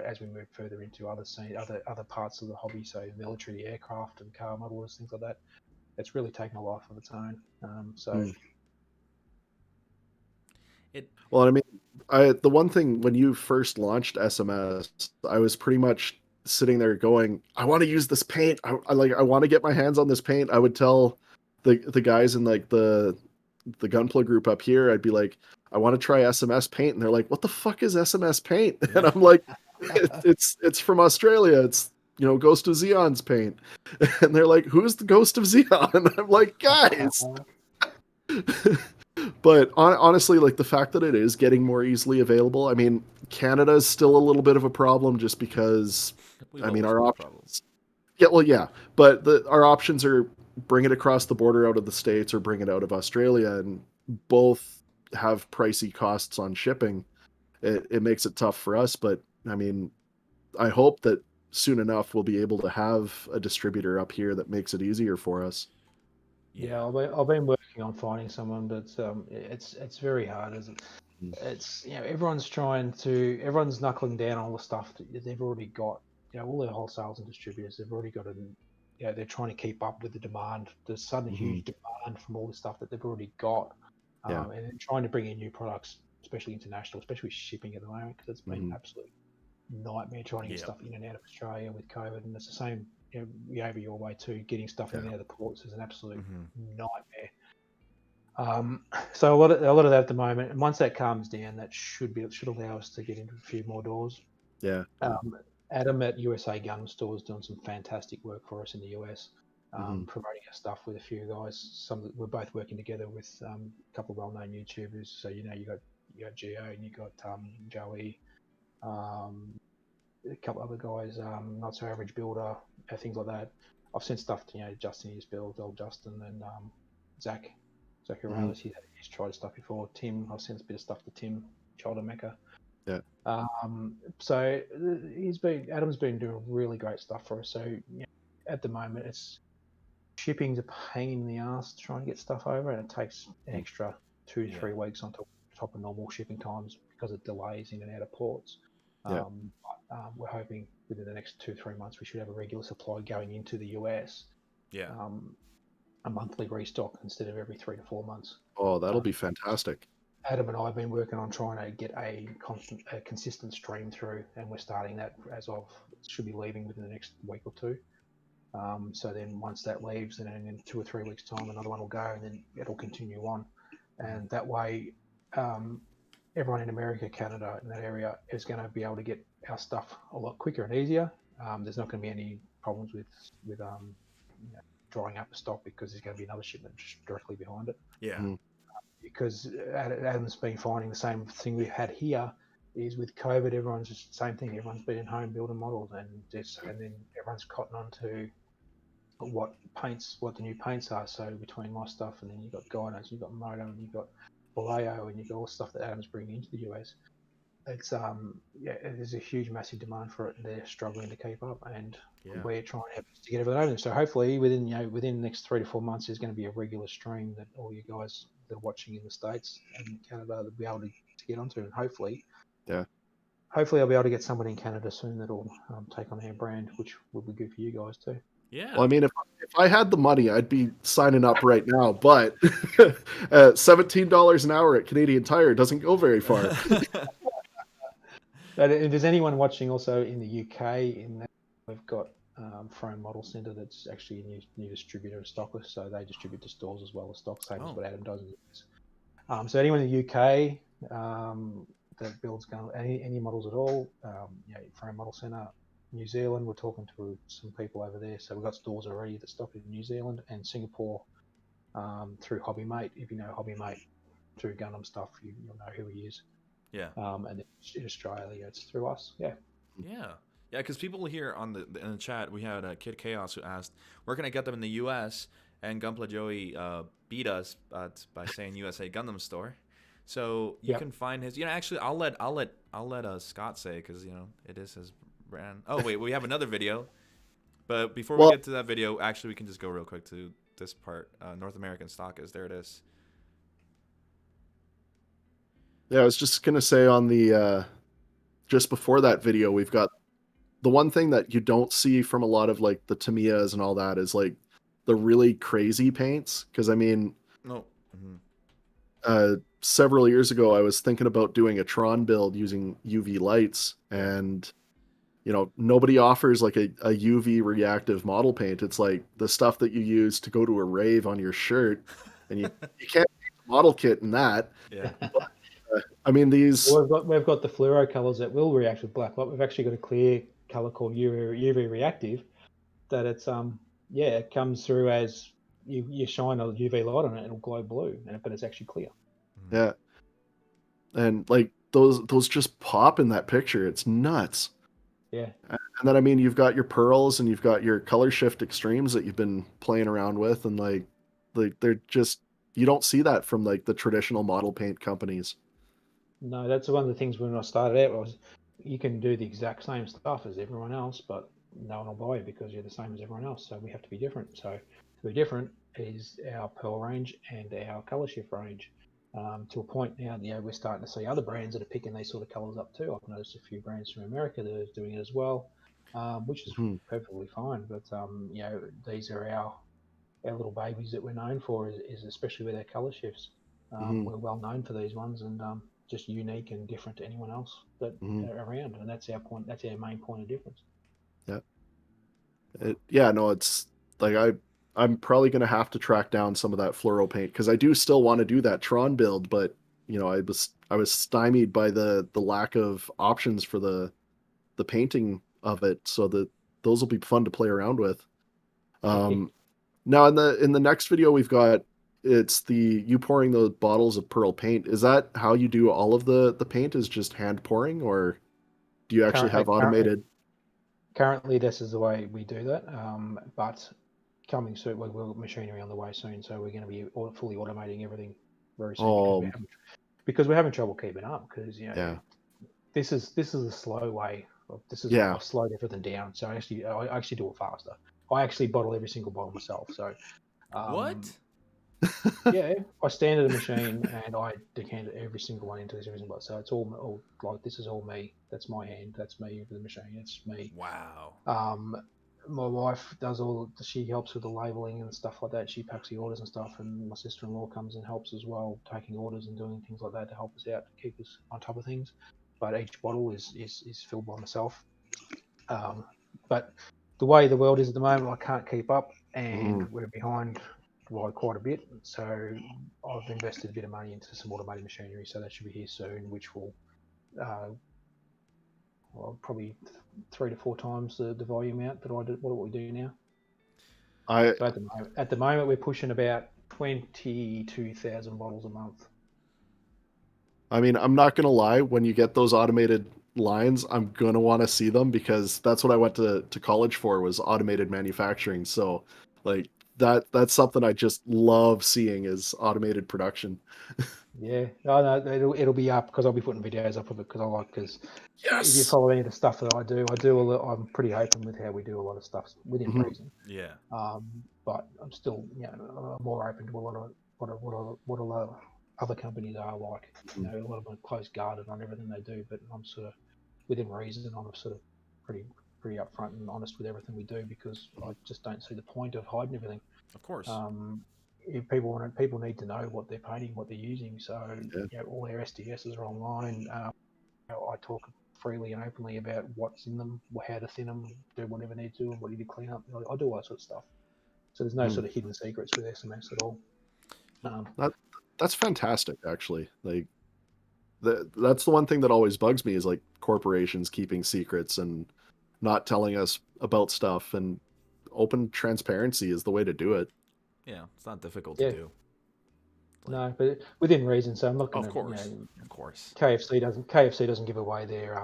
as we moved further into other parts of the hobby, so military, aircraft, and car models, things like that, it's really taken a life of its own. Well, I mean, the one thing when you first launched SMS, I was pretty much sitting there going, I want to use this paint. I want to get my hands on this paint. I would tell the guys in like the Gunpla group up here, I'd be like, I want to try SMS paint, and they're like, what the fuck is SMS paint? And I'm like, it's from Australia. It's Ghost of Zeon's paint. And they're like, who's the Ghost of Zeon? And I'm like, guys. But honestly, like the fact that it is getting more easily available, I mean, Canada is still a little bit of a problem just because, We've I mean, always our had a problem. options. Yeah, well, yeah, but our options are bring it across the border out of the States or bring it out of Australia, and both have pricey costs on shipping. It makes it tough for us, but I mean, I hope that soon enough we'll be able to have a distributor up here that makes it easier for us. Yeah, Yeah. I've been working on finding someone, but it's very hard, isn't it? Mm. It's everyone's knuckling down on all the stuff that they've already got. All their wholesales and distributors, they've already got they're trying to keep up with the demand. There's sudden Mhm. huge demand from all the stuff that they've already got, Yeah. and then trying to bring in new products, especially international, especially shipping at the moment, because it's been Mhm. absolute nightmare trying to get Yeah. stuff in and out of Australia with COVID, and it's the same over your way too. Getting stuff in Yeah. and out of the ports is an absolute Hmm. nightmare. So a lot of that at the moment, and once that calms down, it should allow us to get into a few more doors. Yeah. Adam at USA Gun Store is doing some fantastic work for us in the US, Mhm. promoting our stuff with a few guys. We're both working together with a couple of well-known YouTubers. So you got Geo and you got Joey, um, a couple other guys, not so average builder, things like that. I've sent stuff to Justin his build, old Justin, and Zach Mhm. Morales. He's tried stuff before. Tim, I've sent a bit of stuff to Tim, Child of Mecca. Yeah. So Adam's been doing really great stuff for us. So at the moment, it's shipping's a pain in the ass trying to get stuff over, and it takes an Mm. extra 2 to Yeah. 3 weeks on top of normal shipping times because of delays in and out of ports. Yeah. We're hoping within the next 2 3 months we should have a regular supply going into the US, Yeah. um, a monthly restock instead of every 3 to 4 months. Oh, that'll Um, be fantastic. Adam and I have been working on trying to get a consistent stream through, and we're starting that as of should be leaving within the next week or two. So then once that leaves, then in 2 or 3 weeks' time, another one will go, and then it'll continue on. Mhm. And that way, um, everyone in America, Canada, in that area is going to be able to get our stuff a lot quicker and easier. There's not going to be any problems with you know, drying up the stock because there's going to be another shipment directly behind it. Yeah. Mhm. Because Adam's been finding the same thing we've had here is with COVID, everyone's just the same thing. Everyone's been at home building models, and then everyone's cotton on to what the new paints are. So between my stuff and then you've got Gynos, you've got Moto, and you've got Vallejo, and you've got all the stuff that Adam's bringing into the US. It's there's a huge, massive demand for it, and they're struggling to keep up. And Yeah. we're trying to get everything over. So hopefully, within the next 3 to 4 months, there's going to be a regular stream that all you guys that are watching in the States and Canada will be able to get onto, and Yeah. hopefully I'll be able to get somebody in Canada soon that'll take on our brand, which will be good for you guys too. Well, Yeah. I mean, if I had the money, I'd be signing up right now. But $17 an hour at Canadian Tire doesn't go very far. But if there's anyone watching also in the UK, we've got Frame Model Centre that's actually a new distributor of Stockless, so they distribute to stores as well as stock, same as Oh. what Adam does. So anyone in the UK that builds any models at all, Frame Model Centre, New Zealand, we're talking to some people over there, so we've got stores already that stock in New Zealand and Singapore through HobbyMate. If you know HobbyMate through Gundam stuff, you'll know who he is. Yeah. And in Australia, it's through us. Yeah. Yeah. Yeah, because people here in the chat, we had Kid Chaos who asked, "Where can I get them in the U.S.?" And Gunpla Joey beat us by saying USA Gundam Store. So you Yep. can find his. Actually, I'll let Scott say because it is his brand. Oh wait, we have another video. But before we Well, get to that video, actually, we can just go real quick to this part. North American stock is there. It is. yeah, I was just gonna say on the just before that video, we've got the one thing that you don't see from a lot of like the Tamiyas and all that is like the really crazy paints. Because I mean, No. Mm-hmm. several years ago, I was thinking about doing a Tron build using UV lights, Yeah. and nobody offers like a UV reactive model paint. It's like the stuff that you use to go to a rave on your shirt, and you can't paint a model kit in that. Yeah. I mean, these. Well, we've got the fluoro colors that will react with black light. We've actually got a clear color called UV reactive that it comes through as you shine a UV light on it, it'll glow blue, but it's actually clear. Yeah. And like those just pop in that picture. It's nuts. Yeah. And then I mean you've got your pearls and you've got your color shift extremes that you've been playing around with, and like they're just, you don't see that from like the traditional model paint companies. No, that's one of the things when I started out was you can do the exact same stuff as everyone else, but no one will buy you because you're the same as everyone else. So we have to be different. So to be different is our pearl range and our color shift range. To a point now, we're starting to see other brands that are picking these sort of colors up too. I've noticed a few brands from America that are doing it as well, which is Hmm. perfectly fine. But these are our little babies that we're known for, is especially with our color shifts. Hmm. We're well known for these ones, and just unique and different to anyone else that Hmm. are around, and that's our point. That's our main point of difference. Yeah. Yeah, no, it's like I'm probably gonna have to track down some of that fluoro paint because I do still want to do that Tron build, but you know, I was stymied by the lack of options for the painting of it, so that those will be fun to play around with. Um, Now in the next video we've got, it's the you pouring those bottles of pearl paint. Is that how you do all of the paint? Is just hand pouring, or do you actually Currently, have automated? currently, this is the way we do that. But coming soon, we've got machinery on the way soon, so we're going to be fully automating everything very soon Oh, because we're having trouble keeping up. Because yeah, this is a slow way. This is yeah. I've slowed everything down, so I actually do it faster. I actually bottle every single bottle myself. So um, What? yeah, I stand at a machine and I decant every single one into this every single. So it's all like this is all me. That's my hand. That's me with the machine. It's me. Wow. Um, my wife does all. She helps with the labeling and stuff like that. She packs the orders and stuff, and my sister-in-law comes and helps as well, taking orders and doing things like that to help us out, to keep us on top of things. But each bottle is filled by myself. Um, but the way the world is at the moment, I can't keep up, and Mhm. we're behind by quite a bit. So I've invested a bit of money into some automated machinery, so that should be here soon, which will uh, probably 3 to 4 times the volume out that I do what we do now. I So at the moment we're pushing about 22,000 bottles a month. I mean, I'm not gonna lie. When you get those automated lines, I'm gonna want to see them because that's what I went to college for, was automated manufacturing. So, like that's something I just love seeing, is automated production. Yeah, no, no, it'll be up because I'll be putting videos up of it because if you Yes. follow any of the stuff that I do a lot, I'm pretty open with how we do a lot of stuff within Mhm. reason. Yeah. But I'm still, more open to a lot of what a lot of other companies are like. Mhm. A lot of them are close guarded on everything they do, but I'm sort of within reason. I'm sort of pretty pretty upfront and honest with everything we do because I Mhm. just don't see the point of hiding everything. Of course. Um, if people need to know what they're painting, what they're using. So Yeah. all our SDSs are online. I talk freely and openly about what's in them, how to thin them, do whatever need to, and what you need to clean up. I do all that sort of stuff. So there's no Mhm. sort of hidden secrets with SMS at all. Um, That that's fantastic, actually. Like that's the one thing that always bugs me, is like corporations keeping secrets and not telling us about stuff, and open transparency is the way to do it. Yeah, it's not difficult to yeah, do. Like, no, but within reason. So I'm not going of to, course, of course. KFC doesn't give away their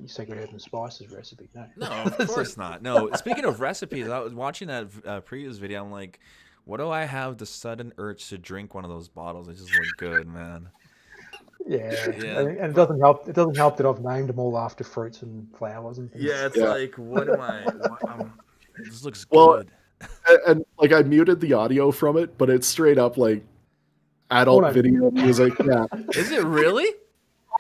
secret herbs and spices recipe. No. No, of So, course not. No. Speaking of recipes, I was watching that previous video. I'm like, what do I have the sudden urge to drink one of those bottles? It just look good, man. yeah, Yeah, and it but doesn't help. It doesn't help that I've named them all after fruits and flowers and things. yeah, it's Yeah. like, what am I? What, this looks Well, good. and like I muted the audio from it, but it's straight up like Oh adult no, video music. Yeah. Is it really?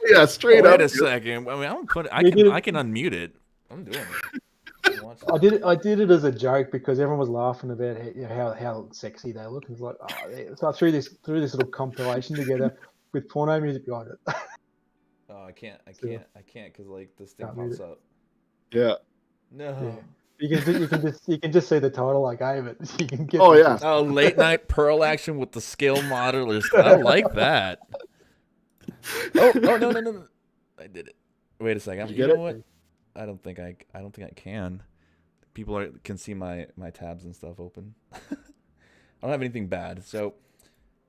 Yeah, straight Wait up. a second. I mean, I'm put. we did I it. can unmute it. I'm doing it. Watch I this. did it. I did it as a joke because everyone was laughing about how sexy they look. It's like, so I threw this little compilation together with porno music behind it. Oh, I can't. So I can't because like this thing can't mute pops it. up. Yeah. Yeah, No. you can just see the title I gave it. You can get Oh the yeah. gist. Oh, late night pearl action with the scale modelers. I like that. Oh no, no, no, no. I did it. Wait a Did second. you You get know it? what? I don't think I can. People can see my tabs and stuff open. don't have anything bad. So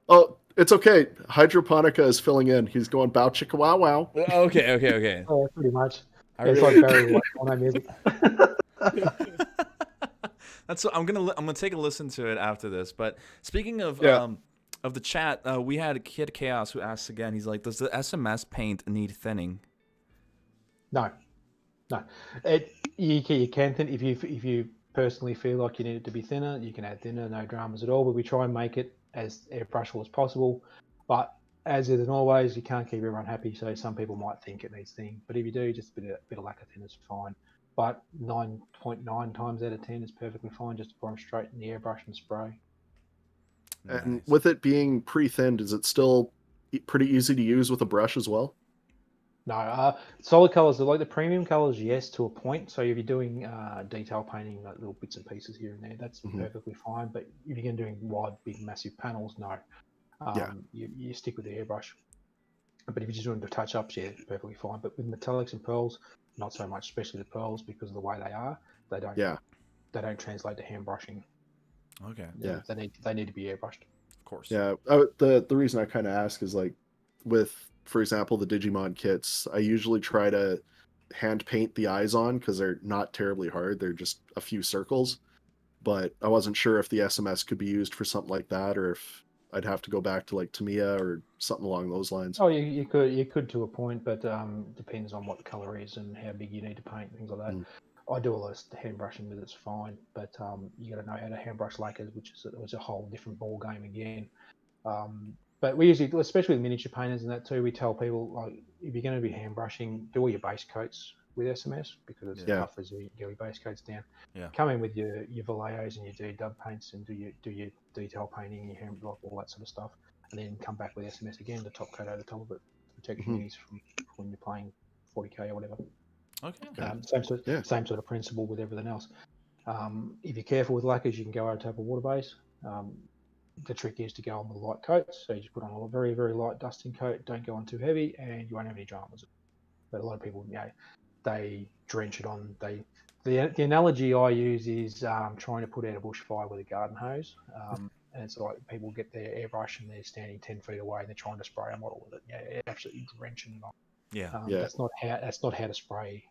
Oh, it's okay. Hydroponica is filling in. He's going bow chicka wow wow. okay. Oh, pretty much. I Yeah, it's really like Barry White on our music. That's what I'm gonna take a listen to it after this. But speaking Yeah. of the chat, we had Kid Chaos who asks again. He's like, "Does the SMS paint need thinning?" No, no. You can thin if you personally feel like you need it to be thinner, you can add thinner, no dramas at all. But we try and make it as airbrushable as possible. But as is always, you can't keep everyone happy. So some people might think it needs thinning, but if you do, just a bit of lacquer thinner is fine. But 9.9 times out of 10 is perfectly fine. Just to pour them straight in the airbrush and spray. And Nice. with it being pre-thinned, is it still pretty easy to use with a brush as well? No, solid colors are like the premium colors, yes, to a point. So if you're doing detail painting, like little bits and pieces here and there, that's Hmm. perfectly fine. But if you're doing wide, big, massive panels, no, Yeah. you stick with the airbrush. But if you're just doing the touch-ups, yeah, perfectly fine. But with metallics and pearls, not so much, especially the pearls because of the way they are. They don't Yeah. they don't translate to hand brushing. Okay. Yeah. They need to be airbrushed. Of course. Yeah. The reason I kind of ask is like with, for example, the Digimon kits, I usually try to hand paint the eyes on because they're not terribly hard. They're just a few circles. But I wasn't sure if the SMS could be used for something like that, or if I'd have to go back to like Tamiya or something along those lines. Oh, you could to a point, but depends on what the color is and how big you need to paint, things like that. Mm. I do a lot of hand brushing with it's fine, but you got to know how to hand brush lacquers, which is a whole different ball game again. But we usually, especially with miniature painters and that too, we tell people like if you're going to be hand brushing, do all your base coats with SMS because it's Yeah. tough as you get your base coats down. Yeah. Come in with your Valleos and your dub paints and do your detail painting and your hand block, all that sort of stuff, and then come back with SMS again, the top coat over the top of it, protect your Mhm. minis from when you're playing 40k or whatever. Okay. Okay. Yeah. Same sort of principle with everything else. If you're careful with lacquers, you can go over top of water base. The trick is to go on the light coats. So you just put on a very, very light dusting coat. Don't go on too heavy, and you won't have any dramas. But a lot of people, they drench it on. The analogy I use is trying to put out a bushfire with a garden hose. And it's like people get their airbrush and they're standing 10 feet away and they're trying to spray a model with it. Yeah, it's absolutely drenching it on. Yeah. Yeah. That's not how to spray.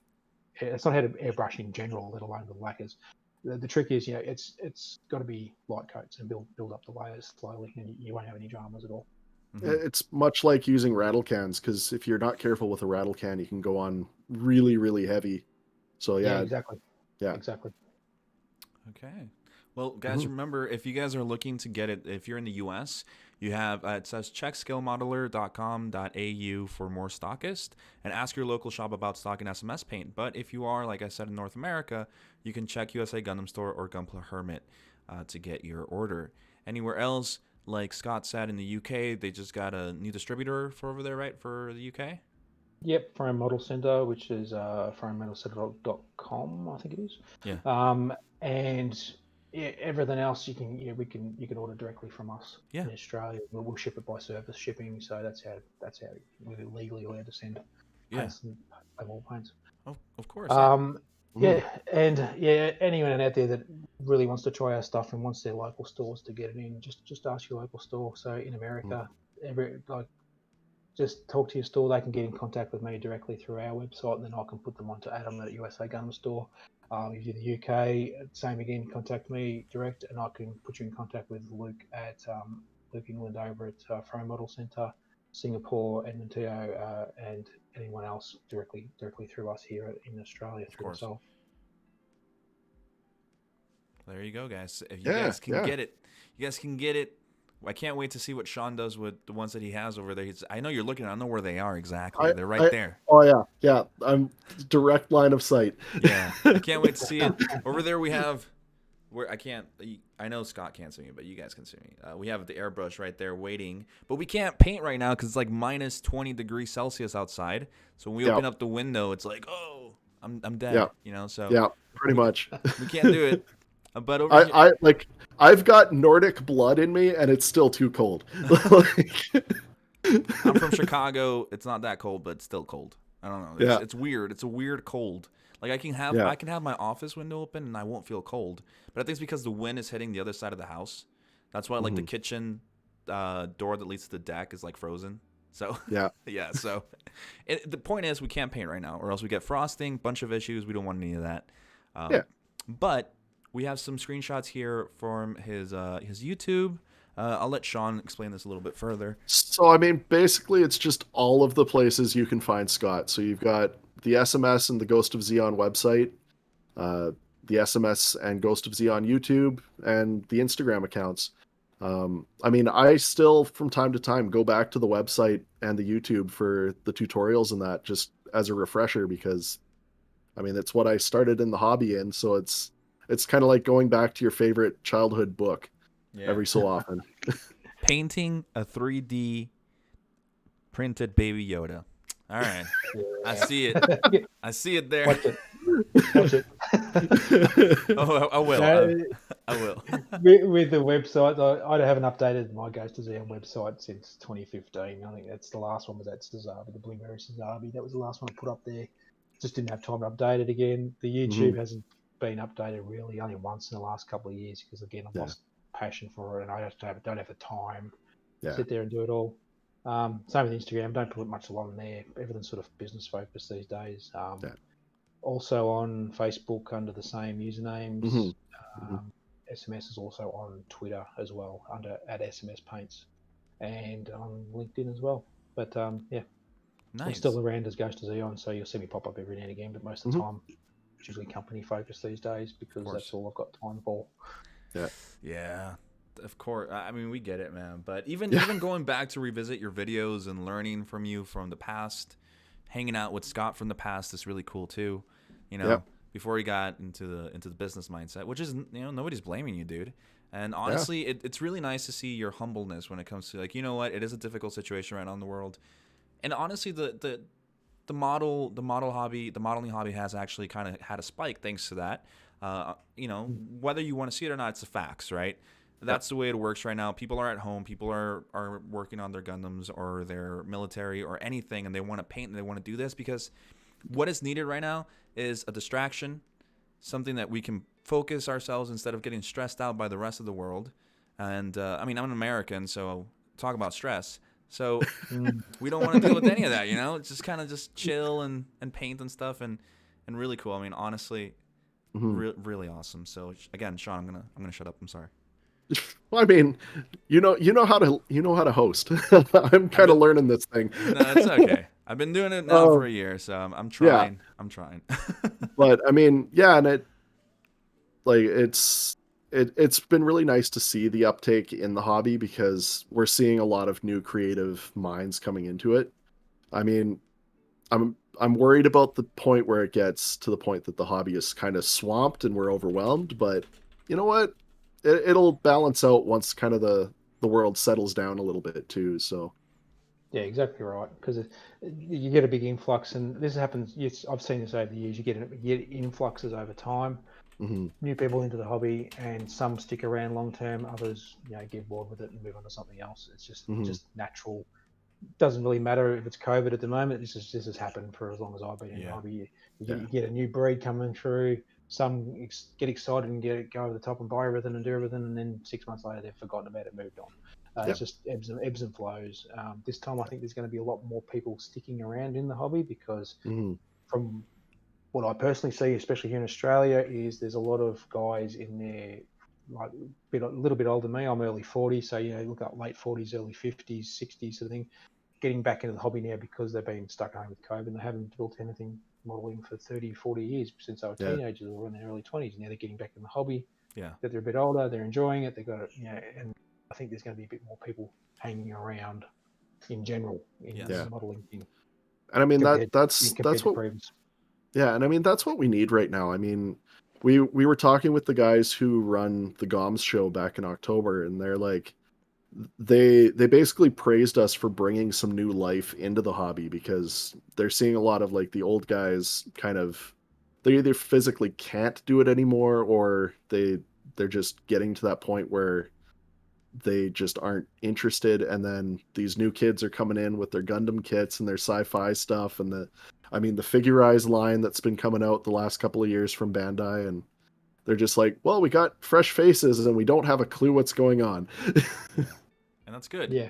It's not how to airbrush in general, let alone with lacquers. The trick is, it's got to be light coats and build up the layers slowly, and you won't have any dramas at all. Mhm. It's much like using rattle cans because if you're not careful with a rattle can, you can go on really, really heavy. So Yeah, yeah, exactly. yeah. Exactly. Okay. Well, guys, Mhm. remember if you guys are looking to get it, if you're in the U.S., you have it says check skillmodeler.com.au for more stockist and ask your local shop about stocking SMS paint. But if you are, like I said, in North America, you can check USA Gundam Store or Gunpla Hermit to get your order. Anywhere else, like Scott said, in the UK, they just got a new distributor for over there, right, for the UK? Yep, Frame Model Center, which is framemodelcenter.com, I think it is. Yeah. And everything else you can order directly from us Yeah. in Australia. We'll ship it by surface shipping, so that's how we're legally allowed to send Yeah. paints and all paints. Oh, of course. Yeah. Um, yeah, and anyone out there that really wants to try our stuff and wants their local stores to get it in, just ask your local store. So in America, just talk to your store. They can get in contact with me directly through our website, and then I can put them onto Adam at USA Gunner Store. If you're in the UK, same again, contact me direct, and I can put you in contact with Luke at Luke England over at Frame Model Centre, Singapore, Edmonton, and anyone else directly through us here in Australia Of through course. myself. There you go, guys. If you Yeah, guys can get it, you guys can get it. I can't wait to see what Shaun does with the ones that he has over there. I know you're looking. I don't know where they are exactly. They're right there. Oh yeah. I'm direct line of sight. Yeah, I can't wait to see it. Over there we have where I can't. I know Scott can't see me, but you guys can see me. We have the airbrush right there waiting, but we can't paint right now because it's like minus 20 degrees Celsius outside. So when we open up the window, it's like, oh, I'm dead. Yeah. So Yeah, pretty much. we can't do it. But over here, I've got Nordic blood in me, and it's still too cold. I'm from Chicago. It's not that cold, but it's still cold. I don't know. Yeah. It's weird. It's a weird cold. Like I can have my office window open and I won't feel cold. But I think it's because the wind is hitting the other side of the house. That's why like the kitchen door that leads to the deck is like frozen. So Yeah. yeah. So the point is we can't paint right now, or else we get frosting, bunch of issues. We don't want any of that. Yeah. But we have some screenshots here from his YouTube. I'll let Shaun explain this a little bit further. So, I mean, basically, it's just all of the places you can find Scott. So you've got the SMS and the Ghost of Zeon website, the SMS and Ghost of Zeon YouTube, and the Instagram accounts. I mean, I still, from time to time, go back to the website and the YouTube for the tutorials and that, just as a refresher, because, I mean, it's what I started in the hobby in, so it's kind of like going back to your favorite childhood book every so often. Painting a 3D printed Baby Yoda. All right. I see it. I see it there. Watch it. Watch it. Oh, I will. No, I will. with the website, I haven't updated my Ghost of Zeon website since 2015. I think that's the last one was at Sazabi, the Blueberry Sazabi. That was the last one I put up there. Just didn't have time to update it again. The YouTube hasn't been updated really, only once in the last couple of years because again I've lost passion for it and I just don't have the time to sit there and do it all. Same with Instagram. Don't put much along there. Everything's sort of business focused these days. Also on Facebook under the same usernames. SMS is also on Twitter as well under at SMS Paints and on LinkedIn as well. But yeah, nice. I'm still around as Ghost of Zeon, so you'll see me pop up every now and again. But most of the time, it's usually company focused these days because that's all I've got time for. Yeah. Of course. I mean, we get it, man. But even going back to revisit your videos and learning from you from the past, hanging out with Scott from the past is really cool too. You know, before he got into the business mindset, which is, you know, nobody's blaming you, dude. And honestly, it's really nice to see your humbleness when it comes to like, you know what, it is a difficult situation right now in the world. And honestly, the modeling hobby has actually kind of had a spike thanks to that. You know, whether you want to see it or not, it's the facts, right? That's the way it works right now. People are at home. People are working on their Gundams or their military or anything, and they want to paint and they want to do this because what is needed right now is a distraction, something that we can focus ourselves instead of getting stressed out by the rest of the world. And I mean, I'm an American, so talk about stress. So we don't want to deal with any of that, you know? It's just kind of just chill and paint and stuff and really cool. I mean, honestly, really awesome. So again, Shaun, I'm gonna shut up. I'm sorry. Well, I mean, you know how to host. I'm kind of learning this thing. No, it's okay. I've been doing it now for a year, so I'm trying. Yeah. I'm trying. But I mean, yeah, and it's been really nice to see the uptake in the hobby because we're seeing a lot of new creative minds coming into it. I mean, I'm worried about the point where it gets to the point that the hobby is kind of swamped and we're overwhelmed, but you know what? It'll balance out once kind of the world settles down a little bit too. So yeah, exactly right. Because you get a big influx, and this happens. Yes, I've seen this over the years. You get influxes over time. New people into the hobby, and some stick around long term. Others, you know, get bored with it and move on to something else. It's just natural. Doesn't really matter if it's COVID at the moment. This has happened for as long as I've been in the hobby. You get a new breed coming through. Some get excited and go over the top and buy everything and do everything, and then 6 months later they've forgotten about it, moved on. It's just ebbs and flows. This time I think there's going to be a lot more people sticking around in the hobby because from what I personally see, especially here in Australia, is there's a lot of guys in there like a little bit older than me. I'm early 40s, so you know, look up late 40s, early 50s, 60s sort of thing, getting back into the hobby now because they've been stuck at home with COVID and they haven't built anything modeling for 30, 40 years since they were teenagers or in their early 20s. And now they're getting back in the hobby. Yeah. That they're a bit older, they're enjoying it, they've got it, you know, and I think there's going to be a bit more people hanging around in general in the modeling thing. And I mean that's what and I mean that's what we need right now. I mean, we were talking with the guys who run the GOMS show back in October, and they're like, they basically praised us for bringing some new life into the hobby because they're seeing a lot of like the old guys kind of, they either physically can't do it anymore or they're just getting to that point where they just aren't interested, and then these new kids are coming in with their Gundam kits and their sci-fi stuff and the Figurized line that's been coming out the last couple of years from Bandai, and They're just like, well, we got fresh faces and we don't have a clue what's going on. Yeah. And that's good. Yeah.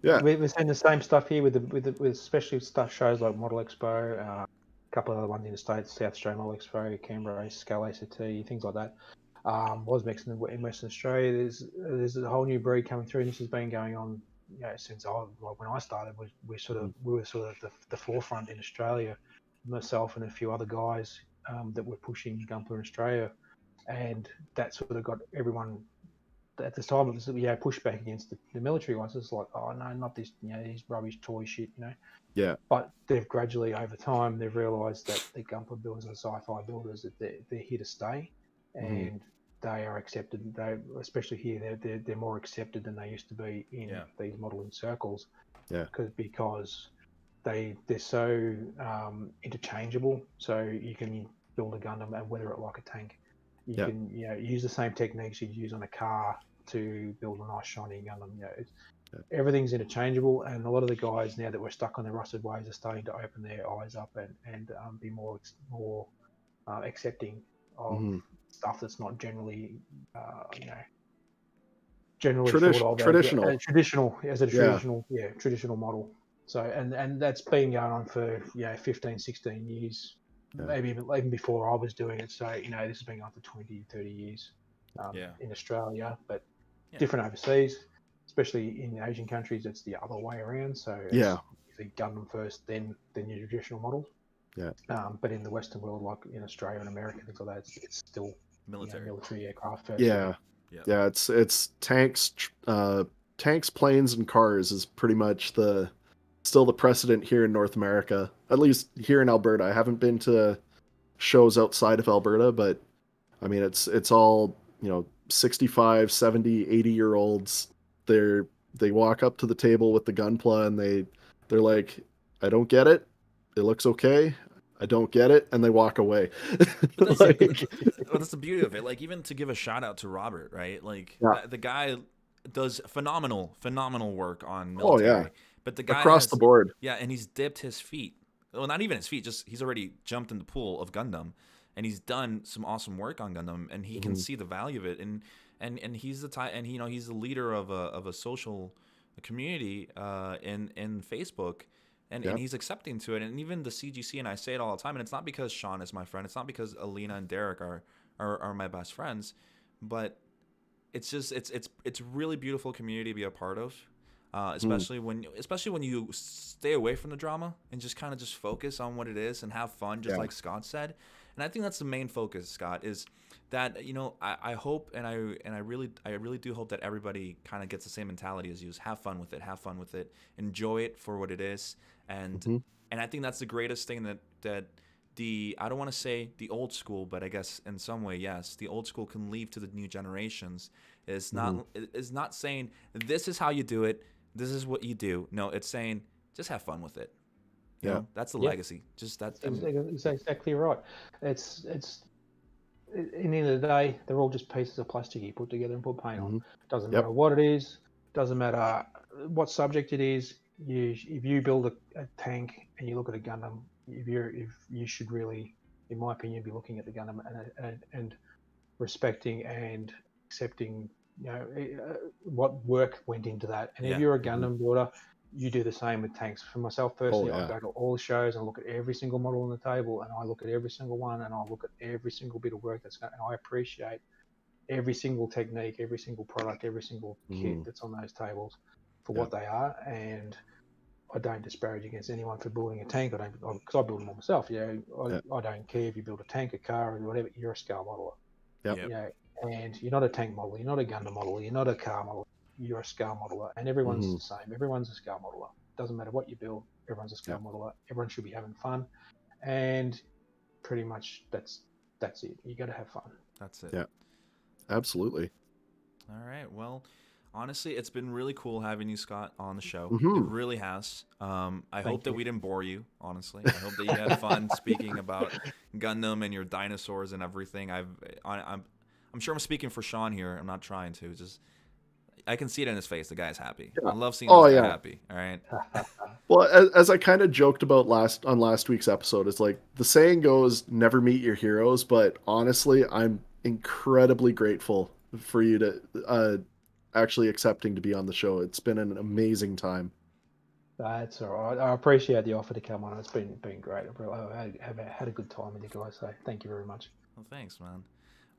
Yeah. We're seeing the same stuff here with especially stuff shows like Model Expo, a couple of other ones in the States, South Australian Model Expo, Canberra, Scale ACT, things like that. Was in Western Australia. There's a whole new breed coming through, and this has been going on, since when I started. We were sort of the forefront in Australia. Myself and a few other guys that were pushing Gunpla in Australia, and that sort of got everyone. At the time, it was pushback against the military ones. It's like, oh no, not this, these rubbish toy shit, Yeah. But they've gradually, over time, they've realised that the Gunpla builders and the sci-fi builders, that they're here to stay, and they are accepted. They, especially here, they're more accepted than they used to be in these modelling circles. Yeah. Because they're so interchangeable. So you can build a Gundam and weather it like a tank. You can use the same techniques you'd use on a car to build a nice shiny Gundam. Everything's interchangeable, and a lot of the guys now that we're stuck on their rusted ways are starting to open their eyes up and be more accepting of stuff that's not generally thought of traditional. as a traditional model. So and that's been going on for 15, 16 years. Maybe even before I was doing it. So, this has been on for 20, 30 years in Australia, but different overseas, especially in Asian countries, it's the other way around. So, you Gundam first, then your traditional models. Yeah. But in the Western world, like in Australia and America, things like that, it's still military aircraft first. Yeah. It's tanks, planes, and cars is pretty much still the precedent here in North America, at least here in Alberta. I haven't been to shows outside of Alberta, but I mean, it's all, 65, 70, 80-year-olds. They walk up to the table with the Gunpla and they're like, I don't get it. It looks okay. I don't get it. And they walk away. But that's the beauty of it. Like, even to give a shout out to Robert, right? Like, the guy does phenomenal work on military. Oh, yeah. But the guy across the board. Yeah, and he's dipped his feet. Well, not even his feet, just he's already jumped in the pool of Gundam, and he's done some awesome work on Gundam, and he can see the value of it. And he's the type, and he's the leader of a social community in Facebook, and he's accepting to it. And even the CGC, and I say it all the time, and it's not because Shaun is my friend, it's not because Alina and Derek are my best friends, but it's just it's really beautiful community to be a part of. Especially when you stay away from the drama and just kind of just focus on what it is and have fun, just like Scott said. And I think that's the main focus, Scott, is that I hope and I really do hope that everybody kind of gets the same mentality as you. Is have fun with it, enjoy it for what it is, and I think that's the greatest thing that I don't want to say the old school, but I guess in some way, yes, the old school can leave to the new generations. Is not saying this is how you do it. This is what you do. No, it's saying just have fun with it. You know, that's the legacy. Just that's exactly right. It's in the end of the day, they're all just pieces of plastic you put together and put paint on. Doesn't matter what it is. Doesn't matter what subject it is. If you build a tank and you look at a Gundam, you should really, in my opinion, be looking at the Gundam and respecting and accepting what work went into that. And if you're a Gundam builder, you do the same with tanks. For myself personally, I go to all the shows and I look at every single model on the table, and I look at every single one, and I look at every single bit of work and I appreciate every single technique, every single product, every single kit that's on those tables for what they are. And I don't disparage against anyone for building a tank. I don't, because I build them all myself. I don't care if you build a tank, a car, or whatever. You're a scale modeler. And you're not a tank modeler, you're not a Gundam modeler, you're not a car modeler, you're a scale modeler, and everyone's the same. Everyone's a scale modeler. Doesn't matter what you build, everyone's a scale modeler. Everyone should be having fun, and pretty much that's it. You got to have fun. That's it. Yeah, absolutely. All right. Well, honestly, it's been really cool having you, Scott, on the show. It really has. I hope that we didn't bore you, honestly. I hope that you had fun speaking about Gundam and your dinosaurs and everything. I'm sure I'm speaking for Shaun here. I'm not trying to. Just I can see it in his face. The guy's happy. I love seeing this guy happy. All right. Well, as I kind of joked about last week's episode, it's like the saying goes, "Never meet your heroes." But honestly, I'm incredibly grateful for you to actually accepting to be on the show. It's been an amazing time. That's all right. I appreciate the offer to come on. It's been great. I've had a good time with you guys. So thank you very much. Well, thanks, man.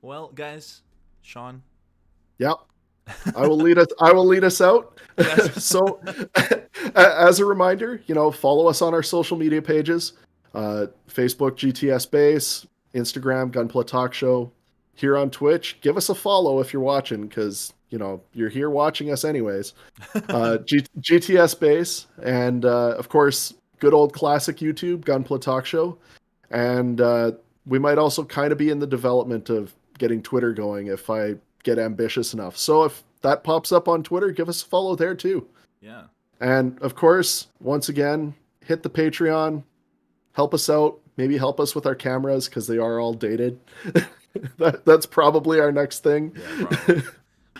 Well, guys, Shaun. Yep. I will lead us out. Yes. So as a reminder, follow us on our social media pages. Facebook GTS Base, Instagram Gunpla Talk Show. Here on Twitch, give us a follow if you're watching, because you're here watching us anyways. GTS Base, and of course, good old classic YouTube Gunpla Talk Show, and we might also kind of be in the development of getting Twitter going if I get ambitious enough. So if that pops up on Twitter, give us a follow there too. Yeah. And of course, once again, hit the Patreon, help us out, maybe help us with our cameras because they are all dated. That's probably our next thing. Yeah, probably.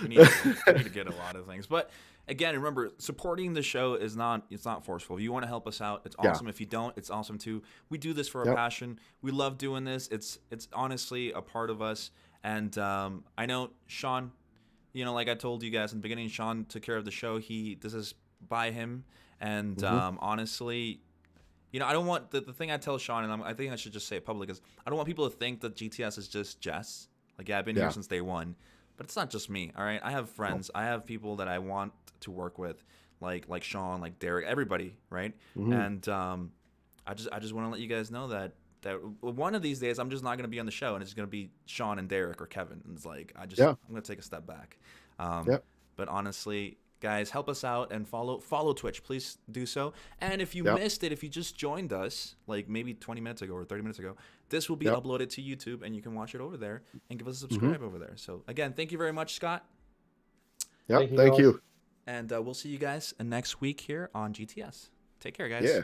we need to get a lot of things. But again, remember, supporting the show it's not forceful. If you want to help us out, it's awesome. If you don't, it's awesome too. We do this for our passion. We love doing this. It's honestly a part of us. And I know Shaun, like I told you guys in the beginning, Shaun took care of the show. This is by him. And honestly, I don't want the thing I tell Shaun, and I think I should just say it public, is I don't want people to think that GTS is just Jess. Like, yeah, I've been here since day one, but it's not just me. All right, I have friends. I have people that I want to work with, like Shaun, like Derek, everybody, right? And I just want to let you guys know that one of these days I'm just not going to be on the show, and it's going to be Shaun and Derek or Kevin. And it's like I'm going to take a step back. But honestly, guys, help us out and follow Twitch. Please do so. And if you missed it, if you just joined us, like maybe 20 minutes ago or 30 minutes ago, this will be uploaded to YouTube, and you can watch it over there and give us a subscribe over there. So again, thank you very much, Scott. Thank you. And we'll see you guys next week here on GTS. Take care, guys. Yeah.